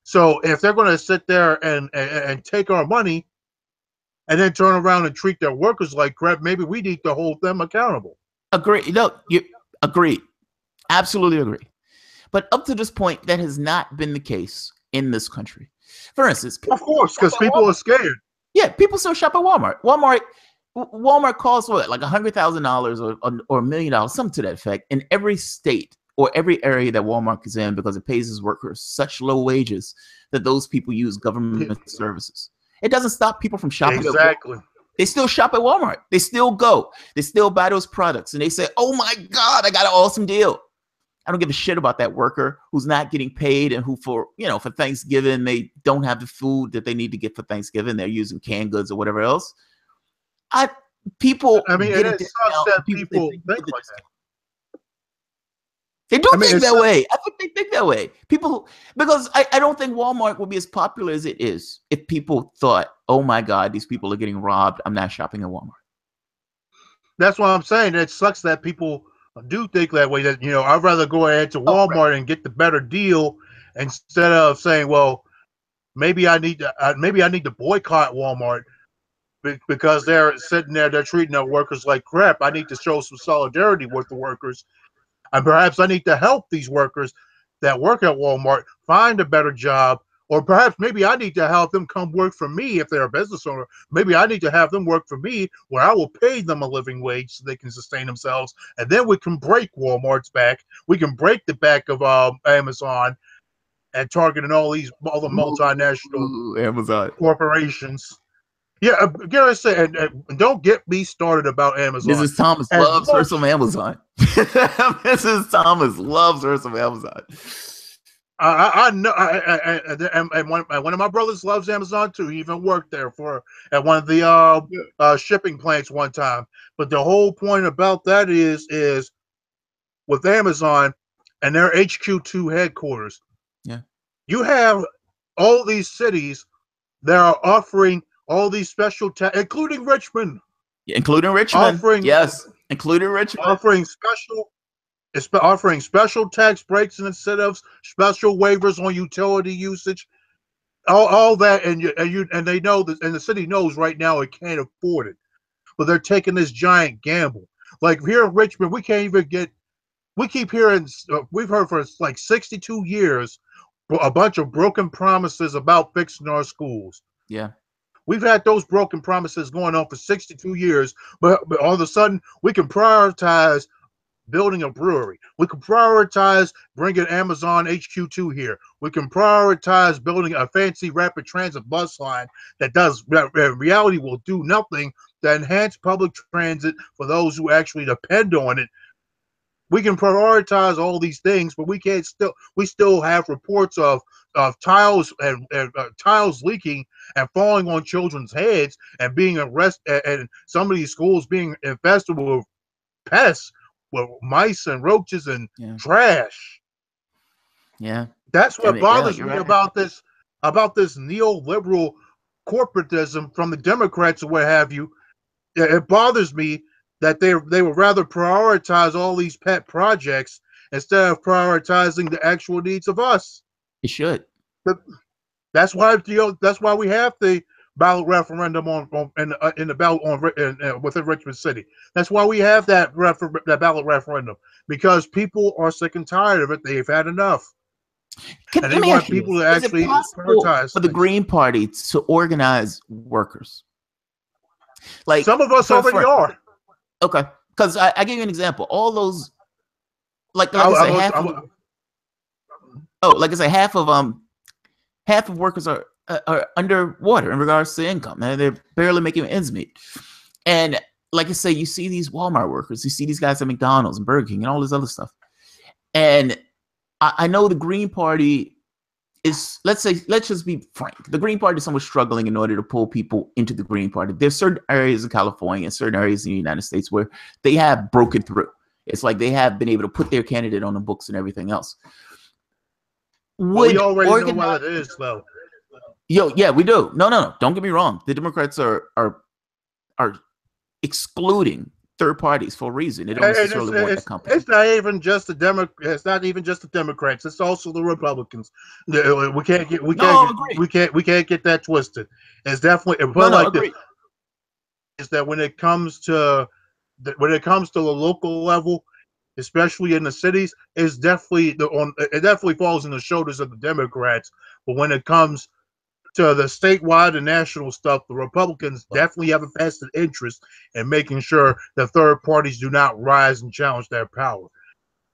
So if they're going to sit there and take our money and then turn around and treat their workers like crap, maybe we need to hold them accountable. Agree. No, you agree. Absolutely agree. But up to this point, that has not been the case in this country. For instance, of course, because people are scared. Yeah, people still shop at Walmart. Walmart costs what, like $100,000 or $1 million, something to that effect, in every state or every area that Walmart is in, because it pays its workers such low wages that those people use government services. It doesn't stop people from shopping. Exactly. They still shop at Walmart. They still go. They still buy those products, and they say, "Oh my God, I got an awesome deal." I don't give a shit about that worker who's not getting paid and who for Thanksgiving, they don't have the food that they need to get for Thanksgiving. They're using canned goods or whatever else. People get it that people think like that. They do think that way. I think they think that way. People, because I don't think Walmart would be as popular as it is if people thought, "Oh my God, these people are getting robbed. I'm not shopping at Walmart." That's what I'm saying. It sucks that people do think that way, that I'd rather go ahead to Walmart and get the better deal instead of saying, well, maybe I need to boycott Walmart because they're sitting there, they're treating their workers like crap. I need to show some solidarity with the workers, and perhaps I need to help these workers that work at Walmart find a better job. Or perhaps maybe I need to have them come work for me if they're a business owner. Maybe I need to have them work for me where I will pay them a living wage so they can sustain themselves. And then we can break Walmart's back. We can break the back of Amazon and Target and all the multinational Amazon corporations. Yeah, Gary said, and don't get me started about Amazon. Mrs. Thomas loves her some Amazon. Mrs. Thomas loves her some Amazon. I know, and one of my brothers loves Amazon too. He even worked there at one of the shipping plants one time. But the whole point about that is with Amazon and their HQ2 headquarters. Yeah, you have all these cities that are offering all these special tax, including Richmond. Including Richmond. Including Richmond. Offering special tax breaks and incentives, special waivers on utility usage, all that, and they know that, and the city knows right now it can't afford it, but they're taking this giant gamble. Like here in Richmond, we can't even get. We keep hearing, we've heard for like 62 years, a bunch of broken promises about fixing our schools. Yeah. We've had those broken promises going on for 62 years, but all of a sudden we can prioritize building a brewery. We can prioritize bringing Amazon HQ2 here. We can prioritize building a fancy rapid transit bus line that reality will do nothing to enhance public transit for those who actually depend on it. We can prioritize all these things, but we still have reports of tiles and tiles leaking and falling on children's heads and being arrested, and some of these schools being infested with pests, with mice and roaches and trash. Yeah, that's what bothers me right. about this neoliberal corporatism from the Democrats or what have you. It bothers me that they would rather prioritize all these pet projects instead of prioritizing the actual needs of us. It should. But that's why we have the ballot referendum in the ballot within Richmond City. That's why we have that ballot referendum, because people are sick and tired of it. They've had enough. And they want people to actually prioritize for the Green Party to organize workers. Like, some of us already are. Okay, because I give you an example. All those, like I said, half of workers are underwater in regards to income, and they're barely making ends meet. And like I say, you see these Walmart workers, you see these guys at McDonald's and Burger King and all this other stuff. And I know the Green Party is, let's just be frank, the Green Party is somewhat struggling in order to pull people into the Green Party. There's certain areas in California and certain areas in the United States where they have broken through. It's like they have been able to put their candidate on the books and everything else. We already know what it is, though. Yeah, we do. No. Don't get me wrong. The Democrats are excluding third parties for a reason. They don't necessarily want that company. It's not even just the Democrats. It's also the Republicans. We can't get that twisted. It's definitely is that when it comes to the local level, especially in the cities, it definitely falls on the shoulders of the Democrats. But when it comes to the statewide and national stuff, the Republicans definitely have a vested interest in making sure that third parties do not rise and challenge their power.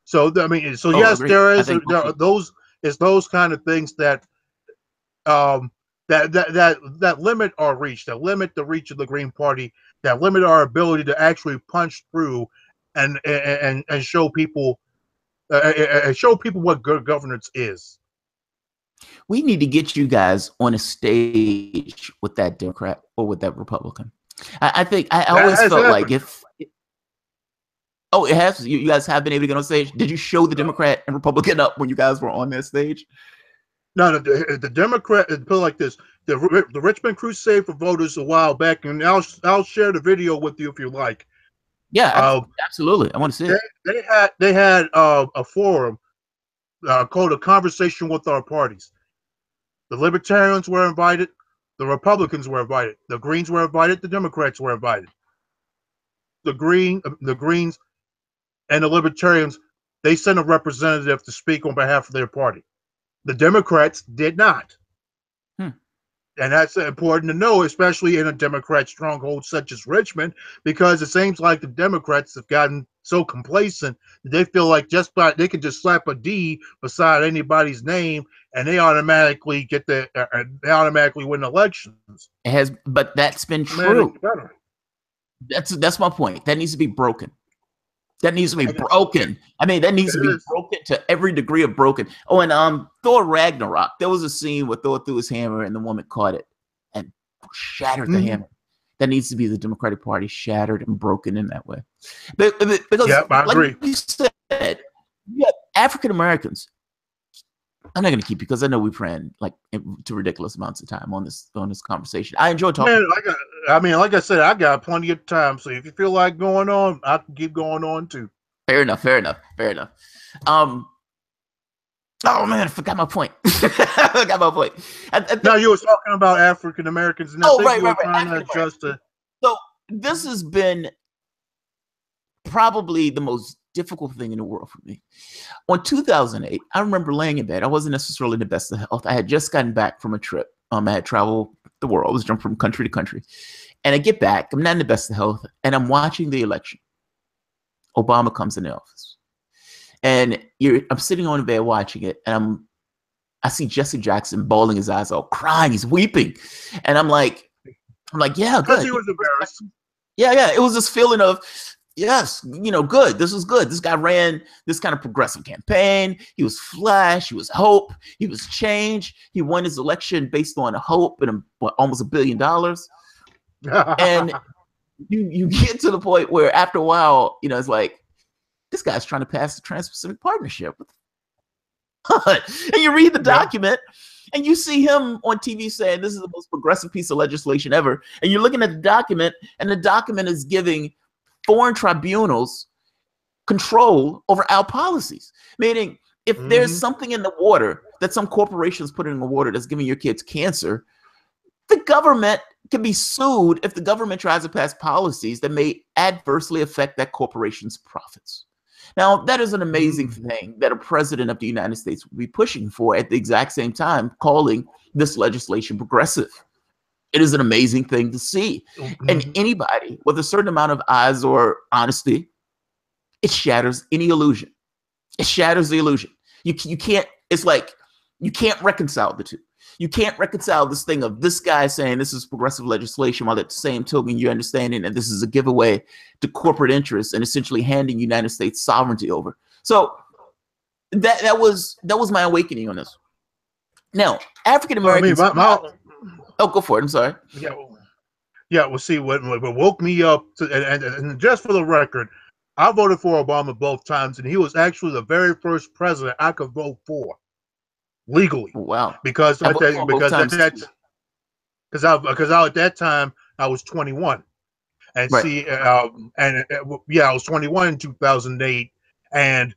So yes, it's those kind of things that that limit our reach, that limit the reach of the Green Party, that limit our ability to actually punch through and show people what good governance is. We need to get you guys on a stage with that Democrat or with that Republican. I think I always felt like it has. You guys have been able to get on stage. Did you show the Democrat and Republican up when you guys were on that stage? No, the Democrat, put it like this: the Richmond Crusade for Voters a while back, and I'll share the video with you if you like. Yeah, absolutely. I want to see it. They had a forum called A Conversation with Our Parties. The Libertarians were invited, the Republicans were invited, the Greens were invited, the Democrats were invited. The Greens and the Libertarians, they sent a representative to speak on behalf of their party. The Democrats did not. And that's important to know, especially in a Democrat stronghold such as Richmond, because it seems like the Democrats have gotten so complacent that they feel like they can just slap a D beside anybody's name and they automatically win elections. But that's been true. That's my point. That needs to be broken. That needs to be broken. I mean, that needs to be broken to every degree of broken. Oh, and Thor Ragnarok, there was a scene where Thor threw his hammer and the woman caught it and shattered the hammer. That needs to be the Democratic Party shattered and broken in that way. Because, I agree. You said, African Americans. I'm not going to keep you because I know we've ran like to ridiculous amounts of time on this conversation. I enjoy talking. Like I said, I got plenty of time. So if you feel like going on, I can keep going on too. Fair enough. Oh man, I forgot my point. No, you were talking about African Americans, and So this has been probably the most difficult thing in the world for me. On 2008, I remember laying in bed. I wasn't necessarily in the best of health. I had just gotten back from a trip. I had traveled the world. I was jumping from country to country. And I get back. I'm not in the best of health. And I'm watching the election. Obama comes in the office. And I'm sitting on the bed watching it. And I see Jesse Jackson bawling his eyes out, crying. He's weeping. And I'm like, yeah, good. Because he was embarrassed. Yeah. It was this feeling of, Yes, you know, good. This was good. This guy ran this kind of progressive campaign. He was flash. He was hope. He was change. He won his election based on hope and almost $1 billion. And you get to the point where after a while, you know, it's like, this guy's trying to pass the Trans-Pacific Partnership. And you read the document and you see him on TV saying this is the most progressive piece of legislation ever. And you're looking at the document, and the document is giving foreign tribunals control over our policies. Meaning, if there's something in the water that some corporations put in the water that's giving your kids cancer, the government can be sued if the government tries to pass policies that may adversely affect that corporation's profits. Now, that is an amazing thing that a president of the United States would be pushing for at the exact same time, calling this legislation progressive. It is an amazing thing to see. And anybody with a certain amount of eyes or honesty, it shatters any illusion. It shatters the illusion. You can't, it's like, you can't reconcile the two. You can't reconcile this thing of this guy saying this is progressive legislation while at the same token you're understanding that this is a giveaway to corporate interests and essentially handing United States sovereignty over. So that was my awakening on this. Now, African Americans. Oh, go for it. I'm sorry. Yeah. Well, see, what woke me up and just for the record, I voted for Obama both times, and he was actually the very first president I could vote for legally. Wow. Because at that time I was 21, and right. I was 21 in 2008, and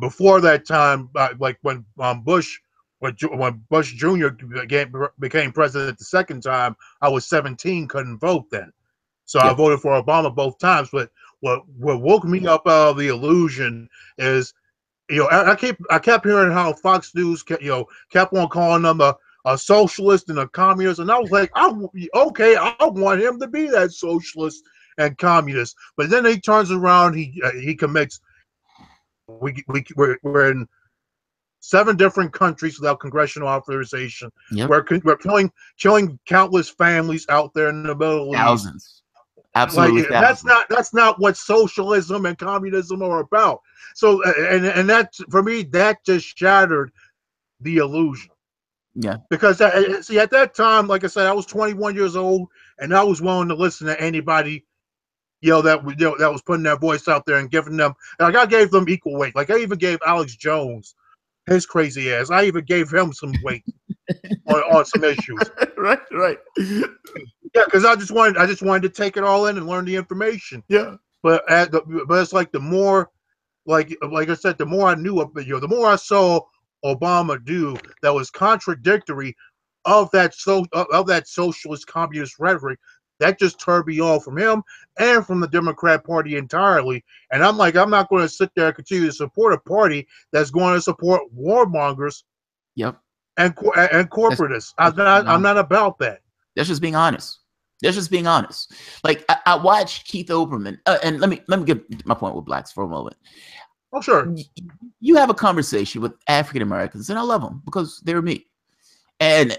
before that time, like when Bush Jr. became president the second time, I was 17, couldn't vote then, so I voted for Obama both times. But what woke me up out of the illusion is, you know, I kept hearing how Fox News kept on calling them a socialist and a communist, and I was like, I want him to be that socialist and communist. But then he turns around, he commits. We're in 7 different countries without congressional authorization. We're killing countless families out there in the Middle East. Thousands. Absolutely. Like, that's not what socialism and communism are about. So, and that, for me, that just shattered the illusion. Yeah. Because see, at that time, like I said, I was 21 years old, and I was willing to listen to anybody, that was putting their voice out there and giving them. Like, I gave them equal weight. Like, I even gave Alex Jones his crazy ass. I even gave him some weight on some issues. Right. Yeah, because I just wanted to take it all in and learn the information. Yeah. But it's like the more, like I said, the more I knew of the more I saw Obama do that was contradictory of that socialist communist rhetoric, that just turned me off from him and from the Democrat Party entirely. And I'm like, I'm not going to sit there and continue to support a party that's going to support warmongers. Yep. And corporatists. I'm not about that. That's just being honest. Like, I watched Keith Olbermann, and let me get my point with blacks for a moment. Oh, sure. You have a conversation with African Americans, and I love them because they're me. And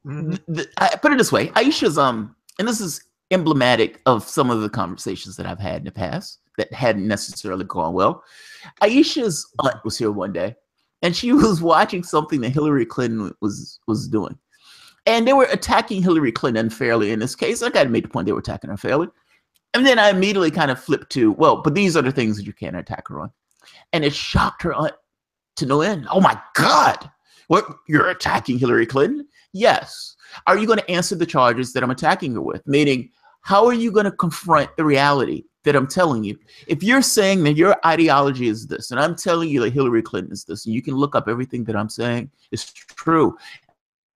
I put it this way: Aisha's and this is emblematic of some of the conversations that I've had in the past that hadn't necessarily gone well. Aisha's aunt was here one day, and she was watching something that Hillary Clinton was doing. And they were attacking Hillary Clinton unfairly in this case. I got to make the point they were attacking her fairly. And then I immediately kind of flipped to, well, but these are the things that you can't attack her on. And it shocked her aunt to no end. Oh, my God. What? You're attacking Hillary Clinton? Yes. Are you going to answer the charges that I'm attacking her with? Meaning, how are you going to confront the reality that I'm telling you? If you're saying that your ideology is this, and I'm telling you that Hillary Clinton is this, and you can look up everything that I'm saying is true.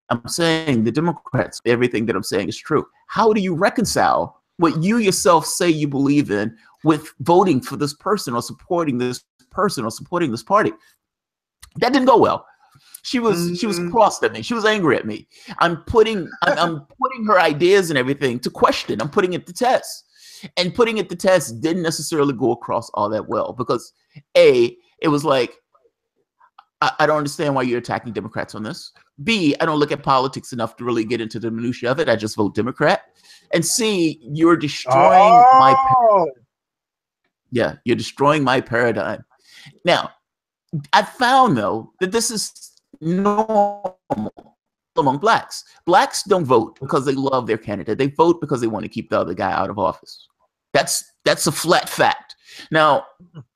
I'm saying the Democrats, everything that I'm saying is true. How do you reconcile what you yourself say you believe in with voting for this person or supporting this person or supporting this party? That didn't go well. She was crossed at me. She was angry at me. I'm putting her ideas and everything to question. I'm putting it to test. And putting it to test didn't necessarily go across all that well because A, it was like, I don't understand why you're attacking Democrats on this. B, I don't look at politics enough to really get into the minutia of it. I just vote Democrat. And C, you're destroying my Yeah, you're destroying my paradigm. Now, I found though that this is normal among blacks. Blacks don't vote because they love their candidate. They vote because they want to keep the other guy out of office. That's a flat fact. Now,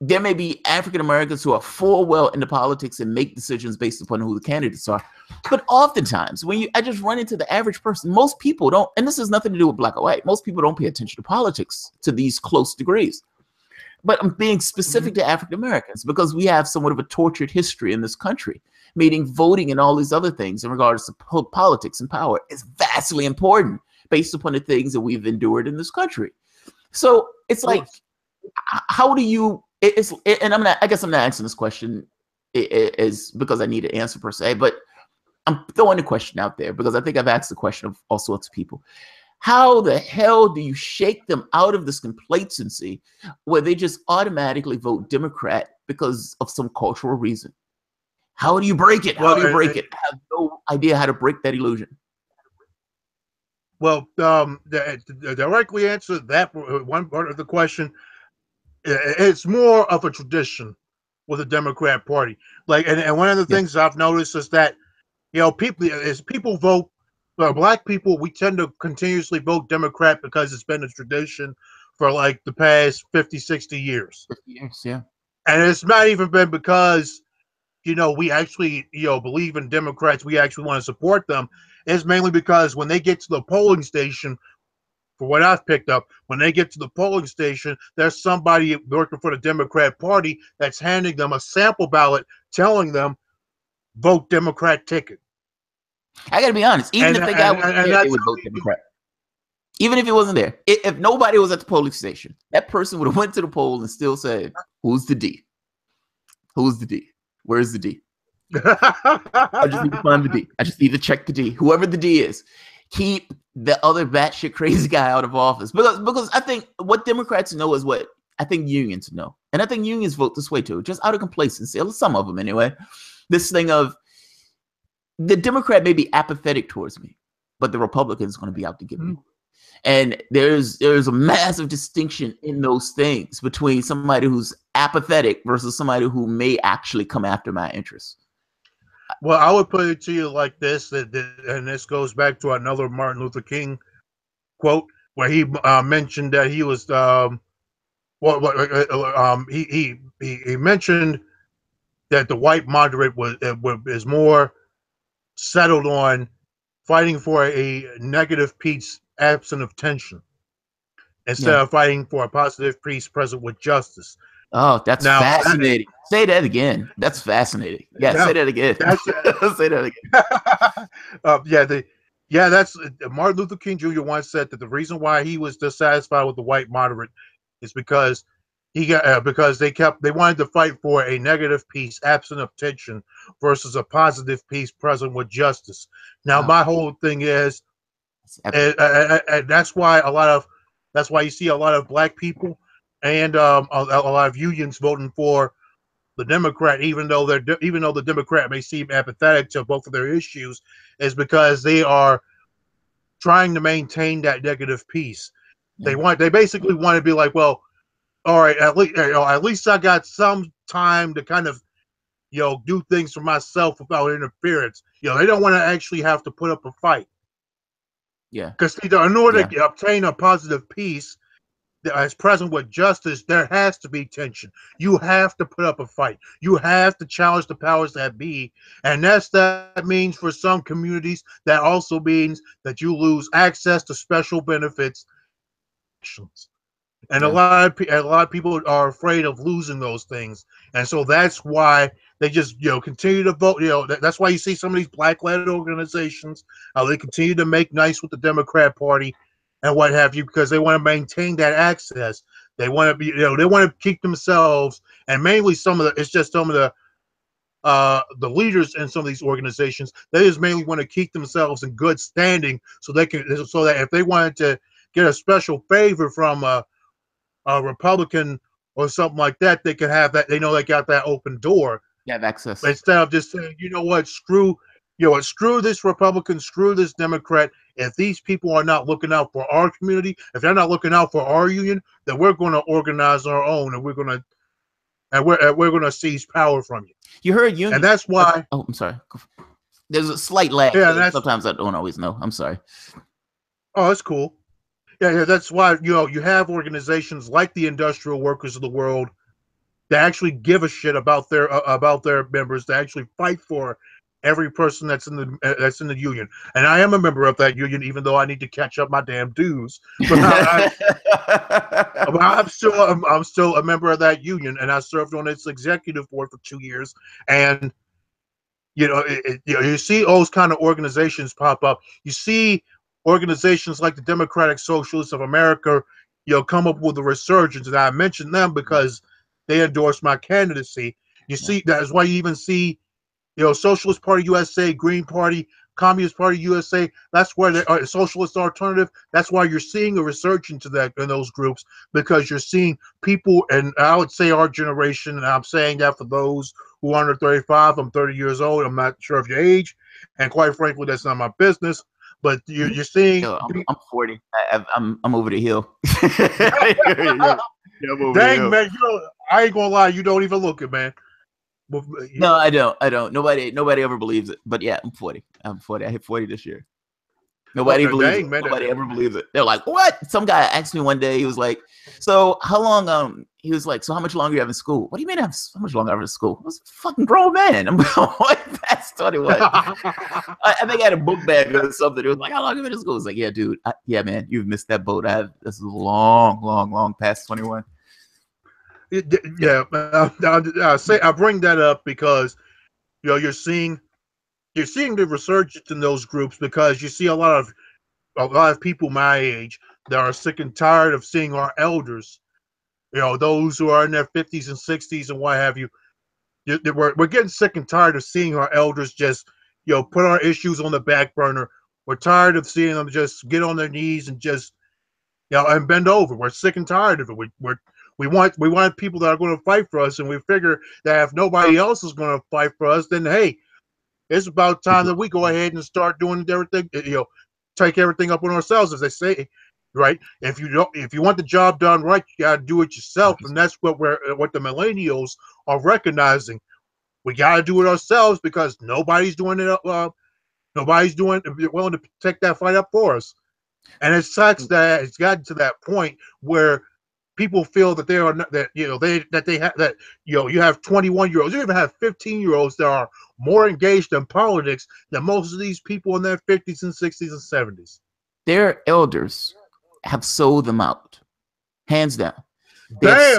there may be African Americans who are full well into politics and make decisions based upon who the candidates are. But oftentimes, I just run into the average person, most people don't, and this has nothing to do with black or white, most people don't pay attention to politics to these close degrees. But I'm being specific to African Americans because we have somewhat of a tortured history in this country, meaning voting and all these other things in regards to politics and power is vastly important based upon the things that we've endured in this country. So it's like, how do you, and I guess I'm not answering this question is because I need an answer per se, but I'm throwing the question out there because I think I've asked the question of all sorts of people. How the hell do you shake them out of this complacency where they just automatically vote Democrat because of some cultural reason? How do you break it? How do you break it? I have no idea how to break that illusion. Well, to directly answer that one part of the question, it's more of a tradition with the Democrat Party. Like, and one of the things I've noticed is that, people vote, black people, we tend to continuously vote Democrat because it's been a tradition for like the past 50, 60 years. 50 years, yeah. And it's not even been because, we actually, believe in Democrats, we actually want to support them. It's mainly because when they get to the polling station, for what I've picked up, when they get to the polling station, there's somebody working for the Democrat Party that's handing them a sample ballot telling them, vote Democrat ticket. I got to be honest. Even if they they would vote Democrat. Even if it wasn't there. If nobody was at the polling station, that person would have went to the poll and still said, who's the D? Who's the D? Where's the D? I just need to find the D. I just need to check the D. Whoever the D is. Keep the other batshit crazy guy out of office. Because I think what Democrats know is what I think unions know. And I think unions vote this way too, just out of complacency. Some of them anyway. This thing of the Democrat may be apathetic towards me, but the Republican is going to be out to get me. And there's a massive distinction in those things between somebody who's apathetic versus somebody who may actually come after my interests. Well, I would put it to you like this, and this goes back to another Martin Luther King quote where he mentioned that he was he mentioned that the white moderate is more settled on fighting for a negative peace absent of tension instead of fighting for a positive peace present with justice. Oh, that's fascinating. Say that again. That's fascinating. Yeah, say that again. Say that again. That's Martin Luther King Jr. once said that the reason why he was dissatisfied with the white moderate is because they wanted to fight for a negative peace absent of tension versus a positive peace present with justice. Now, my whole thing is, and that's why you see a lot of black people and a lot of unions voting for the Democrat, even though the Democrat may seem apathetic to both of their issues, is because they are trying to maintain that negative peace. They basically want to be like, well, all right, at least I got some time to kind of, do things for myself without interference. They don't want to actually have to put up a fight. Yeah. Because in order to obtain a positive peace as present with justice, there has to be tension. You have to put up a fight. You have to challenge the powers that be. And that means for some communities, that also means that you lose access to special benefits. And a lot of people are afraid of losing those things. And so that's why they just, continue to vote. That's why you see some of these black-led organizations, they continue to make nice with the Democrat Party and what have you, because they want to maintain that access. They want to be, they want to keep themselves, and mainly some of the leaders in some of these organizations, they just mainly want to keep themselves in good standing so that if they wanted to get a special favor from a Republican or something like that, they could have that. They know they got that open door. You have access Instead of just saying, you know what, screw You know, screw this Republican, screw this Democrat. If these people are not looking out for our community, if they're not looking out for our union, then we're going to organize our own, and we're going to seize power from you. You heard union, and that's why. Oh, I'm sorry. There's a slight lag. Yeah, So sometimes I don't always know. I'm sorry. Oh, that's cool. Yeah, that's why you have organizations like the Industrial Workers of the World that actually give a shit about their members, to actually fight for every person that's in the union. And I am a member of that union, even though I need to catch up my damn dues. But I'm still a member of that union, and I served on its executive board for 2 years. And you see those kind of organizations pop up. You see organizations like the Democratic Socialists of America, come up with a resurgence, and I mentioned them because they endorsed my candidacy. You see, that's why you even see, Socialist Party USA, Green Party, Communist Party USA. That's where the Socialist Alternative. That's why you're seeing a resurgence to that in those groups, because you're seeing people, and I would say our generation, and I'm saying that for those who are under 35. I'm 30 years old. I'm not sure of your age, and quite frankly, that's not my business. But you're seeing. I'm 40. I'm over the hill. Dang, man, I ain't gonna lie, you don't even look it, man. No, I don't. Nobody ever believes it. But yeah, I'm 40. I hit 40 this year. Nobody believes it. Nobody ever believes it. They're like, what? Some guy asked me one day, he was like, so how long, he was like, so how much longer you have in school? What do you mean how much longer I have in school? I was a fucking grown man. I'm like, that's 21. I think I had a book bag or something. It was like, how long have you been in school? It's like, yeah, dude. Yeah, man, you've missed that boat. This is long past 21. Yeah, I bring that up because you're seeing the resurgence in those groups, because you see a lot of people my age that are sick and tired of seeing our elders, those who are in their 50s and 60s and what have you. We're getting sick and tired of seeing our elders just put our issues on the back burner. We're tired of seeing them just get on their knees and just and bend over. We're sick and tired of it. We want people that are going to fight for us, and we figure that if nobody else is going to fight for us, then hey, it's about time that we go ahead and start doing everything. Take everything up on ourselves, as they say, right? If you want the job done right, you got to do it yourself, and that's what the millennials are recognizing. We got to do it ourselves because nobody's doing it. Nobody's willing to take that fight up for us, and it sucks that it's gotten to that point where people feel that they are not, that you have 21-year-olds, you even have 15-year-olds that are more engaged in politics than most of these people in their 50s and 60s and 70s. Their elders have sold them out, hands down. They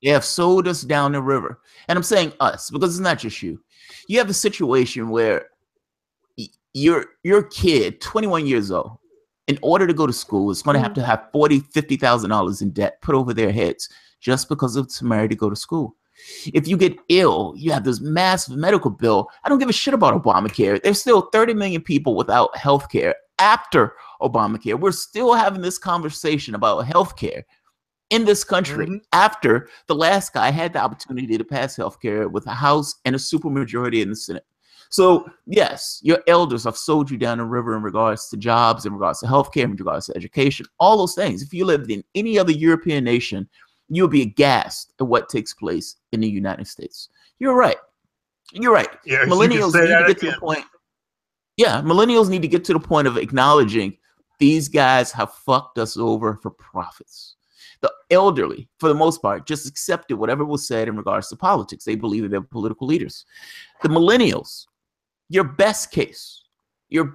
have sold us down the river. And I'm saying us because it's not just you. You have a situation where your kid, 21 years old, in order to go to school, is going to have $40,000, $50,000 in debt put over their heads just because of temerity to go to school. If you get ill, you have this massive medical bill. I don't give a shit about Obamacare. There's still 30 million people without health care after Obamacare. We're still having this conversation about health care in this country after the last guy had the opportunity to pass health care with a House and a supermajority in the Senate. So, yes, your elders have sold you down the river in regards to jobs, in regards to healthcare, in regards to education, all those things. If you lived in any other European nation, you'll be aghast at what takes place in the United States. You're right. Yeah, millennials need to get to the point. Yeah, millennials need to get to the point of acknowledging these guys have fucked us over for profits. The elderly, for the most part, just accepted whatever was said in regards to politics. They believe that they're political leaders. The millennials, your best case is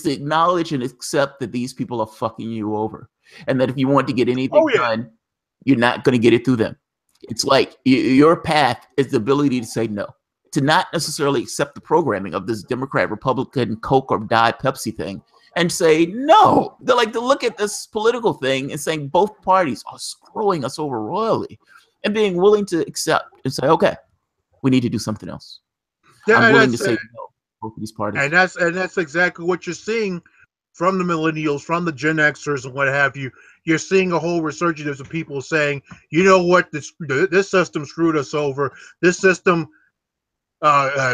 to acknowledge and accept that these people are fucking you over, and that if you want to get anything done, you're not going to get it through them. It's like your path is the ability to say no, to not necessarily accept the programming of this Democrat, Republican, Coke or Diet Pepsi thing, and say no. They're like to look at this political thing and saying both parties are screwing us over royally, and being willing to accept and say, okay, we need to do something else. Yeah, I'm willing to say no. Both of these parties, and that's exactly what you're seeing from the millennials, from the Gen Xers, and what have you. You're seeing a whole resurgence of people saying, you know what, this system screwed us over. This system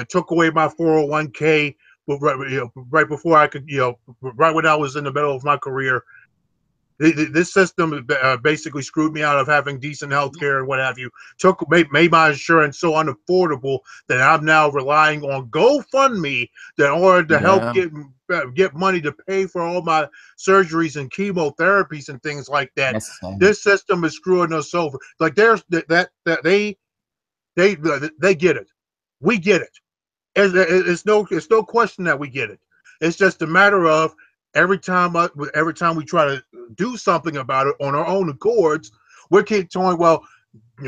took away my 401k, right before I could, right when I was in the middle of my career. This system basically screwed me out of having decent health care and what have you. Made my insurance so unaffordable that I'm now relying on GoFundMe in order to help get money to pay for all my surgeries and chemotherapies and things like that. This system is screwing us over. Like there's they get it. We get it. It's no question that we get it. It's just a matter of every time we try to do something about it on our own accords, we keep telling, well,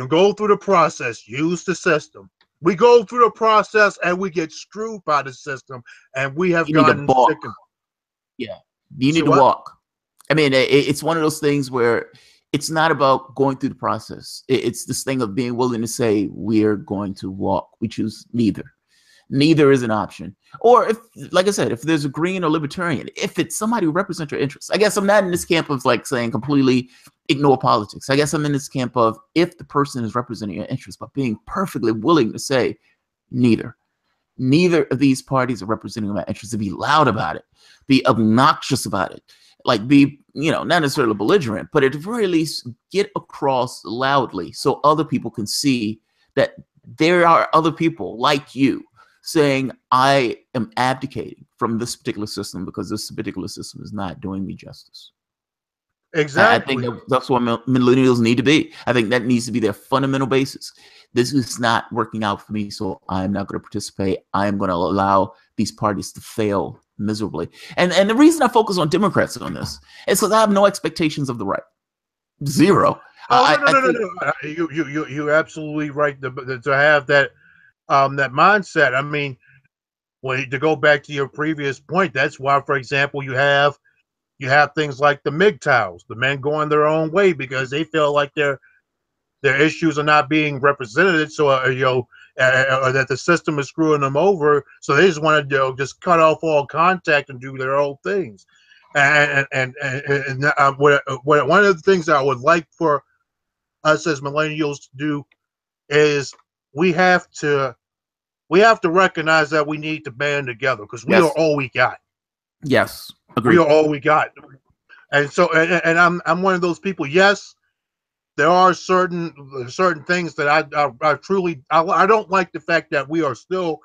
go through the process, use the system. We go through the process and we get screwed by the system, and we have gotten sick of it. Yeah, you need to walk. I mean, it's one of those things where it's not about going through the process. It's this thing of being willing to say, we're going to walk. We choose neither. Neither is an option. Or if, like I said, if there's a green or libertarian, if it's somebody who represents your interests. I guess I'm not in this camp of like saying completely ignore politics. I guess I'm in this camp of if the person is representing your interests, but being perfectly willing to say neither. Neither of these parties are representing my interests, to be loud about it, be obnoxious about it, like be, not necessarily belligerent, but at the very least get across loudly so other people can see that there are other people like you saying, I am abdicating from this particular system because this particular system is not doing me justice. Exactly. I think that's what millennials need to be. I think that needs to be their fundamental basis. This is not working out for me, so I'm not going to participate. I am going to allow these parties to fail miserably. And the reason I focus on Democrats on this is because I have no expectations of the right. Zero. No. You're absolutely right to have that that mindset. I mean, to go back to your previous point, that's why, for example, you have things like the MGTOWs, the men going their own way because they feel like their issues are not being represented. So that the system is screwing them over. So they just want to just cut off all contact and do their own things. And one of the things that I would like for us as millennials to do is we have to recognize that we need to band together because we are all we got. Yes, agreed. We are all we got. And so, and I'm one of those people. Yes, there are certain things that I truly I don't like the fact that we are still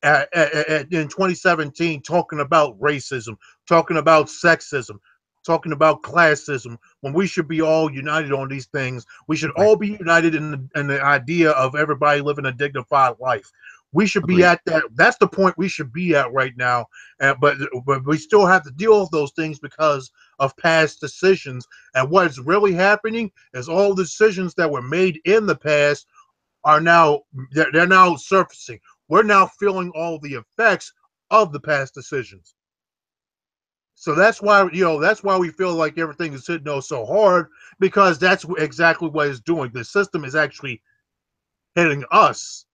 in 2017 talking about racism, talking about sexism, talking about classism, when we should be all united on these things. We should all be united in the idea of everybody living a dignified life. We should be at that. That's the point we should be at right now. But we still have to deal with those things because of past decisions. And what's really happening is all the decisions that were made in the past are now they're now surfacing. We're now feeling all the effects of the past decisions. So that's why we feel like everything is hitting us so hard, because that's exactly what it's doing. The system is actually hitting us.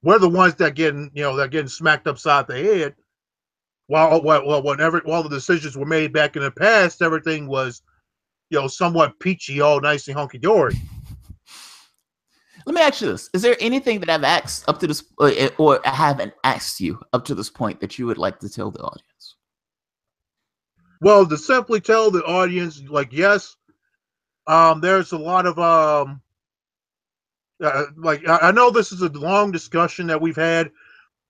We're the ones that getting smacked upside the head. While the decisions were made back in the past, everything was somewhat peachy, all nice and hunky dory. Let me ask you this: is there anything that I've asked up to this, or I haven't asked you up to this point, that you would like to tell the audience? Well, to simply tell the audience, like, yes, there's a lot of I know this is a long discussion that we've had,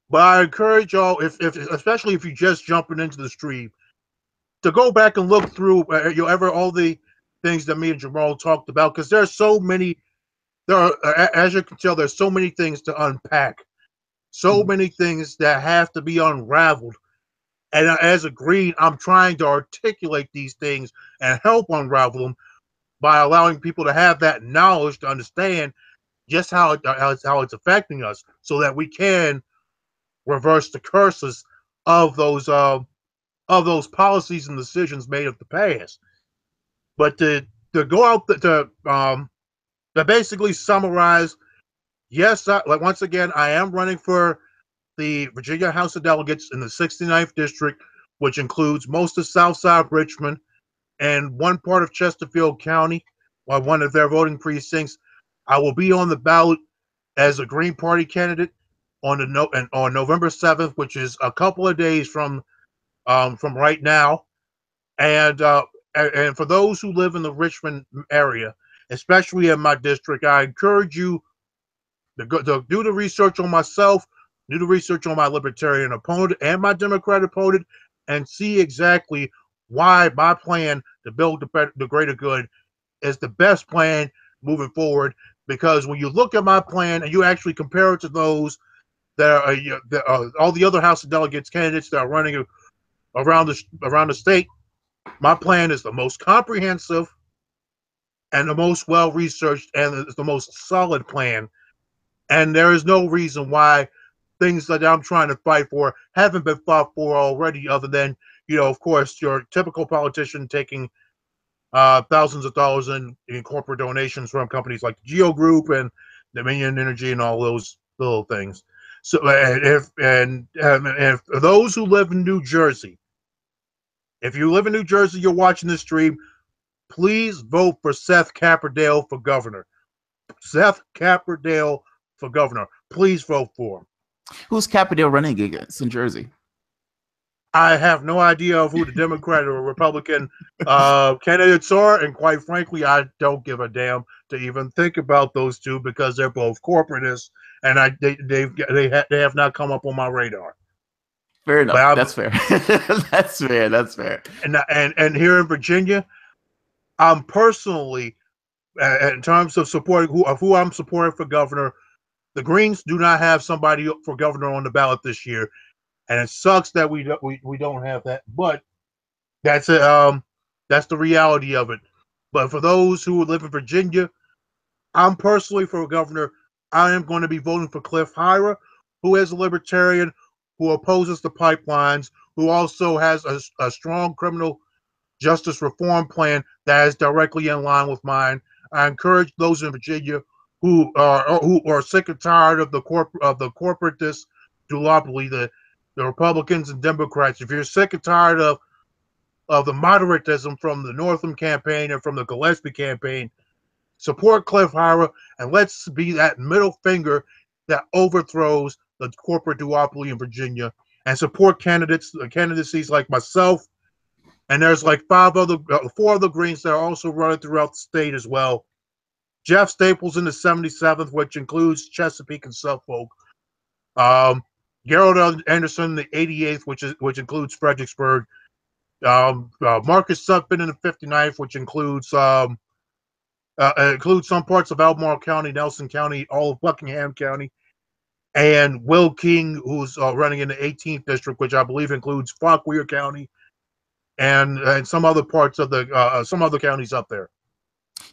but I encourage y'all, if especially if you're just jumping into the stream, to go back and look through all the things that me and Jamal talked about, because there's so many. There are, as you can tell, there's so many things to unpack, so many things that have to be unraveled. And as a green, I'm trying to articulate these things and help unravel them by allowing people to have that knowledge to understand just how it's affecting us, so that we can reverse the curses of those policies and decisions made of the past. But to go out to basically summarize, yes, once again, I am running for the Virginia House of Delegates in the 69th district, which includes most of Southside Richmond and one part of Chesterfield County, or one of their voting precincts. I will be on the ballot as a Green Party candidate. on on November 7th, which is a couple of days from right now. And for those who live in the Richmond area, especially in my district, I encourage you to do the research on myself, do the research on my libertarian opponent and my Democrat opponent, and see exactly why my plan to build the greater good is the best plan moving forward. Because when you look at my plan and you actually compare it to those that are all the other House of Delegates candidates that are running around the state, my plan is the most comprehensive and the most well-researched and the most solid plan. And there is no reason why things that I'm trying to fight for haven't been fought for already, other than, of course, your typical politician taking thousands of dollars in corporate donations from companies like the Geo Group and Dominion Energy and all those little things. So, if those who live in New Jersey, if you live in New Jersey, you're watching this stream, please vote for Seth Caperdale for governor. Seth Caperdale for governor. Please vote for him. Who's Caperdale running against in Jersey? I have no idea of who the Democrat or Republican candidates are, and quite frankly, I don't give a damn to even think about those two because they're both corporatists, and they have not come up on my radar. Fair enough. That's fair. That's fair. That's fair. And here in Virginia, I'm personally, in terms of supporting who I'm supporting for governor, the Greens do not have somebody for governor on the ballot this year. And it sucks that we don't have that, but that's it. That's the reality of it. But for those who live in Virginia, I'm personally for governor. I am going to be voting for Cliff Hyra, who is a libertarian, who opposes the pipelines, who also has a strong criminal justice reform plan that is directly in line with mine. I encourage those in Virginia who are sick and tired of the corporatist duopoly, the Republicans and Democrats. If you're sick and tired of the moderatism from the Northam campaign and from the Gillespie campaign, support Cliff Hyra, and let's be that middle finger that overthrows the corporate duopoly in Virginia, and support candidacies like myself. And there's like four other Greens that are also running throughout the state as well. Jeff Staples in the 77th, which includes Chesapeake and Suffolk. Gerald Anderson in the 88th, which includes Fredericksburg. Marcus Sutphin in the 59th, which includes some parts of Albemarle County, Nelson County, all of Buckingham County, and Will King, who's running in the 18th district, which I believe includes Fauquier County and some other parts of some other counties up there.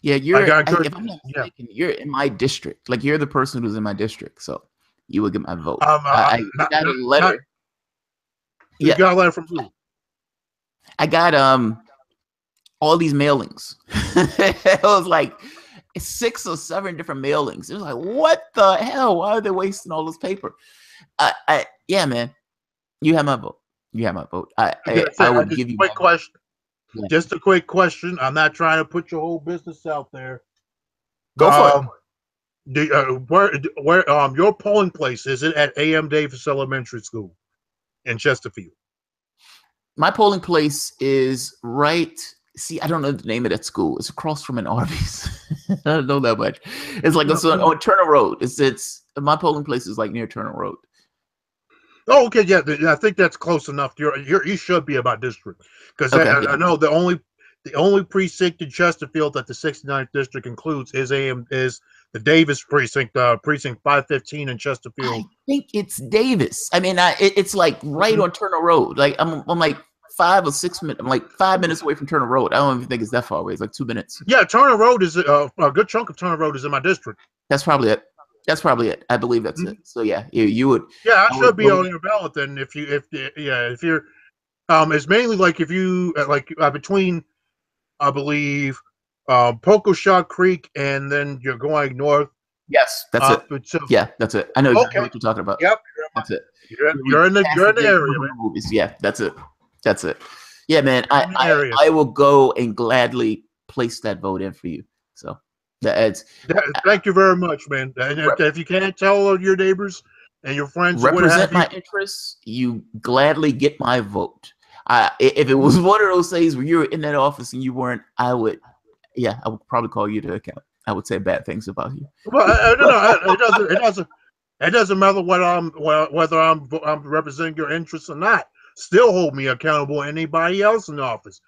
Yeah, if I'm not mistaken, you're in my district. Like, you're the person who's in my district, so you would get my vote. I got a letter. You got a letter from who? I got all these mailings. It was like 6 or 7 different mailings. It was like, what the hell? Why are they wasting all this paper? Yeah, man, you have my vote. You have my vote. I would give you a quick question. Yeah. Just a quick question. I'm not trying to put your whole business out there. Go for it. Where your polling place, is it at A.M. Davis Elementary School in Chesterfield? My polling place is right. See, I don't know the name of that school. It's across from an Arby's. I don't know that much. It's like on Turner Road. It's my polling place is like near Turner Road. Oh, okay, yeah, I think that's close enough. You should be in my district, because I know the only precinct in Chesterfield that the 69th district includes is the Davis precinct, precinct 515 in Chesterfield. I think it's Davis. I mean, it's like right on Turner Road. Like I'm like 5 or 6 minutes. I'm like 5 minutes away from Turner Road. I don't even think it's that far away. It's like 2 minutes. Yeah, Turner Road is a good chunk of Turner Road is in my district. That's probably it. That's probably it. I believe that's it. So yeah, you would. Yeah, I should be on your ballot then. If you're, it's mainly like if you between, I believe, Pocoshaw Creek, and then you're going north. Yes, that's it. Yeah, that's it. I know exactly what you're talking about. Yep, that's it. You're in the area, man. Movies. Yeah, that's it. That's it. Yeah, man. I will go and gladly place that vote in for you. So. Thank you very much, man. And if you can't tell your neighbors and your friends or what represent have you. my interests, you gladly get my vote. If it was one of those days where you were in that office and you weren't, I would probably call you to account. I would say bad things about you. Well, no, it doesn't matter whether I'm representing your interests or not. Still hold me accountable. Anybody else in the office.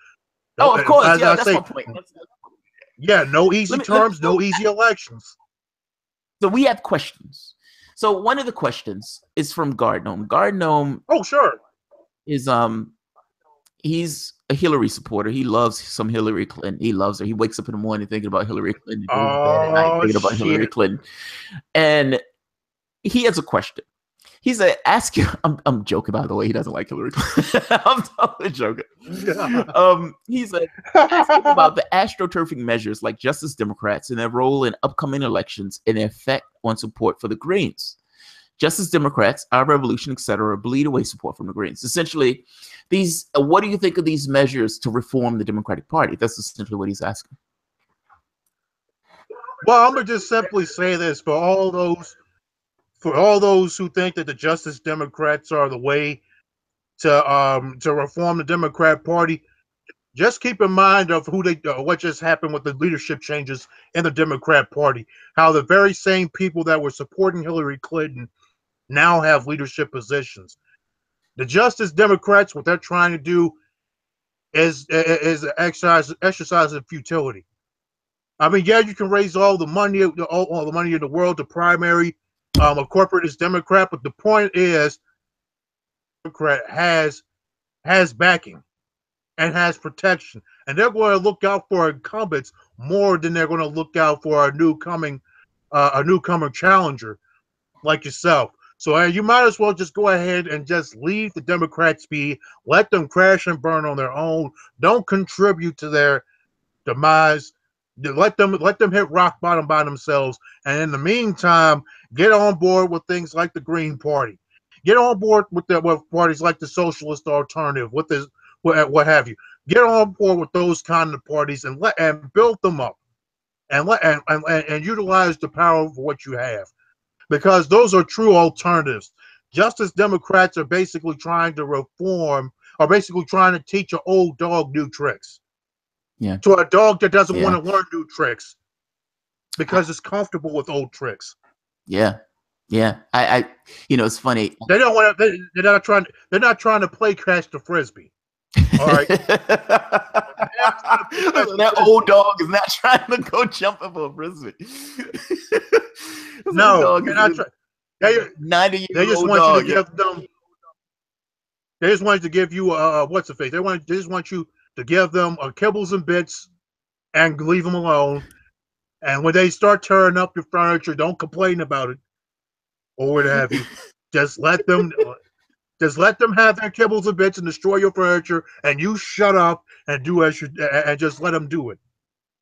Oh, of course. As Yeah, I that's say, my point. yeah, no easy terms, no easy elections. So we have questions. So one of the questions is from Gardnome. Gardnome. Oh, sure. Is he's a Hillary supporter. He loves some Hillary Clinton. He loves her. He wakes up in the morning thinking about Hillary Clinton. He goes to bed at night thinking about Hillary Clinton. And he has a question. He said, ask you, I'm joking, by the way. He doesn't like Hillary Clinton. I'm totally joking. He said, ask him about the astroturfing measures like Justice Democrats and their role in upcoming elections and their effect on support for the Greens. Justice Democrats, Our Revolution, etc., bleed away support from the Greens. Essentially, what do you think of these measures to reform the Democratic Party? That's essentially what he's asking. Well, I'm gonna just simply say this for all those who think that the Justice Democrats are the way to reform the Democrat Party. Just keep in mind of what just happened with the leadership changes in the Democrat Party. How the very same people that were supporting Hillary Clinton now have leadership positions. The Justice Democrats, what they're trying to do is an exercise of futility. I mean, yeah, you can raise all the money in the world to primary a corporatist Democrat, but the point is, Democrat has backing and has protection, and they're going to look out for incumbents more than they're going to look out for a newcomer challenger like yourself. So you might as well just go ahead and just leave the Democrats be, let them crash and burn on their own. Don't contribute to their demise. Let them hit rock bottom by themselves. And in the meantime, get on board with things like the Green Party. Get on board with parties like the Socialist Alternative, what have you. Get on board with those kind of parties and build them up, and utilize the power for what you have. Because those are true alternatives. Justice Democrats are basically trying to reform, are basically trying to teach an old dog new tricks. Yeah. To a dog that doesn't want to learn new tricks because it's comfortable with old tricks. Yeah. Yeah. It's funny. They don't want to, they're not trying to play catch the frisbee. All right. That old dog is not trying to go jumping for a frisbee. No, they're not trying. They just want you to give them. They just wanted to give you what's the face? They just want you to give them kibbles and bits and leave them alone. And when they start tearing up your furniture, don't complain about it or what have you. Just let them have their kibbles and bits and destroy your furniture, and you shut up and and just let them do it.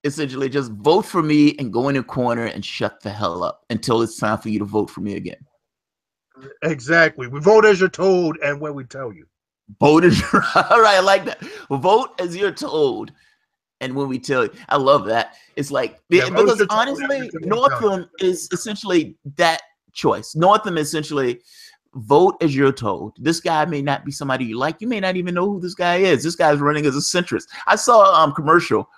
Essentially, just vote for me and go in a corner and shut the hell up until it's time for you to vote for me again. Exactly. We vote as you're told and when we tell you. Vote as you're all right. I like that. Vote as you're told and when we tell you. I love that. It's like, because honestly, Northam is essentially that choice. Northam essentially vote as you're told. This guy may not be somebody you like. You may not even know who this guy is. This guy's running as a centrist. I saw a commercial.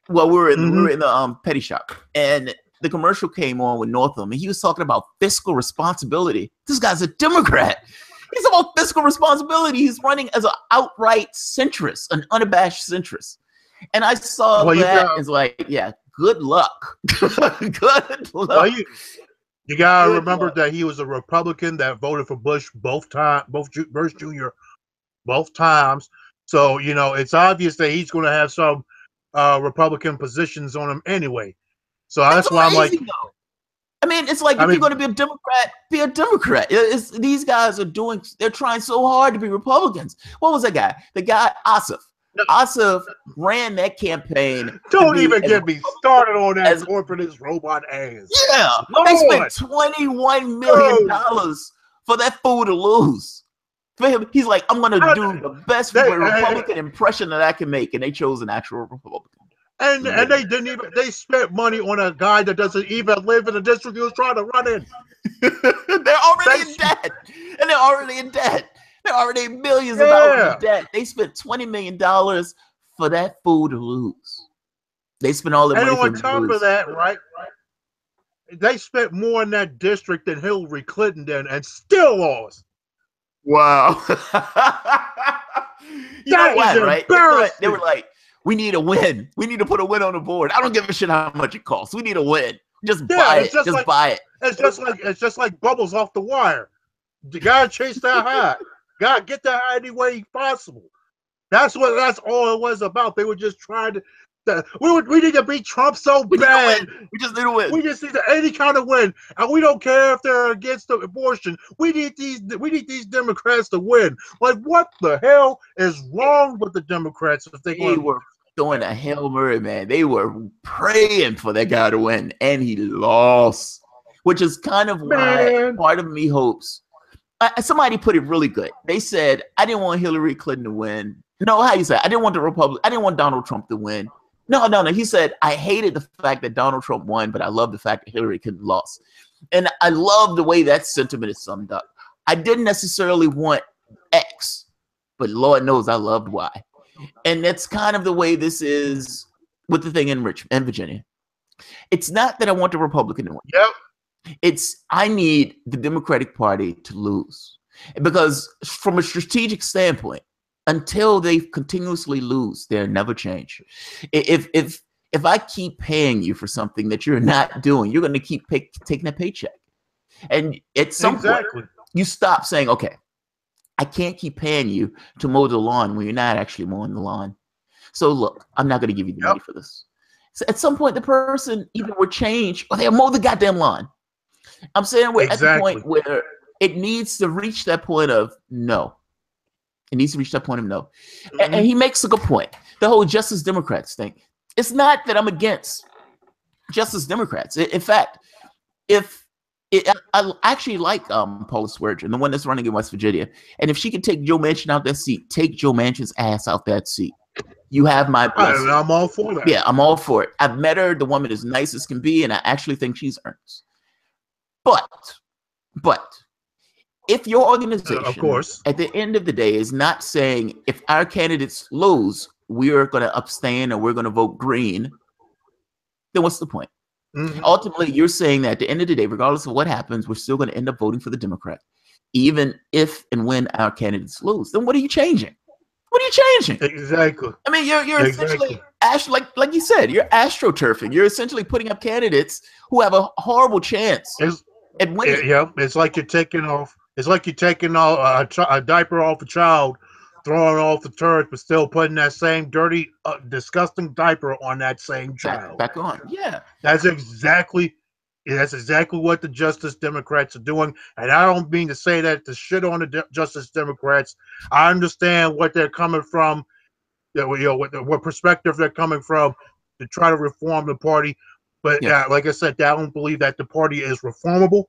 Well, we were in the petty shop, and the commercial came on with Northam, and he was talking about fiscal responsibility. This guy's a Democrat. He's about fiscal responsibility. He's running as an outright centrist, an unabashed centrist. And I saw that and was like, yeah, good luck. Good luck. Well, you gotta remember that he was a Republican that voted for Bush Bush Jr. both times. So it's obvious that he's going to have some Republican positions on him anyway. So that's why I'm like, though. I mean, it's like if you're going to be a Democrat, be a Democrat. These guys they're trying so hard to be Republicans. What was that guy? The guy, Ossoff. Ossoff ran that campaign. Don't even get me started on that corporatist robot ass. Yeah, they spent $21 million for that fool to lose. For him, he's like, I'm going to do the best Republican impression that I can make, and they chose an actual Republican. And they didn't even, they spent money on a guy that doesn't even live in the district he was trying to run in. They're already in debt. And they're already in debt. They're already millions of dollars in debt. They spent $20 million for that fool to lose. They spent all the money for him to lose. And on top of that, right, they spent more in that district than Hillary Clinton did and still lost. Wow. You know why, right? They were like, we need a win. We need to put a win on the board. I don't give a shit how much it costs. We need a win. Just buy it. Just buy it. It's just like bubbles off the wire. You gotta chase that high. Gotta get that high any way possible. That's all it was about. They were just trying to. We need to beat Trump so bad. We just need a win. We just need any kind of win, and we don't care if they're against the abortion. We need these Democrats to win. Like, what the hell is wrong with the Democrats? If they were throwing a Hail Mary, man. They were praying for that guy to win, and he lost, which is kind of why part of me hopes. Somebody put it really good. They said, I didn't want Hillary Clinton to win. No, how you say? I didn't want I didn't want Donald Trump to win. No. He said, I hated the fact that Donald Trump won, but I love the fact that Hillary Clinton lost. And I love the way that sentiment is summed up. I didn't necessarily want X, but Lord knows I loved Y. And that's kind of the way this is with the thing in Virginia. It's not that I want the Republican to win. Yep. It's I need the Democratic Party to lose. Because from a strategic standpoint, until they continuously lose, they'll never change. If I keep paying you for something that you're not doing, you're going to keep taking a paycheck. And at some point, you stop saying, okay, I can't keep paying you to mow the lawn when you're not actually mowing the lawn. So look, I'm not going to give you the money for this. So at some point, the person either will change or they'll mow the goddamn lawn. I'm saying we're at the point where it needs to reach that point of no. It needs to reach that point of no. Mm-hmm. And he makes a good point. The whole Justice Democrats thing. It's not that I'm against Justice Democrats. In fact, I actually like Paula Swearengin, the one that's running in West Virginia. And if she can take Joe Manchin out that seat, take Joe Manchin's ass out that seat. You have my blessing. I'm all for that. Yeah, I'm all for it. I've met her. The woman is nice as can be, and I actually think she's earnest. But if your organization, of course, at the end of the day is not saying if our candidates lose, we're going to abstain or we're going to vote green, then what's the point? Mm-hmm. Ultimately, you're saying that at the end of the day, regardless of what happens, we're still going to end up voting for the Democrat, even if and when our candidates lose. Then what are you changing? What are you changing? Exactly. I mean, you're essentially like you said, you're astroturfing. You're essentially putting up candidates who have a horrible chance at winning. Yeah, it's like you're taking off. It's like you're taking a diaper off a child, throwing off the turret, but still putting that same dirty, disgusting diaper on that same child. Back on. Yeah. That's exactly what the Justice Democrats are doing. And I don't mean to say that to shit on the Justice Democrats. I understand what they're coming from, what perspective they're coming from to try to reform the party. But like I said, I don't believe that the party is reformable.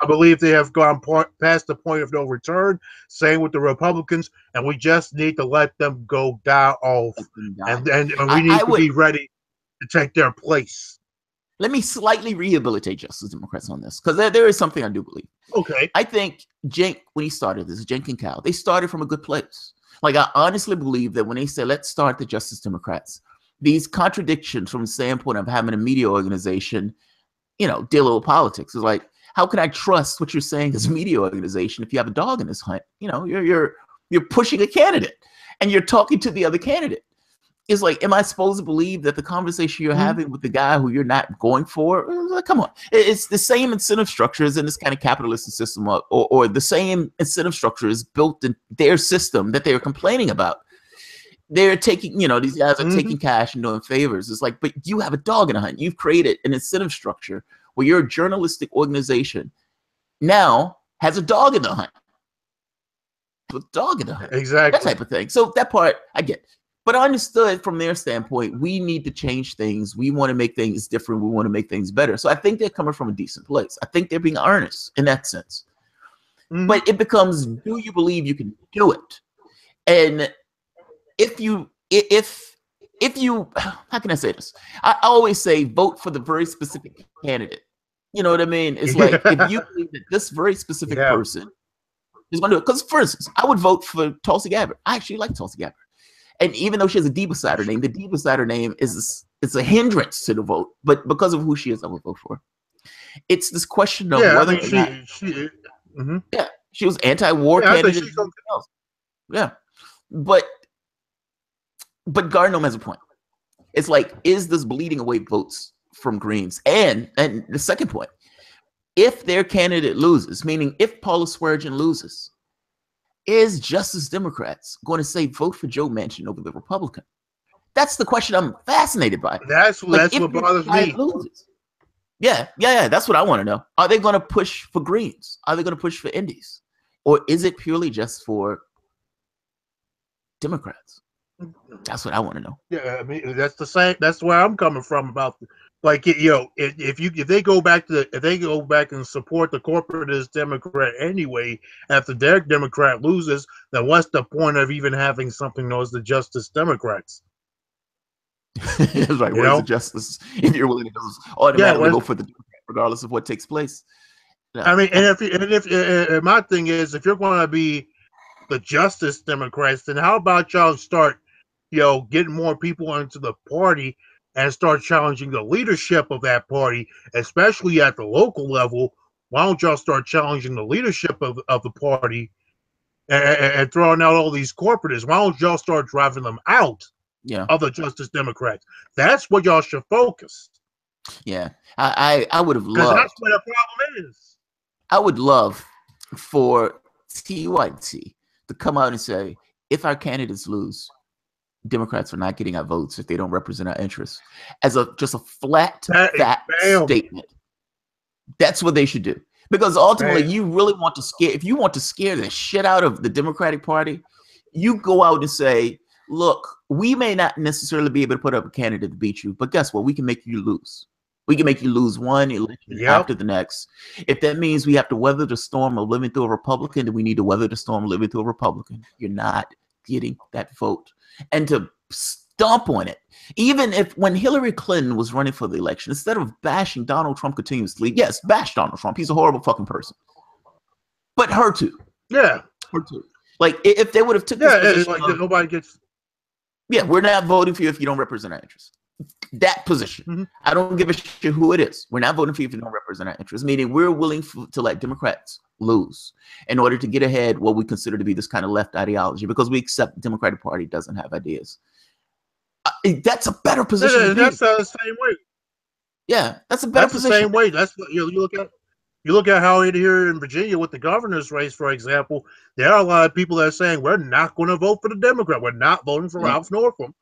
I believe they have gone past the point of no return. Same with the Republicans, and we just need to let them go die off, and we need to be ready to take their place. Let me slightly rehabilitate Justice Democrats on this, because there is something I do believe. Okay. I think Cenk, when he started this, Cenk and Cal, they started from a good place. Like, I honestly believe that when they said, let's start the Justice Democrats, these contradictions from the standpoint of having a media organization, deal with politics is like, how can I trust what you're saying as a media organization if you have a dog in this hunt? You're pushing a candidate and you're talking to the other candidate. It's like, am I supposed to believe that the conversation you're having with the guy who you're not going for? Like, come on. It's the same incentive structures in this kind of capitalist system, or the same incentive structure is built in their system that they're complaining about. They're taking, these guys are taking cash and doing favors. It's like, but you have a dog in the hunt. You've created an incentive structure where your journalistic organization now has a dog in the hunt. Exactly. That type of thing. So that part I get. But I understood from their standpoint, we need to change things. We want to make things different. We want to make things better. So I think they're coming from a decent place. I think they're being earnest in that sense. Mm-hmm. But it becomes, do you believe you can do it? And if if you, how can I say this? I always say vote for the very specific candidate. You know what I mean? It's like if you believe that this very specific person is going to do it. Because, for instance, I would vote for Tulsi Gabbard. I actually like Tulsi Gabbard. And even though she has a D beside her name, the D beside her name is it's a hindrance to the vote. But because of who she is, I would vote for her. It's this question of whether she was anti-war candidate. Yeah, but Gardner has a point. It's like, is this bleeding away votes from Greens? And the second point, if their candidate loses, meaning if Paula Swearengin loses, is Justice Democrats going to say vote for Joe Manchin over the Republican? That's the question I'm fascinated by. That's what bothers me. Loses, yeah. That's what I want to know. Are they going to push for Greens? Are they going to push for Indies? Or is it purely just for Democrats? That's what I want to know. Yeah, I mean that's the same. That's where I'm coming from about, like, you know, if they go back and support the corporatist Democrat anyway after their Democrat loses, then what's the point of even having something known as the Justice Democrats? It's like, where's the justice if you're willing to automatically go for the Democrat regardless of what takes place? No. I mean, and if my thing is, if you're going to be the Justice Democrats, then how about y'all start, you know, getting more people into the party and start challenging the leadership of that party, especially at the local level? Why don't y'all start challenging the leadership of the party and throwing out all these corporatists? Why don't y'all start driving them out of the Justice Democrats? That's what y'all should focus. Yeah, I would have loved. Because that's where the problem is. I would love for TYT to come out and say, if our candidates lose, Democrats are not getting our votes if they don't represent our interests, as just a flat statement. That's what they should do. Because ultimately, you really want to scare, if you want to scare the shit out of the Democratic Party, you go out and say, look, we may not necessarily be able to put up a candidate to beat you, but guess what? We can make you lose. We can make you lose one election after the next. If that means we have to weather the storm of living through a Republican, then we need to weather the storm of living through a Republican. You're not getting that vote. And to stomp on it, even if when Hillary Clinton was running for the election, instead of bashing Donald Trump continuously, yes, bash Donald Trump. He's a horrible fucking person. But her too. Yeah. Her too. Like, if they would have took this position like nobody gets... Yeah, we're not voting for you if you don't represent our interests. That position. I don't give a shit who it is. We're not voting for you if you don't represent our interests, meaning we're willing to let Democrats lose in order to get ahead what we consider to be this kind of left ideology, because we accept the Democratic Party doesn't have ideas. That's a better position. That's the same way. Yeah, that's a better position. The same way. That's what you look at. You look at how here in Virginia with the governor's race, for example, there are a lot of people that are saying we're not going to vote for the Democrat. We're not voting for Ralph Northam.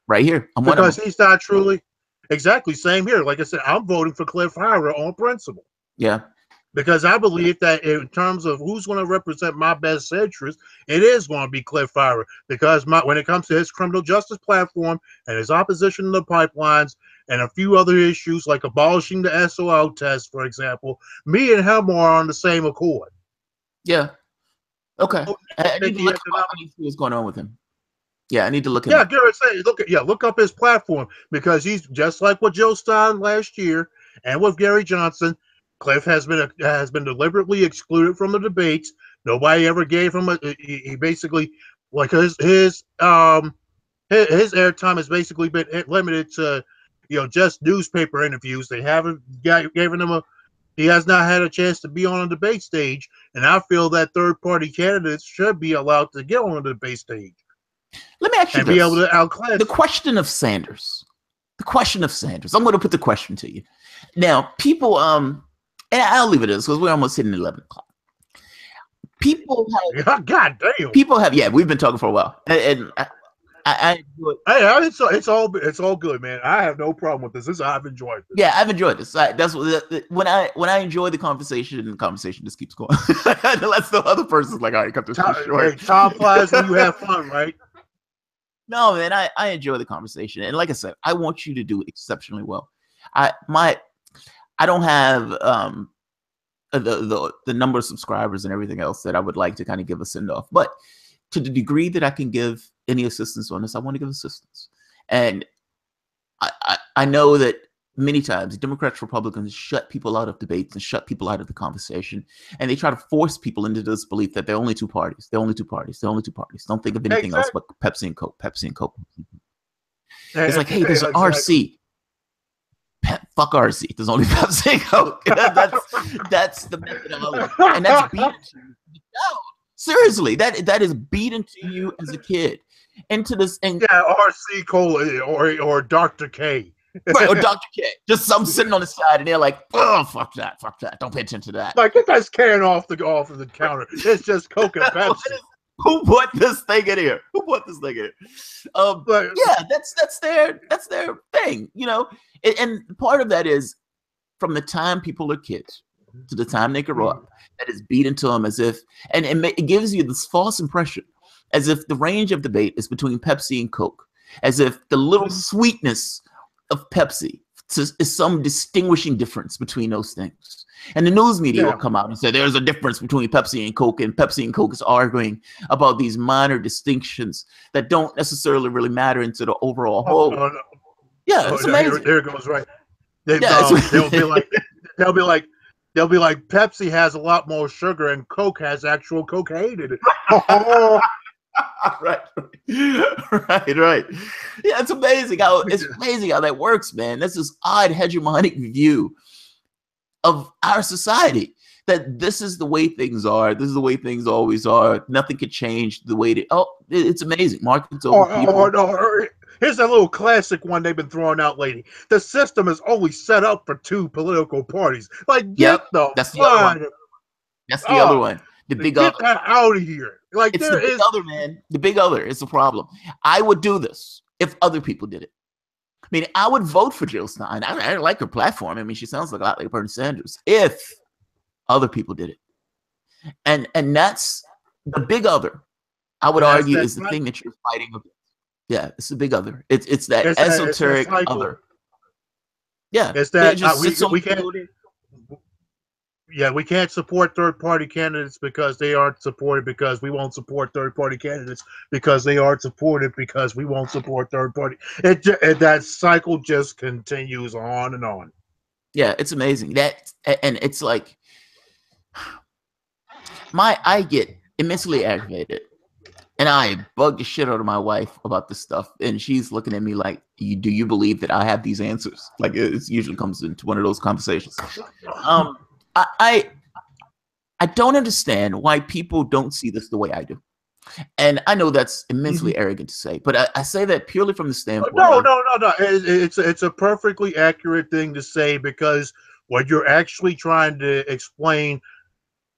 Right here. Because he's not truly... Exactly, same here. Like I said, I'm voting for Cliff Hyra on principle. Yeah. Because I believe that in terms of who's going to represent my best interest, it is going to be Cliff Hyra. Because when it comes to his criminal justice platform and his opposition to the pipelines and a few other issues like abolishing the SOL test, for example, me and him are on the same accord. Yeah. Okay. I need to look at what's going on with him. Yeah, I need to look at. Yeah, Garrett say look up his platform, because he's just like with Joe Stein last year and with Gary Johnson. Cliff has been deliberately excluded from the debates. Nobody ever gave him he basically, like, his airtime has basically been limited to, you know, just newspaper interviews. They haven't given him he has not had a chance to be on a debate stage, and I feel that third-party candidates should be allowed to get on a debate stage. Let me ask you and this. Be able to outclass the question of Sanders. The question of Sanders. I'm going to put the question to you. Now, people, and I'll leave it as, because we're almost hitting 11 o'clock. People have, God damn. People have, we've been talking for a while, and I enjoy it. It's all good, man. I have no problem with this. I've enjoyed this. Yeah, I've enjoyed this. That's what when I enjoy the conversation just keeps going. Unless the other person's like, all right, cut this short. Hey, time flies when you have fun, right? No, man, I enjoy the conversation, and like I said, I want you to do exceptionally well. I don't have the number of subscribers and everything else that I would like to kind of give a send off, but to the degree that I can give any assistance on this, I want to give assistance. And I know that many times Democrats, Republicans shut people out of debates and shut people out of the conversation, and they try to force people into this belief that there are only two parties. There are only two parties. There are only two parties. Don't think of anything else but Pepsi and Coke. Pepsi and Coke. It's like, hey, there's an RC. Fuck RC. There's only Pepsi and Coke. That's the methodology, and that's beaten to you. No, seriously, that is beaten to you as a kid. Into this, and RC Cola or Dr. K. Right, or Dr. K. Just some sitting on the side, and they're like, "Oh, fuck that. Don't pay attention to that." Like, get that can off of the counter. It's just Coke and Pepsi. Who put this thing in here? Yeah, that's their thing, you know. And part of that is from the time people are kids to the time they grow up, that is beaten to them as if, and it gives you this false impression as if the range of debate is between Pepsi and Coke, as if the little sweetness of Pepsi is some distinguishing difference between those things. And the news media will come out and say there's a difference between Pepsi and Coke is arguing about these minor distinctions that don't necessarily really matter into the overall whole. Yeah, it's amazing. There it goes, right. They'll be like Pepsi has a lot more sugar and Coke has actual cocaine in it. Right. Yeah, it's amazing how that works, man. That's this odd hegemonic view of our society, that this is the way things are. This is the way things always are. Nothing could change the way it's amazing. Markets over people. Here's a little classic one they've been throwing out lately. The system is always set up for two political parties. Like, that's the other one. That's the other one. The big other. Get that out of here. Like, it's the big other, man. The big other is the problem. I would do this if other people did it. I mean, I would vote for Jill Stein. I like her platform. I mean, she sounds like a lot like Bernie Sanders if other people did it. And that's the big other. I would argue is the thing that you're fighting against. Yeah, it's the big other. It's that esoteric other. Yeah, it's that we can't. Yeah, we can't support third-party candidates because they aren't supported, because we won't support third-party candidates because they aren't supported, because we won't support third-party. That cycle just continues on and on. Yeah, it's amazing. And it's like, I get immensely aggravated, and I bug the shit out of my wife about this stuff, and she's looking at me like, do you believe that I have these answers? Like, it usually comes into one of those conversations. I don't understand why people don't see this the way I do. And I know that's immensely arrogant to say, but I say that purely from the standpoint. No. It's a perfectly accurate thing to say, because what you're actually trying to explain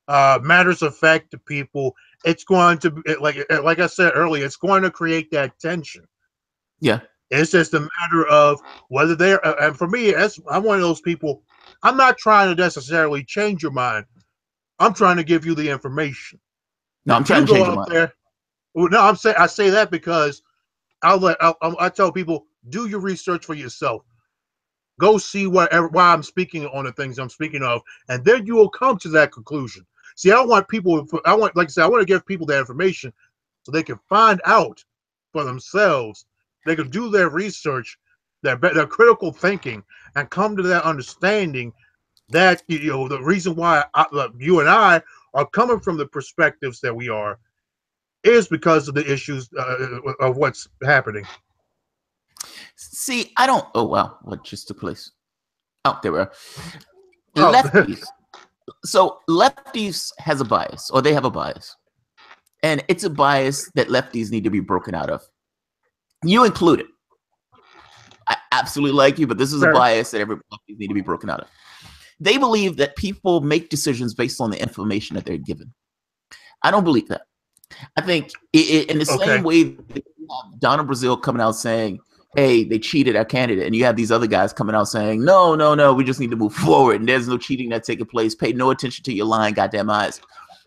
matters of fact to people. It's going to, like I said earlier, it's going to create that tension. Yeah. It's just a matter of whether they're, and for me, I'm one of those people. I'm not trying to necessarily change your mind. I'm trying to give you the information. No, I'm trying to change your mind. No, I say that because I tell people, do your research for yourself. Go see why I'm speaking on the things I'm speaking of, and then you will come to that conclusion. See, I want to give people that information so they can find out for themselves. They can do their research, their critical thinking, and come to that understanding that, the reason why you and I are coming from the perspectives that we are is because of the issues of what's happening. See, I don't. Oh wow, what just took place? Oh, there we are. Lefties. So lefties has a bias, or they have a bias, and it's a bias that lefties need to be broken out of. You included. I absolutely like you, but this is a bias that every lefties need to be broken out of. They believe that people make decisions based on the information that they're given. I don't believe that. I think in the same way that you have Donna Brazile coming out saying, hey, they cheated our candidate, and you have these other guys coming out saying, no, we just need to move forward, and there's no cheating that's taking place. Pay no attention to your lying goddamn eyes.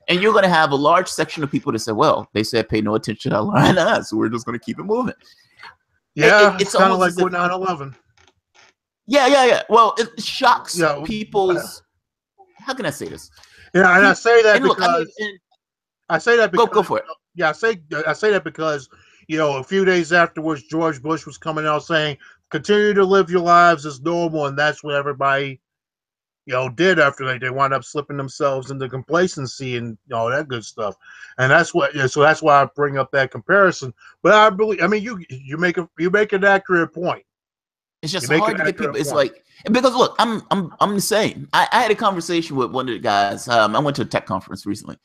And you're going to have a large section of people that say, well, they said pay no attention to our lying eyes, so we're just going to keep it moving. Yeah, it's kind of like with 9/11. Yeah. Well, it shocks people's. How can I say this? Yeah, and I say that because I say that because go for it. Yeah, I say that because a few days afterwards, George Bush was coming out saying, "Continue to live your lives as normal," and that's what everybody, did after they wound up slipping themselves into complacency and all that good stuff. And that's what, so that's why I bring up that comparison. But I mean, you make an accurate point. It's just hard to get people. It's like, because look, I'm the same. I had a conversation with one of the guys. I went to a tech conference recently,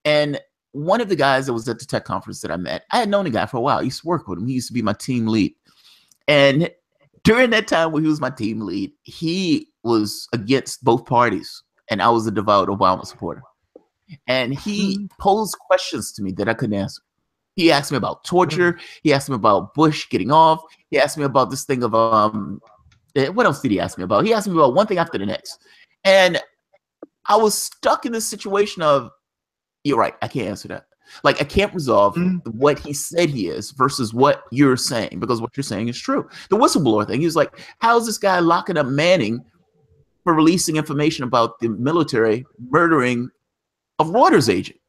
and one of the guys that was at the tech conference that I met, I had known the guy for a while. I used to work with him. He used to be my team lead. And during that time when he was my team lead, he was against both parties, and I was a devout Obama supporter. And he posed questions to me that I couldn't answer. He asked me about torture. He asked me about Bush getting off. He asked me about this thing of what else did he ask me about? He asked me about one thing after the next. And I was stuck in this situation of, you're right, I can't answer that. Like, I can't resolve what he said he is versus what you're saying, because what you're saying is true. The whistleblower thing, he was like, how's this guy locking up Manning for releasing information about the military murdering a Reuters agent?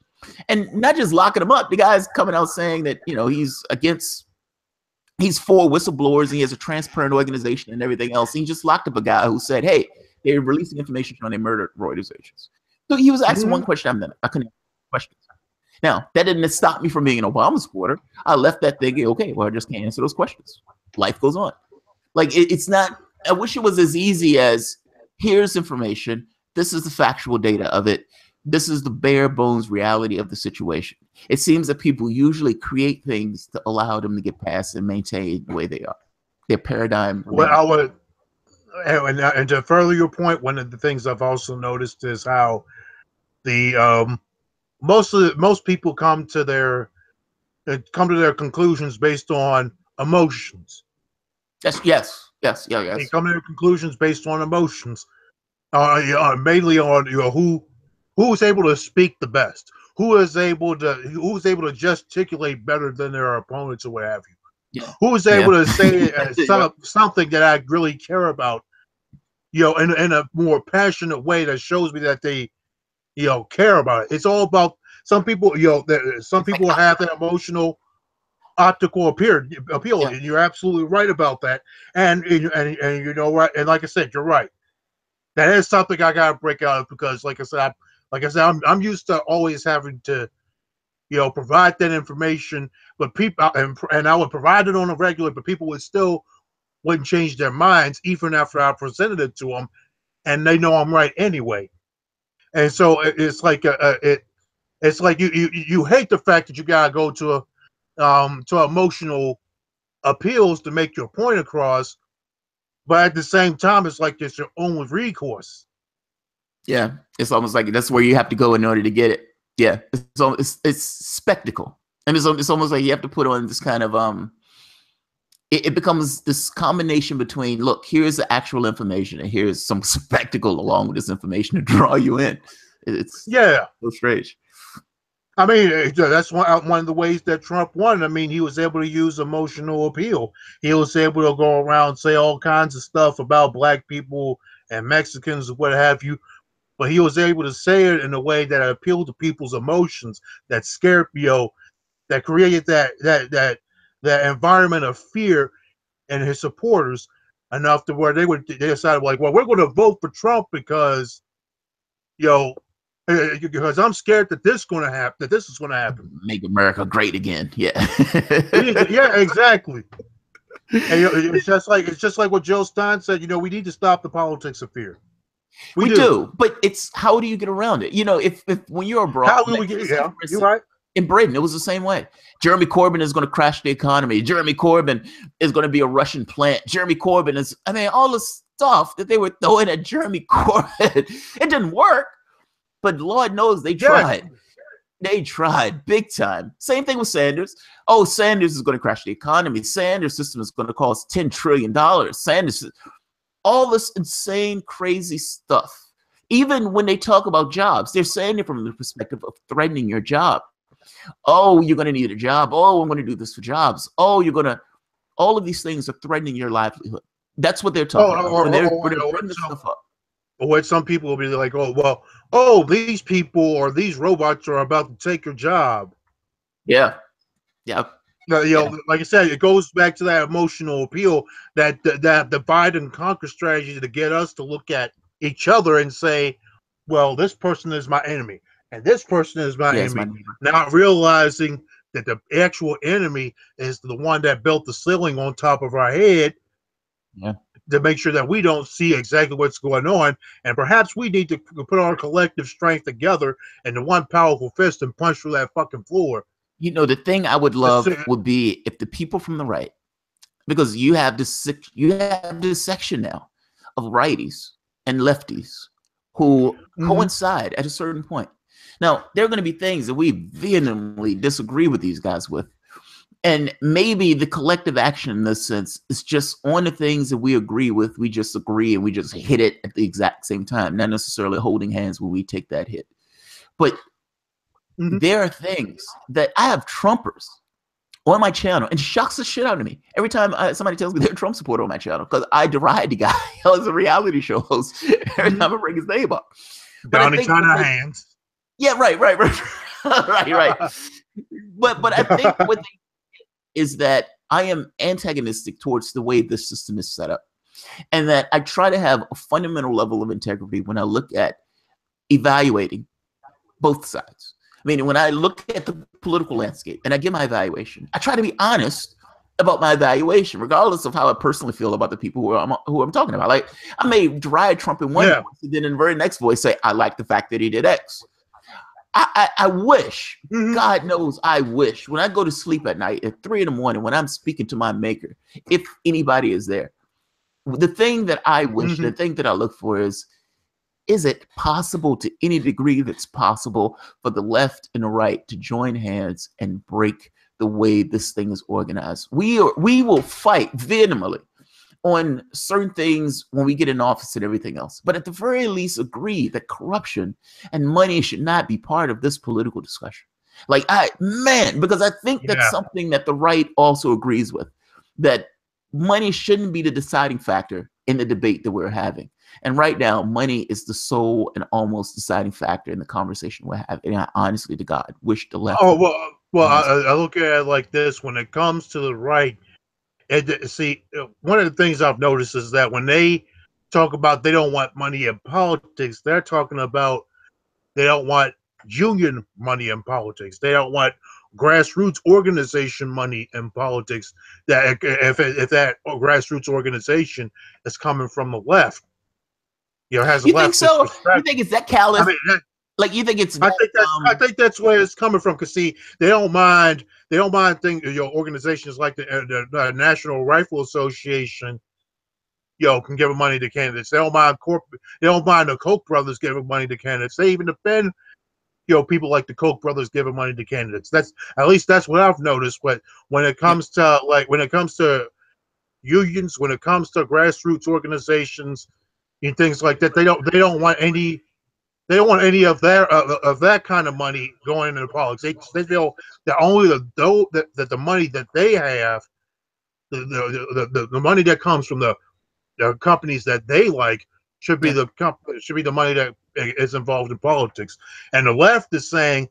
And not just locking him up, the guy's coming out saying that, he's for whistleblowers, and he has a transparent organization and everything else. He just locked up a guy who said, hey, they're releasing information on they murdered Reuters agents. So he was asking one question, I couldn't answer questions. Now, that didn't stop me from being an Obama supporter. I left that thinking, okay, well, I just can't answer those questions. Life goes on. Like, it's not, I wish it was as easy as, here's information, this is the factual data of it, this is the bare bones reality of the situation. It seems that people usually create things to allow them to get past and maintain the way they are. Their paradigm. Well, I would, and to further your point, one of the things I've also noticed is how the most people come to their conclusions based on emotions. Yes. They come to their conclusions based on emotions, mainly on who's able to speak the best, who's able to gesticulate better than their opponents or what have you. Yeah. Who's able to say something that I really care about, in a more passionate way that shows me that they, care about it. It's all about some people. Some people have that emotional, optical appeal, and you're absolutely right about that. And right. And like I said, you're right. That is something I gotta break out, because, like I said, I'm used to always having to, provide that information, but people and I would provide it on a regular, but people wouldn't change their minds even after I presented it to them, and they know I'm right anyway. And so it's like it's like you hate the fact that you gotta go to emotional appeals to make your point across, but at the same time, it's like it's your only recourse. Yeah, it's almost like that's where you have to go in order to get it. Yeah, it's spectacle, and it's almost like you have to put on this kind of it becomes this combination between, look, here's the actual information, and here's some spectacle along with this information to draw you in. It's so strange. I mean, that's one of the ways that Trump won. I mean, he was able to use emotional appeal. He was able to go around and say all kinds of stuff about black people and Mexicans and what have you, but he was able to say it in a way that appealed to people's emotions, that scared, that created that environment of fear in his supporters enough to where they decided, like, well, we're going to vote for Trump because I'm scared that this is going to happen. Make America great again. Yeah. Yeah, exactly. And it's just like what Joe Stein said. We need to stop the politics of fear. We do, but it's how do you get around it? If when you're abroad, how do we get? Yeah, you're right. In Britain, it was the same way. Jeremy Corbyn is going to crash the economy. Jeremy Corbyn is going to be a Russian plant. Jeremy Corbyn is, all the stuff that they were throwing at Jeremy Corbyn, it didn't work. But Lord knows they tried. Yes. They tried big time. Same thing with Sanders. Oh, Sanders is going to crash the economy. Sanders' system is going to cost $10 trillion. Sanders, all this insane, crazy stuff. Even when they talk about jobs, they're saying it from the perspective of threatening your job. Oh, you're going to need a job. Oh, I'm going to do this for jobs. Oh, all of these things are threatening your livelihood. That's what they're talking about. When they're bringing this stuff up. Or some people will be like, oh, these people or these robots are about to take your job. Yeah. like I said, it goes back to that emotional appeal, that divide and conquer strategy to get us to look at each other and say, well, this person is my enemy and this person is my Yeah, it's my enemy, neighbor. not realizing that the actual enemy is the one that built the ceiling on top of our head, Yeah. to make sure that we don't see exactly what's going on. And perhaps we need to put our collective strength together and the one powerful fist and punch through that fucking floor. You know, the thing I would love would be if the people from the right, because you have this section now of righties and lefties who coincide at a certain point. Now, there are going to be things that we vehemently disagree with these guys with. And maybe the collective action in this sense is just on the things that we agree with. We just agree and we just hit it at the exact same time, not necessarily holding hands when we take that hit. But there are things that I have Trumpers on my channel, and it shocks the shit out of me every time somebody tells me they're a Trump supporter on my channel, because I deride the guy as a reality show host every time I bring his name up. Down in China hands. Yeah, right. right. But I think what they is that I am antagonistic towards the way this system is set up, and that I try to have a fundamental level of integrity when I look at evaluating both sides. I mean, when I look at the political landscape and I give my evaluation, I try to be honest about my evaluation, regardless of how I personally feel about the people who I'm talking about. Like, I may deride Trump in one voice, and then in the very next voice say, I like the fact that he did X. I wish, God knows I wish, when I go to sleep at night at 3 a.m, when I'm speaking to my maker, if anybody is there, the thing that I wish, the thing that I look for is it possible to any degree that's possible for the left and the right to join hands and break the way this thing is organized? We will fight vehemently on certain things when we get in office and everything else, but at the very least agree that corruption and money should not be part of this political discussion. Like, because I think that's something that the right also agrees with, that money shouldn't be the deciding factor in the debate that we're having. And right now, money is the sole and almost deciding factor in the conversation we're having. And I honestly to God wish the left. Oh, well, I look at it like this. When it comes to the right, see, one of the things I've noticed is that when they talk about they don't want money in politics, they're talking about they don't want union money in politics. They don't want grassroots organization money in politics. That if that grassroots organization is coming from the left, has a you think so? You think it's that callous? I mean, like, you think it's? I think that's where it's coming from. Because see, they don't mind things. Organizations like the National Rifle Association, can give money to candidates. They don't mind They don't mind the Koch brothers giving money to candidates. They even defend, people like the Koch brothers giving money to candidates. That's what I've noticed. But when it comes to unions, when it comes to grassroots organizations and things like that, they don't want any. They don't want any of that kind of money going into politics. They feel that only the money that they have, the money that comes from the companies that they like, should be the money that is involved in politics. And the left is saying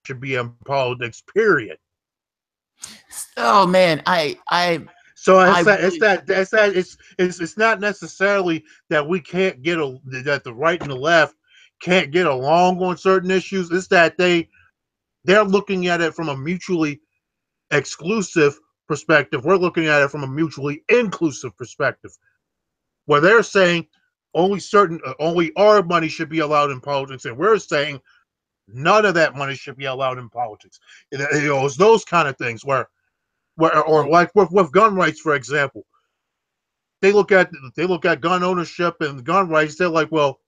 should be in politics. Period. Oh man, So it's not necessarily that we can't that the right and the left can't get along on certain issues. It's that they're looking at it from a mutually exclusive perspective. We're looking at it from a mutually inclusive perspective, where they're saying only our money should be allowed in politics, and we're saying none of that money should be allowed in politics. It's those kind of things or like with gun rights, for example. They look at gun ownership and gun rights. They're like, well,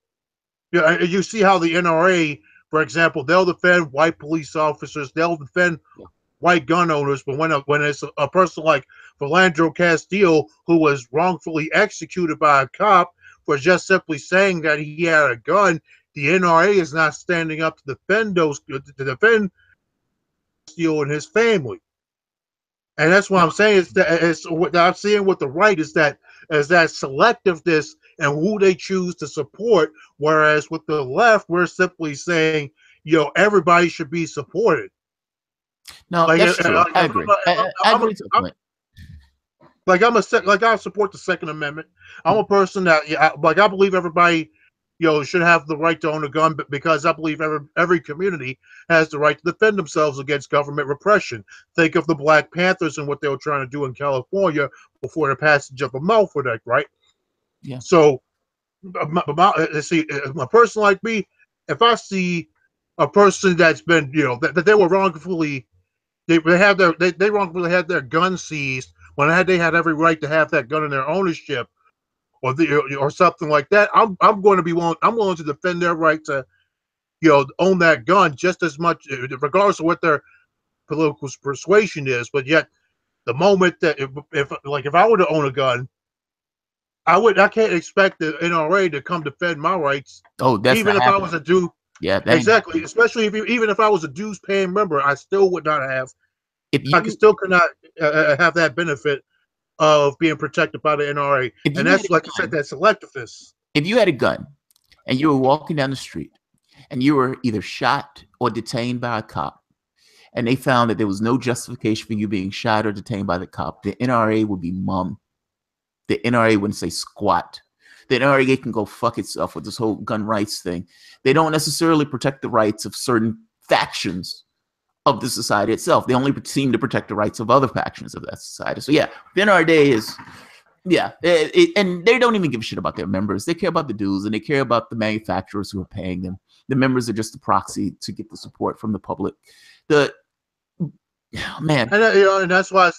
you see how the NRA, for example, they'll defend white police officers, they'll defend white gun owners, but when it's a person like Philandro Castile, who was wrongfully executed by a cop for just simply saying that he had a gun, the NRA is not standing up to defend Castile and his family. And that's what I'm saying is what I'm seeing with the right is that selectiveness and who they choose to support. Whereas with the left, we're simply saying, everybody should be supported. No, Like, that's true. I agree. I agree to a point. Like I support the Second Amendment. I'm a person that I believe everybody, should have the right to own a gun, but because I believe every community has the right to defend themselves against government repression. Think of the Black Panthers and what they were trying to do in California before the passage of the Malfoy Act, right? Yeah. So, a person like me, if I see a person that's been, that they were wrongfully, they wrongfully had their gun seized when they had every right to have that gun in their ownership, or something like that. I'm going to be willing. I'm willing to defend their right to, own that gun just as much, regardless of what their political persuasion is. But yet, the moment that if I were to own a gun, I can't expect the NRA to come defend my rights. Oh, that's even not if happening. I was a due. Yeah, exactly. Especially even if I was a dues paying member, I still would not have. Could not have that benefit of being protected by the NRA. And that's, like I said, that selectivist. If you had a gun and you were walking down the street and you were either shot or detained by a cop, and they found that there was no justification for you being shot or detained by the cop, the NRA would be mum. The NRA wouldn't say squat. The NRA can go fuck itself with this whole gun rights thing. They don't necessarily protect the rights of certain factions of the society itself. They only seem to protect the rights of other factions of that society. So yeah, the NRA is, yeah, and they don't even give a shit about their members. They care about the dues, and they care about the manufacturers who are paying them. The members are just a proxy to get the support from the public. Man, and that's why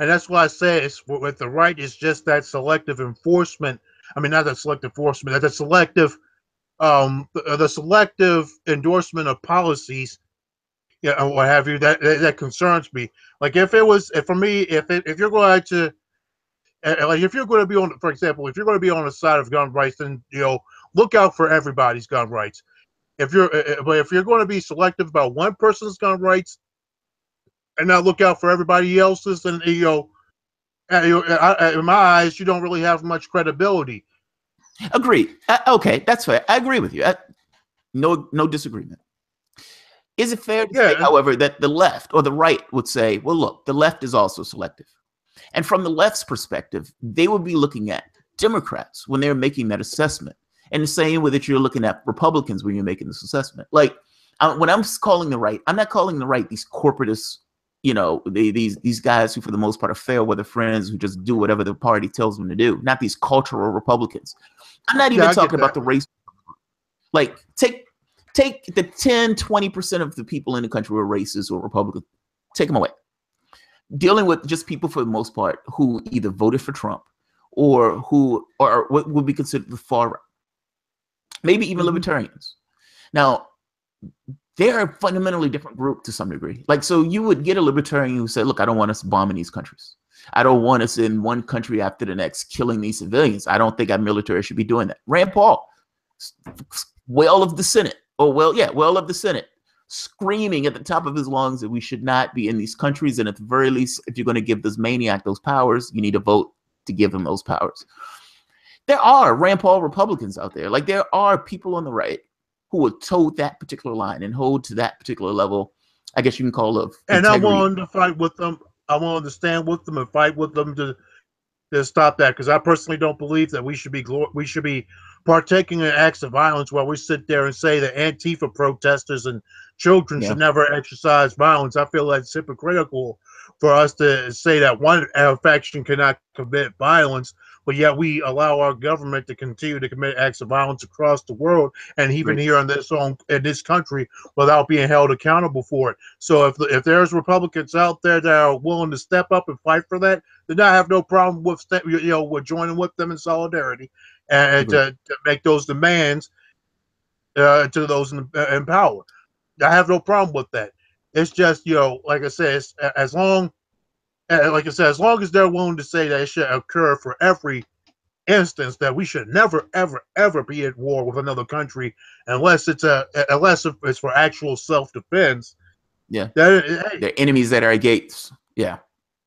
I say it's with the right. It's just that selective enforcement. I mean, not that selective enforcement. That the selective endorsement of policies, and what have you. That concerns me. Like if you're going to, like if you're going to be on, for example, if you're going to be on the side of gun rights, then look out for everybody's gun rights. But if you're going to be selective about one person's gun rights and not look out for everybody else's, then in my eyes, you don't really have much credibility. Agreed. Okay, that's fair. I agree with you. No disagreement. Is it fair to say, however, that the left or the right would say, well, look, the left is also selective. And from the left's perspective, they would be looking at Democrats when they're making that assessment. And the same way that you're looking at Republicans when you're making this assessment. Like when I'm calling the right, I'm not calling the right these corporatists, these guys who for the most part are fair weather friends who just do whatever the party tells them to do. Not these cultural Republicans. I'm not even talking about the race. Like take the 10-20% of the people in the country who are racist or Republican, take them away. Dealing with just people for the most part who either voted for Trump or who are what would be considered the far right, maybe even libertarians. Now, they're a fundamentally different group to some degree. Like, so you would get a libertarian who said, look, I don't want us bombing these countries. I don't want us in one country after the next killing these civilians. I don't think our military should be doing that. Rand Paul, well of the Senate, screaming at the top of his lungs that we should not be in these countries. And at the very least, if you're going to give this maniac those powers, you need to vote to give him those powers. There are Rand Paul Republicans out there. Like there are people on the right who will toe that particular line and hold to that particular level. I guess you can call it. And I want to fight with them. I want to stand with them and fight with them to stop that, because I personally don't believe that we should be partaking in acts of violence while we sit there and say that Antifa protesters and children should never exercise violence. I feel that's hypocritical for us to say that one faction cannot commit violence, but yet we allow our government to continue to commit acts of violence across the world and even here in this country without being held accountable for it. So if there's Republicans out there that are willing to step up and fight for that, then I have no problem with with joining with them in solidarity and to make those demands to those in power. I have no problem with that. It's just like I said, as long as they're willing to say that it should occur for every instance, that we should never, ever, ever be at war with another country unless it's for actual self-defense. Yeah, they're enemies that are at gates. Yeah,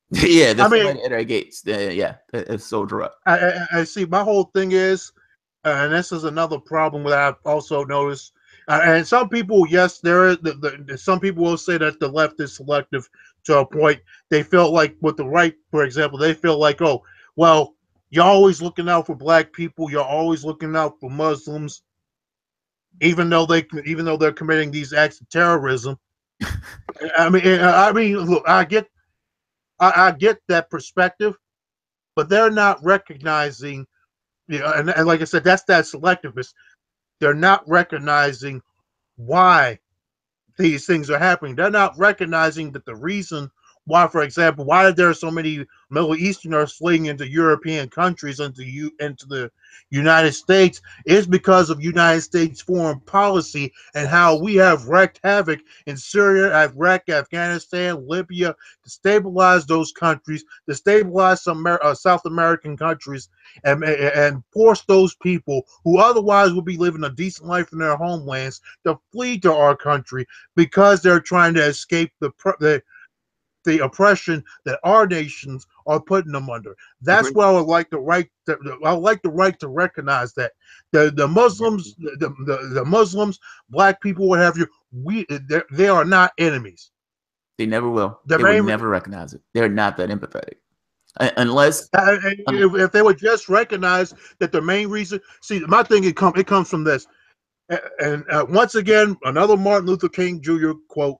yeah, at our gates. Yeah, it's soldier up. I see. My whole thing is, and this is another problem that I've also noticed, And some people, yes, there is. Some people will say that the left is selective to a point. They feel like with the right, for example, they feel like, oh, well, you're always looking out for black people. You're always looking out for Muslims, even though they're committing these acts of terrorism. I mean, look, I get that perspective, but they're not recognizing, and like I said, that's that selectivist. They're not recognizing why these things are happening. They're not recognizing that the reason why, for example, why there are so many Middle Easterners fleeing into European countries, into the United States, is because of United States foreign policy and how we have wreaked havoc in Syria, Iraq, Afghanistan, Libya, to stabilize those countries, to stabilize some South American countries, and force those people who otherwise would be living a decent life in their homelands to flee to our country because they're trying to escape the oppression that our nations are putting them under. That's Agree. where I would like the right. I would like the right to recognize that the Muslims, the Muslims, black people, what have you, they are not enemies. They never will. The They would main, never recognize it. They're not that empathetic. Unless if they would just recognize that the main reason. See, my thing it comes from this, and once again, another Martin Luther King Jr. quote.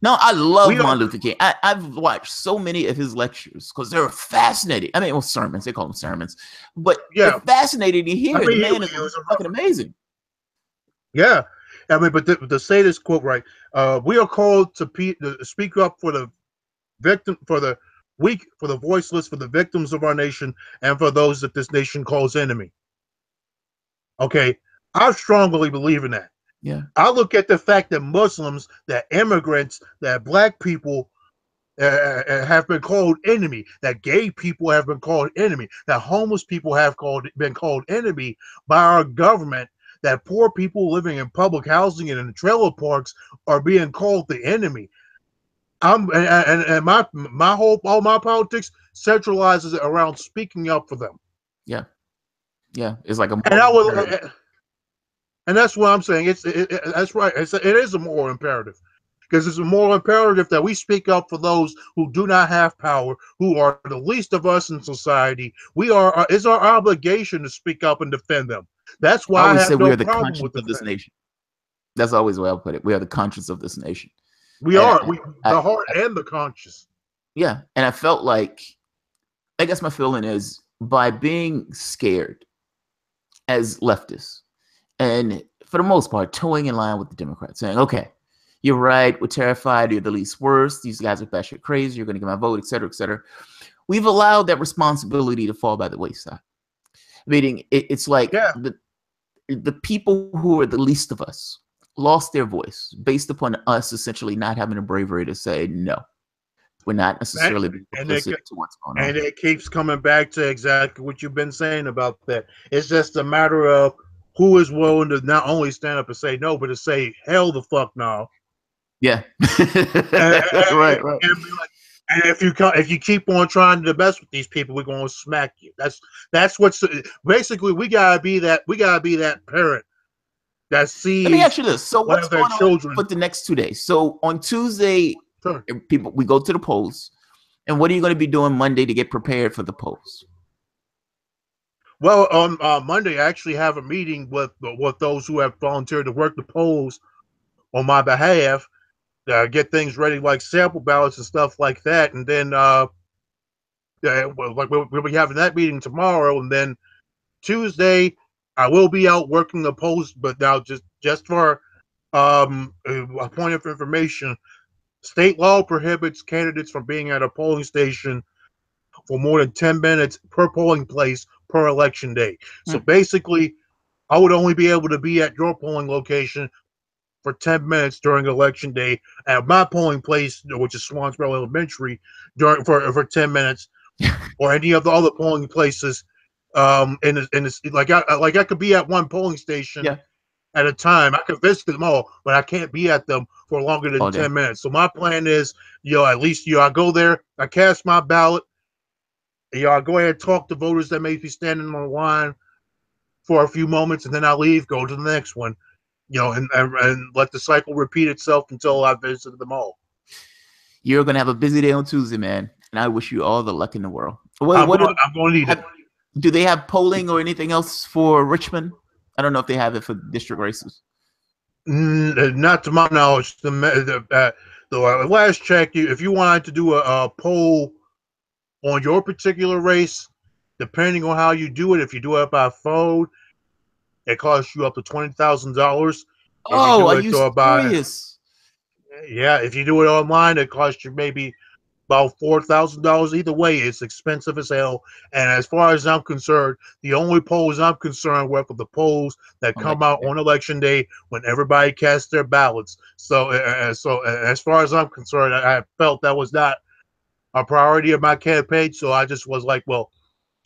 no, I love We are, Martin Luther King. I've watched so many of his lectures because they're fascinating. I mean, well, sermons, they call them sermons, but yeah. they're fascinating to hear. I The mean, man is he was fucking amazing. yeah. I mean, but to say this quote right, we are called to speak up for the victim, for the weak, for the voiceless, for the victims of our nation, and for those that this nation calls enemy. Okay, I strongly believe in that. Yeah. I look at the fact that Muslims, that immigrants, that black people have been called enemy, that gay people have been called enemy, that homeless people have been called enemy by our government, that poor people living in public housing and in trailer parks are being called the enemy. And my whole all my politics centralizes around speaking up for them. Yeah. Yeah. It's like a And I moral imperative. will, and that's what I'm saying. That's right. It is a moral imperative. Because it's a moral imperative that we speak up for those who do not have power, who are the least of us in society. It's our obligation to speak up and defend them. That's I why I always say have we no are the problem conscience with of this defending. nation. That's always the way I put it. We are the conscience of this nation. We And are I, the heart I, and the conscience. yeah. And I felt like, I guess my feeling is by being scared as leftists, and for the most part, toeing in line with the Democrats, saying, okay, you're right, we're terrified, you're the least worst, these guys are batshit crazy, you're going to get my vote, et cetera, et cetera. We've allowed that responsibility to fall by the wayside. Meaning, it's like Yeah. the people who are the least of us lost their voice based upon us essentially not having the bravery to say, no, we're not necessarily being complicit to what's going on. And it keeps coming back to exactly what you've been saying about that. It's just a matter of who is willing to not only stand up and say no, but to say hell the fuck no. Yeah. and, Right. and if you keep on trying to mess with these people, we're going to smack you. That's what's basically we gotta be that parent that Let me ask sees you this. So one what's of their going on children. for the next 2 days? So on Tuesday, Sure. people, we go to the polls. And what are you going to be doing Monday to get prepared for the polls? Well, on Monday, I actually have a meeting with those who have volunteered to work the polls on my behalf, get things ready like sample ballots and stuff like that, and then like we'll be having that meeting tomorrow, and then Tuesday I will be out working the polls, but now just for a point of information, state law prohibits candidates from being at a polling station for more than 10 minutes per polling place per election day. So basically, I would only be able to be at your polling location for 10 minutes during election day at my polling place, which is Swansboro Elementary, for 10 minutes, or any of the other polling places. Like I could be at one polling station at a time. I could visit them all, but I can't be at them for longer than 10 minutes. So my plan is, at least I go there, I cast my ballot, I go ahead and talk to voters that may be standing on the line for a few moments, and then I leave, go to the next one. and let the cycle repeat itself until I've visited them all. You're gonna have a busy day on Tuesday, man, and I wish you all the luck in the world. Wait, I'm going to need it. Do they have polling or anything else for Richmond? I don't know if they have it for district races. Not to my knowledge. The last check, if you wanted to do a poll on your particular race, depending on how you do it, if you do it by phone, it costs you up to $20,000. Oh, are you serious? Yeah, if you do it online, it costs you maybe about $4,000. Either way, it's expensive as hell. And as far as I'm concerned, the only polls I'm concerned with are the polls that come out on election day when everybody casts their ballots. So as far as I'm concerned, I felt that was not a priority of my campaign. So I just was like, well,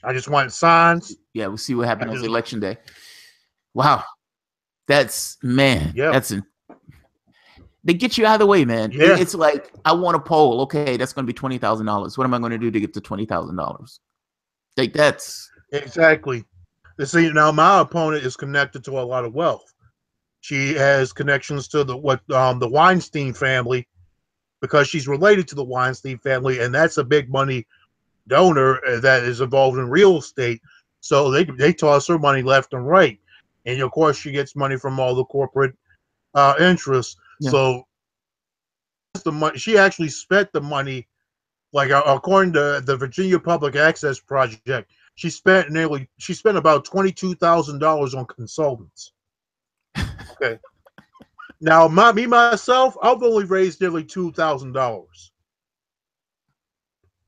I just want signs. Yeah, we'll see what happens on election day. Wow, that's they get you out of the way, man. Yeah. It's like, I want a poll. Okay, that's going to be $20,000. What am I going to do to get to $20,000? Like, that's exactly. See, now my opponent is connected to a lot of wealth. She has connections to the Weinstein family because she's related to the Weinstein family, and that's a big money donor that is involved in real estate. So they toss her money left and right, and of course she gets money from all the corporate interests. Yeah. So the money, she actually spent the money, like according to the Virginia Public Access Project, she spent about $22,000 on consultants. Okay. Now, myself, I've only raised nearly $2,000,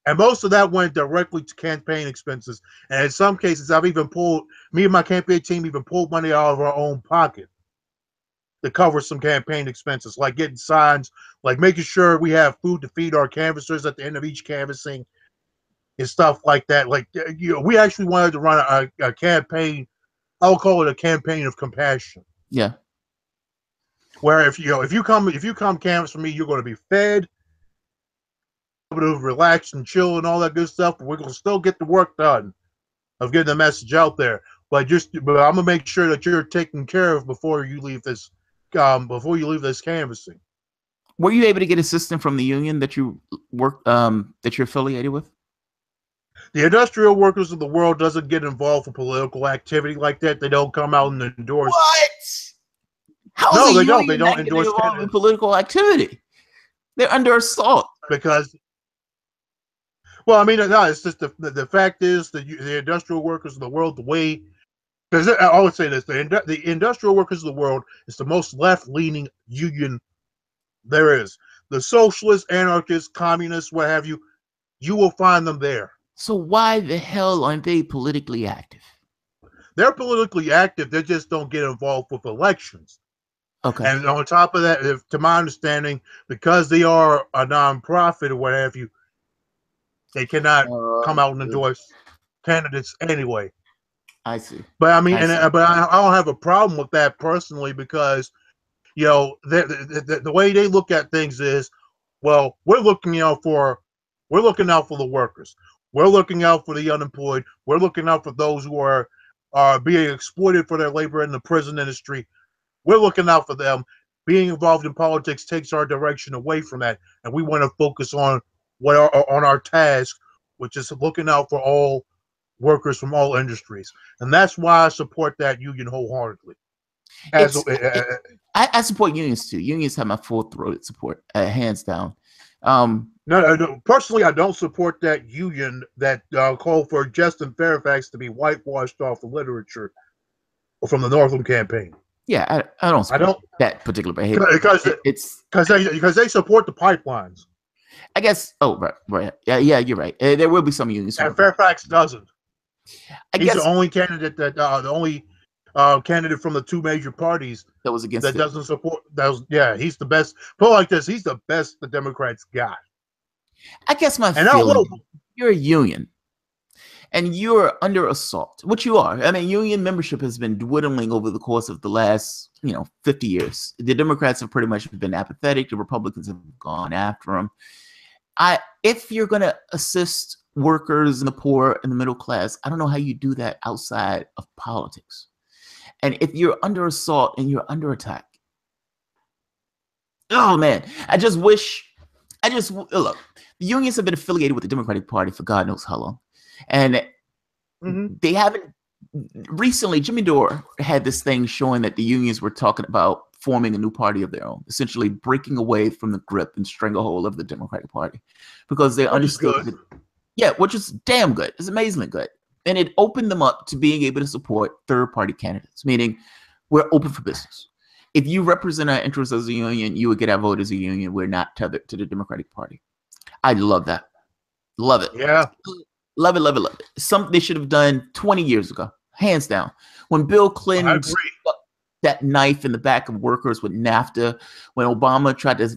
and most of that went directly to campaign expenses. And in some cases, me and my campaign team even pulled money out of our own pocket to cover some campaign expenses, like getting signs, like making sure we have food to feed our canvassers at the end of each canvassing, and stuff like that. Like, we actually wanted to run a campaign. I'll call it a campaign of compassion. Yeah. Where if you come canvass for me, you're going to be fed, able to relax and chill and all that good stuff. But we're going to still get the work done of getting the message out there. But I'm going to make sure that you're taken care of before you leave this canvassing. Were you able to get assistance from the union that you that you're affiliated with? The industrial workers of the world doesn't get involved in political activity like that. They don't come out and endorse. What? No, they don't. They don't endorse in political activity. They're under assault because. Well, I mean, no. It's just the fact is that the industrial workers of the world, the way. Because I always say this: the industrial workers of the world is the most left-leaning union there is. The socialists, anarchists, communists, what have you, you will find them there. So why the hell aren't they politically active? They're politically active. They just don't get involved with elections. Okay. And on top of that, to my understanding, because they are a nonprofit or what have you, they cannot come out and endorse candidates anyway. I see. But I mean, but I don't have a problem with that personally because, the way they look at things is, well, we're looking out for the workers. We're looking out for the unemployed. We're looking out for those who are being exploited for their labor in the prison industry. We're looking out for them. Being involved in politics takes our direction away from that, and we want to focus on on our task, which is looking out for all workers from all industries. And that's why I support that union wholeheartedly. I support unions too. Unions have my full-throated support, hands down. No, personally, I don't support that union that called for Justin Fairfax to be whitewashed off the literature from the Northam campaign. Yeah, I don't support that particular behavior because they support the pipelines. I guess. Oh, right. Yeah, you're right. There will be some unions, and Fairfax doesn't. He's the only candidate candidate from the two major parties that was against it. Doesn't support. He's the best. Put it like this: he's the best the Democrats got. I guess my feeling, you're a union, and you're under assault, which you are. I mean, union membership has been dwindling over the course of the last, 50 years. The Democrats have pretty much been apathetic. The Republicans have gone after them. If you're going to assist workers and the poor and the middle class, I don't know how you do that outside of politics. And if you're under assault and you're under attack, oh man, I just look, the unions have been affiliated with the Democratic Party for God knows how long. And they haven't recently. Jimmy Dore had this thing showing that the unions were talking about forming a new party of their own, essentially breaking away from the grip and stranglehold of the Democratic Party, because they understood that, yeah, which is damn good. It's amazingly good. And it opened them up to being able to support third-party candidates, meaning we're open for business. If you represent our interests as a union, you would get our vote as a union. We're not tethered to the Democratic Party. I love that. Love it. Yeah. Love it, love it, love it. Something they should have done 20 years ago, hands down. When Bill Clinton stuck that knife in the back of workers with NAFTA, when Obama tried to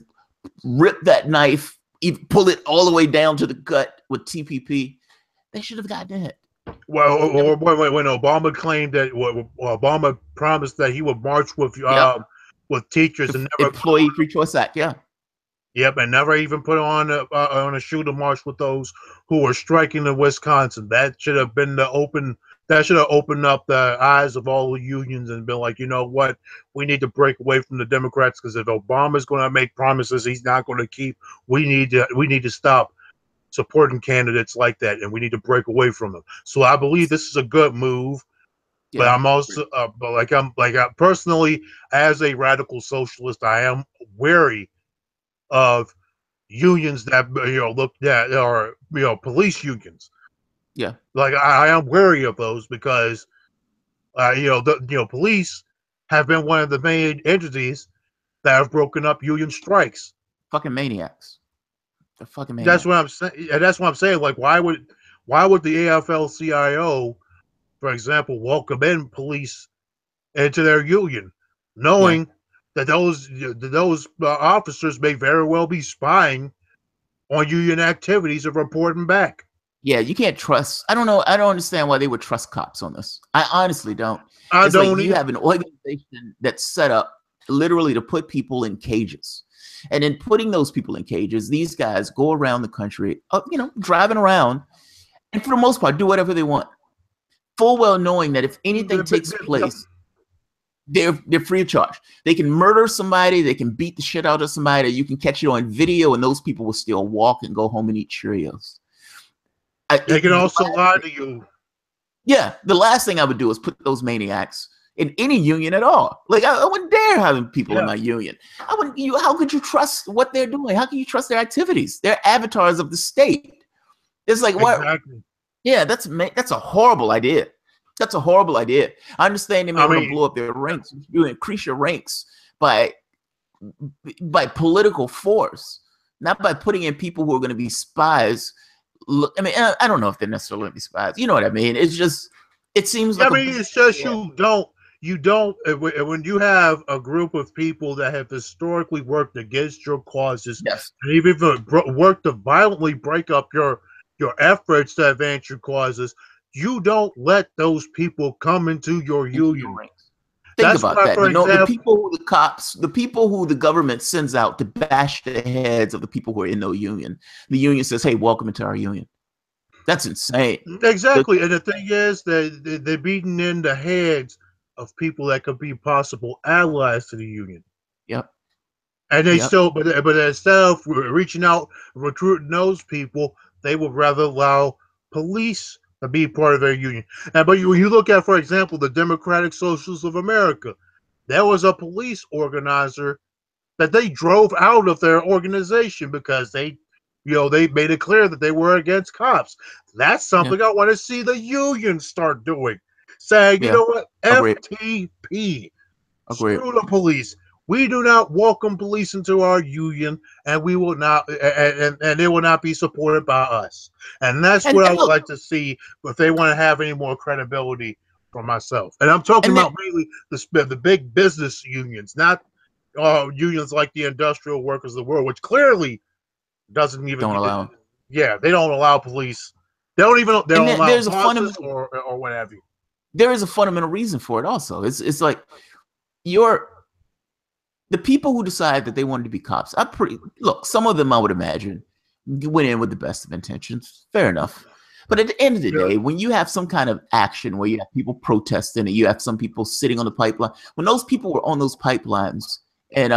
rip that knife, even pull it all the way down to the gut with TPP, they should have gotten it. Well, or when Obama claimed that Obama promised that he would march with teachers and never Employee Free Choice Act, yeah. Yep, and never even put on a shooter march with those who were striking in Wisconsin. That should have been that should have opened up the eyes of all the unions and been like, you know what, we need to break away from the Democrats, because if Obama's going to make promises he's not going to keep, we need to stop supporting candidates like that, and we need to break away from them. So I believe this is a good move. Yeah, but I'm also, personally, as a radical socialist, I am wary of unions that look at, or police unions. Yeah, like I am wary of those, because police have been one of the main entities that have broken up union strikes. Fucking maniacs. They're fucking maniacs. That's what I'm saying. That's what I'm saying. Like, why would the AFL-CIO, for example, welcome in police into their union, knowing that those officers may very well be spying on union activities and reporting back? Yeah, you can't trust. I don't know. I don't understand why they would trust cops on this. I honestly don't. It's don't. Like you have an organization that's set up literally to put people in cages. And in putting those people in cages, these guys go around the country, driving around, and for the most part, do whatever they want, full well knowing that if anything takes place, they're free of charge. They can murder somebody, they can beat the shit out of somebody, you can catch it on video, and those people will still walk and go home and eat Cheerios. They can also lie to you. Yeah, the last thing I would do is put those maniacs in any union at all. Like I wouldn't dare having people in my union. I wouldn't. How could you trust what they're doing? How can you trust their activities? They're avatars of the state. It's like what? Exactly. Yeah, that's a horrible idea. That's a horrible idea. I understand they may want to blow up their ranks. You increase your ranks by political force, not by putting in people who are going to be spies. Look, I mean, I don't know if they're necessarily going to be spies. You know what I mean? It's just, it seems like. It's just you don't, when you have a group of people that have historically worked against your causes, and even worked to violently break up your efforts to advance your causes, you don't let those people come into your union. Think about that. The people who the people who the government sends out to bash the heads of the people who are in no union, the union says, "Hey, welcome into our union." That's insane. Exactly. And the thing is that they're beating in the heads of people that could be possible allies to the union. Yep. And they still, but instead of reaching out, recruiting those people, they would rather allow police to be part of their union. But when you look at, for example, the Democratic Socialists of America, there was a police organizer that they drove out of their organization because they made it clear that they were against cops. That's something I want to see the union start doing. Saying, you know what, FTP, screw the police. We do not welcome police into our union, and we will not, and they will not be supported by us. And that's what I would like to see if they want to have any more credibility for myself. And I'm talking about mainly the big business unions, not unions like the Industrial Workers of the World, which clearly doesn't even allow. Yeah, they don't allow police. They don't allow bosses or what have you. There is a fundamental reason for it. Also, it's like the people who decide that they wanted to be cops. Some of them I would imagine went in with the best of intentions. Fair enough. But at the end of the Yeah. day, when you have some kind of action where you have people protesting and you have some people sitting on the pipeline, when those people were on those pipelines and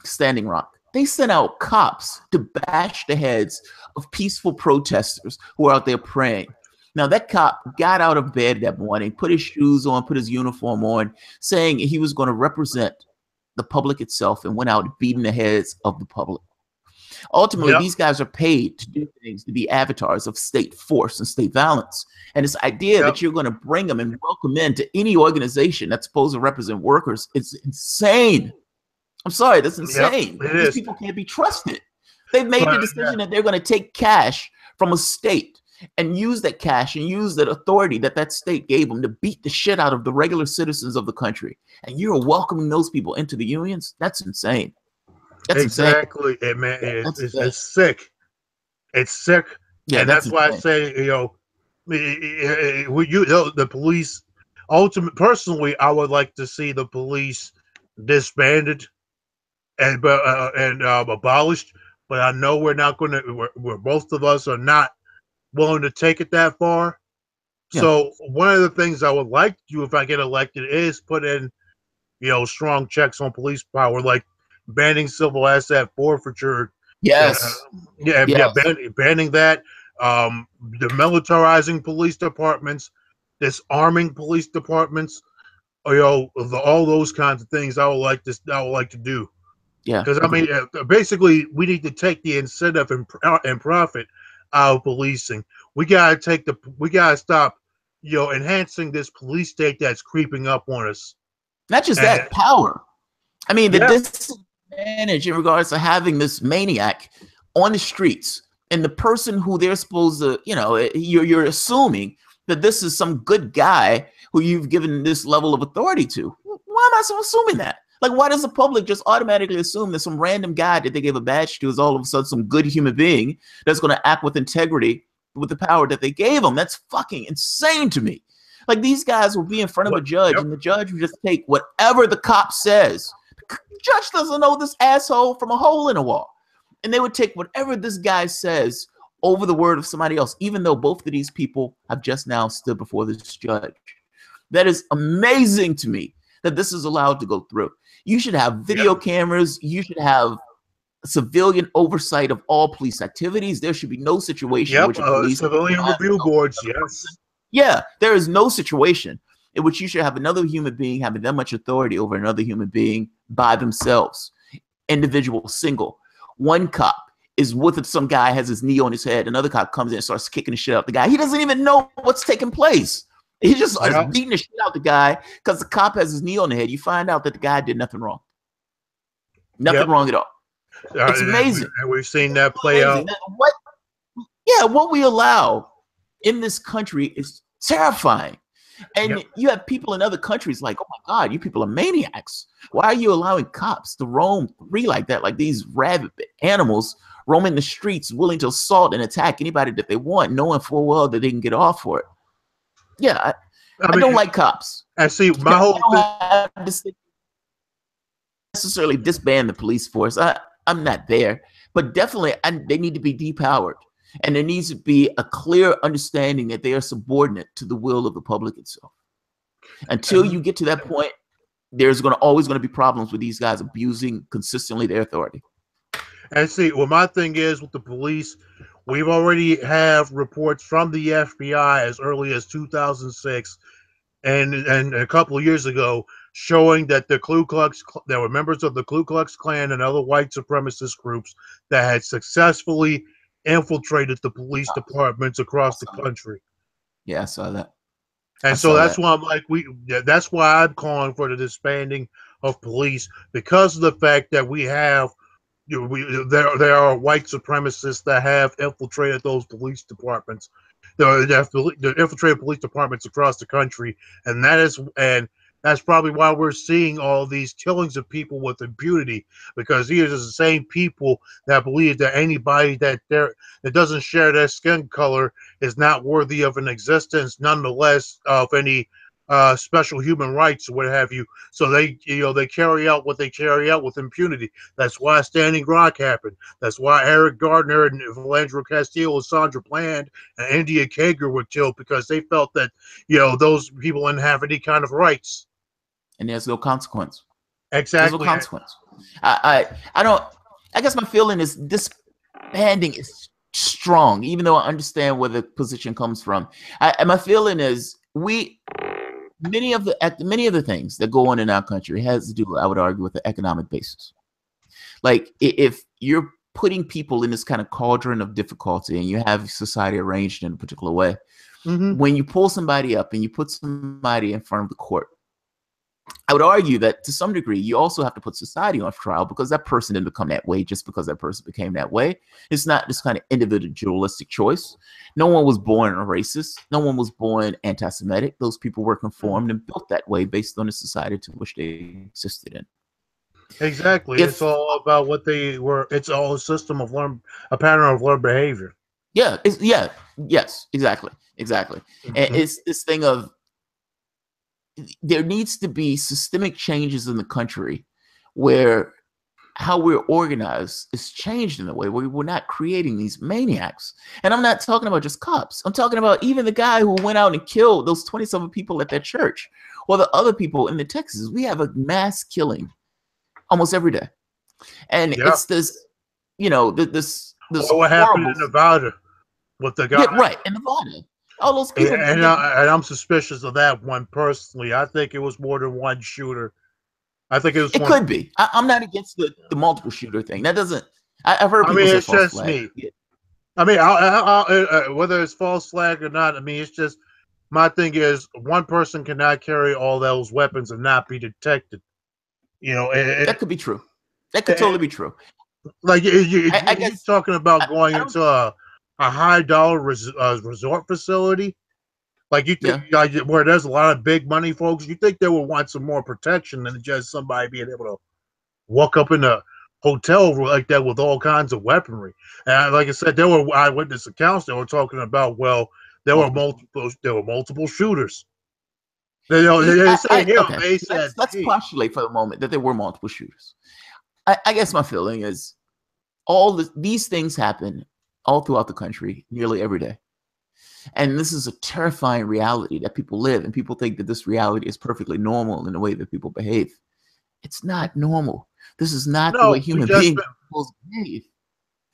Standing Rock, they sent out cops to bash the heads of peaceful protesters who were out there praying. Now, that cop got out of bed that morning, put his shoes on, put his uniform on, saying he was going to represent the public itself, and went out beating the heads of the public. Ultimately, Yep. these guys are paid to do things, to be avatars of state force and state violence. And this idea that you're going to bring them and welcome into any organization that's supposed to represent workers, it's insane. I'm sorry, that's insane. Yep, These people can't be trusted. They've made the decision that they're going to take cash from a state and use that cash and use that authority that that state gave them to beat the shit out of the regular citizens of the country. And you're welcoming those people into the unions? That's insane. That's exactly. insane. It's sick. It's sick. Yeah, and that's why I say, the police, personally, I would like to see the police disbanded and abolished. But I know we're not going to. We're both of us are not willing to take it that far. Yeah. So one of the things I would like to do if I get elected is put in, strong checks on police power, like banning civil asset forfeiture. Yes. Banning that. Demilitarizing police departments, disarming police departments, all those kinds of things. I would like to do. Yeah. Because I mean, basically, we need to take the incentive and profit out of policing. We gotta stop, enhancing this police state that's creeping up on us. Not just that, power. I mean, the disadvantage in regards to having this maniac on the streets and the person who they're supposed to, you're assuming that this is some good guy who you've given this level of authority to. Why am I so assuming that? Like, why does the public just automatically assume that some random guy that they gave a badge to is all of a sudden some good human being that's going to act with integrity with the power that they gave him? That's fucking insane to me. Like, these guys will be in front of a judge, and the judge will just take whatever the cop says. The judge doesn't know this asshole from a hole in a wall. And they would take whatever this guy says over the word of somebody else, even though both of these people have just now stood before this judge. That is amazing to me that this is allowed to go through. You should have video cameras. You should have civilian oversight of all police activities. There should be no situation in which police civilian review boards. Yes. Yeah, there is no situation in which you should have another human being having that much authority over another human being by themselves, individual, single. One cop is with some guy, has his knee on his head. Another cop comes in and starts kicking the shit out the guy. He doesn't even know what's taking place. He just starts beating the shit out the guy because the cop has his knee on the head. You find out that the guy did nothing wrong. Nothing wrong at all. It's amazing. And we've seen that play out. What we allow in this country is terrifying. And you have people in other countries like, oh my God, you people are maniacs. Why are you allowing cops to roam free like that? Like these rabid animals roaming the streets, willing to assault and attack anybody that they want, knowing full well that they can get off for it. Yeah, I don't like cops. I see my whole thing. Necessarily disband the police force. I'm not there, but definitely they need to be depowered. And there needs to be a clear understanding that they are subordinate to the will of the public itself. Until you get to that point, there's always going to be problems with these guys abusing consistently their authority. And see, well, my thing is with the police, we've already have reports from the FBI as early as 2006 and a couple of years ago showing that there were members of the Ku Klux Klan and other white supremacist groups that had successfully infiltrated the police departments across the country. Yeah, I saw that. And so that's why I'm like, that's why I'm calling for the disbanding of police, because of the fact that we have, there are white supremacists that have infiltrated those police departments. The infiltrated police departments across the country, and that's probably why we're seeing all these killings of people with impunity, because these are the same people that believe that anybody that doesn't share their skin color is not worthy of an existence, nonetheless, of any special human rights or what have you. So they, they carry out what they carry out with impunity. That's why Standing Rock happened. That's why Eric Gardner and Valandro Castillo and Sandra Bland and India Kager were killed, because they felt that, those people didn't have any kind of rights. And there's no consequence. Exactly. There's no consequence. I don't. I guess my feeling is disbanding is strong, even though I understand where the position comes from. My feeling is many of the things that go on in our country has to do, I would argue, with the economic basis. Like if you're putting people in this kind of cauldron of difficulty and you have society arranged in a particular way, when you pull somebody up and you put somebody in front of the court, I would argue that to some degree, you also have to put society on trial, because that person didn't become that way just because that person became that way. It's not this kind of individualistic choice. No one was born a racist. No one was born anti-Semitic. Those people were conformed and built that way based on the society to which they existed in. Exactly. It's all about what they were. It's all a system of a pattern of learned behavior. Yeah. Yes, exactly. And it's this thing of, there needs to be systemic changes in the country where how we're organized is changed in a way where we're not creating these maniacs. And I'm not talking about just cops. I'm talking about even the guy who went out and killed those 27 people at that church, or the other people in the Texas. We have a mass killing almost every day. And it's this, this what happened in Nevada with the guy. Yeah, right, in Nevada. All those people. And I'm suspicious of that one personally. I think it was more than one shooter. I think it was. It could be. I'm not against the multiple shooter thing. That doesn't. I've heard people say false flag. Me. I mean, whether it's false flag or not, I mean, it's just, my thing is, one person cannot carry all those weapons and not be detected. That could be true. That could totally be true. Like you're talking about going into a high dollar resort facility, like you think, where there's a lot of big money folks. You think they would want some more protection than just somebody being able to walk up in a hotel like that with all kinds of weaponry. And like I said, there were eyewitness accounts that were talking about, well, there were multiple shooters. Let's postulate for the moment that there were multiple shooters. I guess my feeling is these things happen all throughout the country nearly every day. And this is a terrifying reality that people live, and people think that this reality is perfectly normal in the way that people behave. It's not normal. This is not the way human beings behave.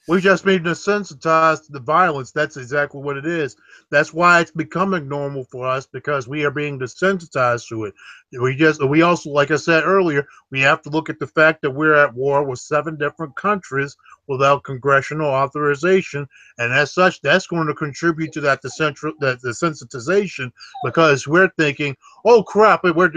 We've just been desensitized to the violence. That's exactly what it is. That's why it's becoming normal for us, because we are being desensitized to it. We also, like I said earlier, we have to look at the fact that we're at war with 7 different countries without congressional authorization, and as such, that's going to contribute to that desensitization, because we're thinking, oh crap, we're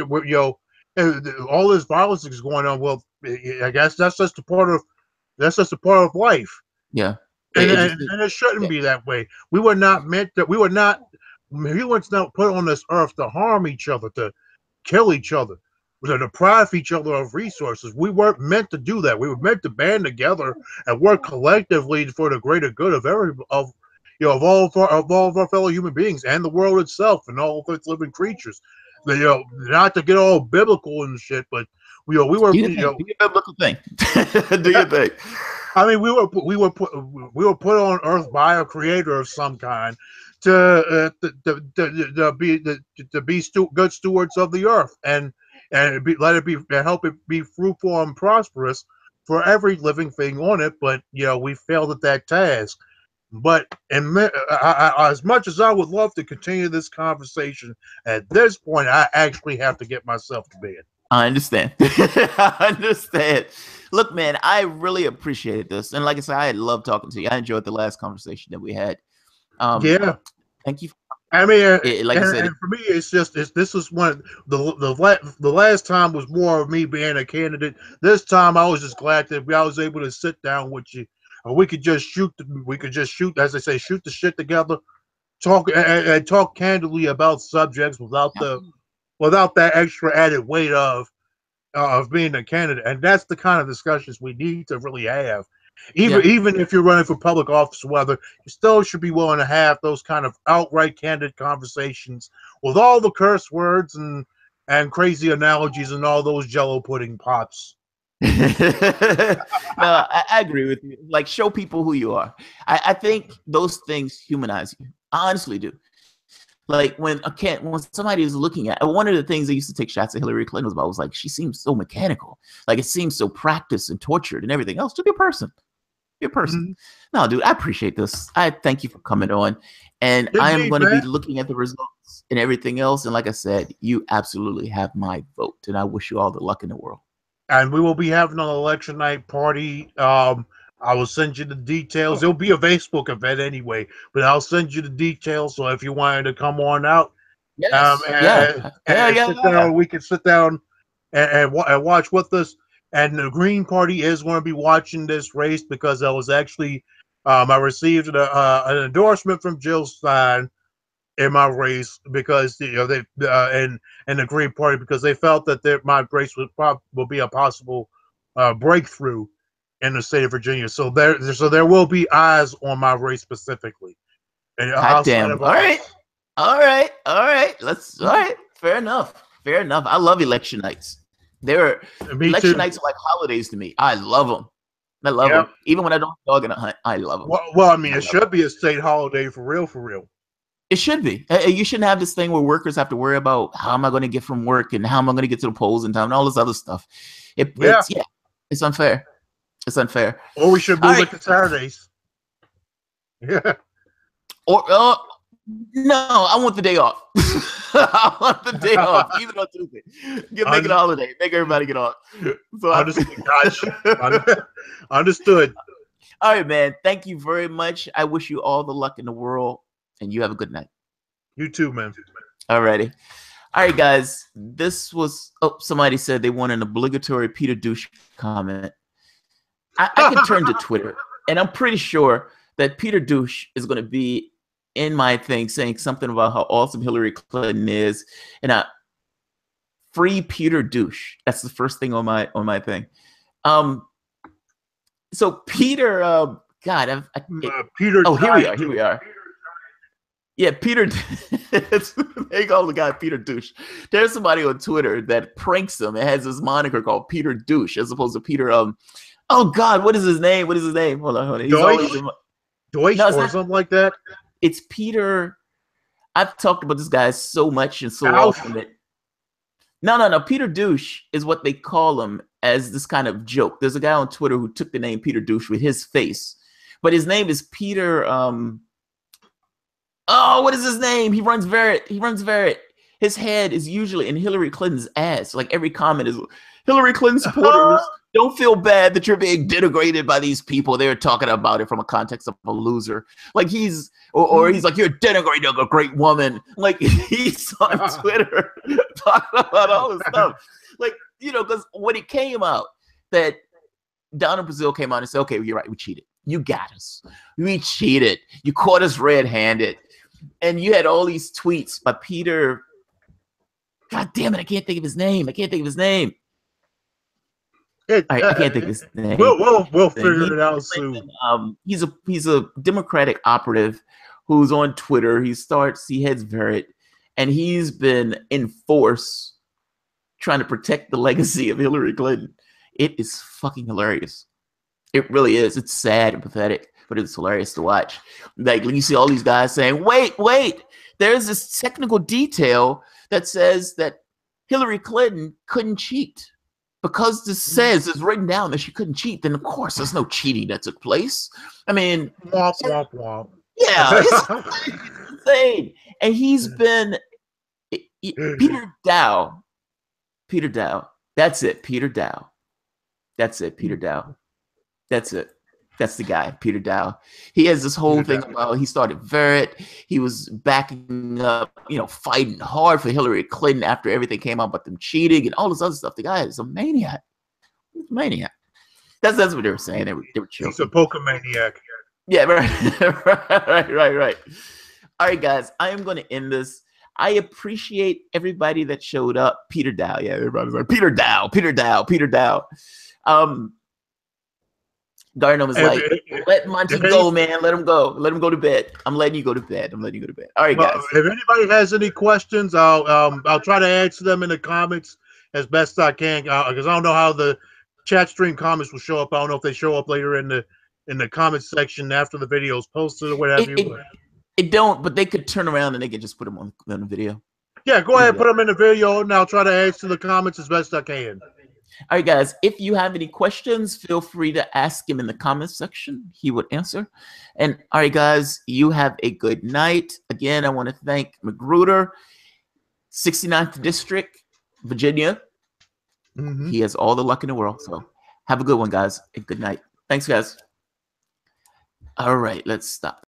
all this violence is going on. Well, I guess that's just a part of life. Yeah. And it shouldn't be that way. We were not humans not put on this earth to harm each other, to kill each other, to deprive each other of resources. We weren't meant to do that. We were meant to band together and work collectively for the greater good of all of our fellow human beings and the world itself and all of its living creatures. Not to get all biblical and shit, but we were do your biblical thing. Do your thing. I mean, we were put on earth by a creator of some kind to be good stewards of the earth and help it be fruitful and prosperous for every living thing on it. But we failed at that task. But as much as I would love to continue this conversation, at this point, I actually have to get myself to bed. I understand. I understand. Look, man, I really appreciated this. And like I said, I love talking to you. I enjoyed the last conversation that we had. Thank you. I mean, like I said, for me, this is one the last time was more of me being a candidate. This time, I was just glad that I was able to sit down with you, and we could just shoot, as I say, shoot the shit together, talk candidly about subjects without that extra added weight of being a candidate. And that's the kind of discussions we need to really have. Even if you're running for public office, whether you still should be willing to have those kind of outright candid conversations with all the curse words and crazy analogies and all those Jello pudding pops. No, I agree with you. Like, show people who you are. I think those things humanize you. I honestly do. Like when somebody is looking at, one of the things they used to take shots at Hillary Clinton was about was like, she seems so mechanical. Like it seems so practiced and tortured and everything else. Just be a person. Be a person. Mm-hmm. No, dude, I appreciate this. I thank you for coming on. And I am going to be looking at the results and everything else. And like I said, you absolutely have my vote. And I wish you all the luck in the world. And we will be having an election night party. I will send you the details. It'll be a Facebook event anyway, but I'll send you the details. So if you wanted to come on out, yes. Sit down, we can sit down and watch with us. And the Green Party is going to be watching this race because I was actually, I received an endorsement from Jill Stein in my race because they and the Green Party because they felt that my race will be a possible breakthrough in the state of Virginia. So there will be eyes on my race specifically. And hot damn! All right. All right. Fair enough. I love election nights. Election nights are like holidays to me. I love them. I love them. Even when I don't dog in a hunt, I love them. Well, I mean, it should be a state holiday for real. It should be. You shouldn't have this thing where workers have to worry about how am I going to get from work and how am I going to get to the polls in time and all this other stuff. It's unfair. It's unfair. Or we should move it to Saturdays. Yeah. Or no, I want the day off. I want the day off, even on Tuesday. Make it a holiday. Make everybody get off. So Understood. All right, man. Thank you very much. I wish you all the luck in the world, and you have a good night. You too, man. All righty. All right, guys. This was. Oh, somebody said they want an obligatory Peter Douche comment. I can turn to Twitter, and I'm pretty sure that Peter Douche is going to be in my thing saying something about how awesome Hillary Clinton is, and free Peter Douche. That's the first thing on my thing. So Peter, God, Peter. Oh, here we are. Yeah, Peter. They call the guy Peter Douche. There's somebody on Twitter that pranks him. It has this moniker called Peter Douche as opposed to Peter. Oh God, what is his name? Hold on. He's Deutsch or something like that. It's Peter. I've talked about this guy so much and so often that. No. Peter Douche is what they call him as this kind of joke. There's a guy on Twitter who took the name Peter Douche with his face, but his name is Peter. What is his name? He runs Verret. His head is usually in Hillary Clinton's ass. Like every comment is Hillary Clinton supporters. Don't feel bad that you're being denigrated by these people. They're talking about it from a context of a loser. Like he's like, you're denigrating a great woman. Like he's on Twitter talking about all this stuff. Like, because when it came out that Donna Brazile came out and said, okay, you're right, we cheated. You got us. We cheated. You caught us red-handed. And you had all these tweets by Peter. God damn it, I can't think of his name. I can't think of his name. We'll figure it out soon. He's a Democratic operative who's on Twitter. He heads Verret, and he's been in force trying to protect the legacy of Hillary Clinton. It is fucking hilarious. It really is. It's sad and pathetic, but it's hilarious to watch. Like when you see all these guys saying, wait, there's this technical detail that says that Hillary Clinton couldn't cheat. Because this says it's written down that she couldn't cheat, then of course there's no cheating that took place. I mean, womp, womp, womp. Yeah, it's insane. And he's been Peter Dow. That's it, Peter Dow. That's it. That's the guy, Peter Dow. He has this whole thing about he started Verret. He was backing up, fighting hard for Hillary Clinton after everything came out about them cheating and all this other stuff. The guy is a maniac. He's a maniac. That's what they were saying. They were joking. He's a poker maniac. Yeah, right. All right, guys, I am going to end this. I appreciate everybody that showed up. Peter Dow. Yeah, everybody's like, Peter Dow. Gardner was like, let Monty if go, man. Let him go. Let him go to bed. I'm letting you go to bed. I'm letting you go to bed. All right, guys. If anybody has any questions, I'll try to answer them in the comments as best I can, because I don't know how the chat stream comments will show up. I don't know if they show up later in the comments section after the video is posted or what have you. It don't, but they could turn around and they could just put them on the video. Yeah, go ahead, put them in the video, and I'll try to answer the comments as best I can. All right, guys, if you have any questions, feel free to ask him in the comments section. He would answer. And all right, guys, you have a good night. Again, I want to thank Magruder, 69th District, Virginia. He has all the luck in the world. So have a good one, guys. And good night. Thanks, guys. All right, let's stop.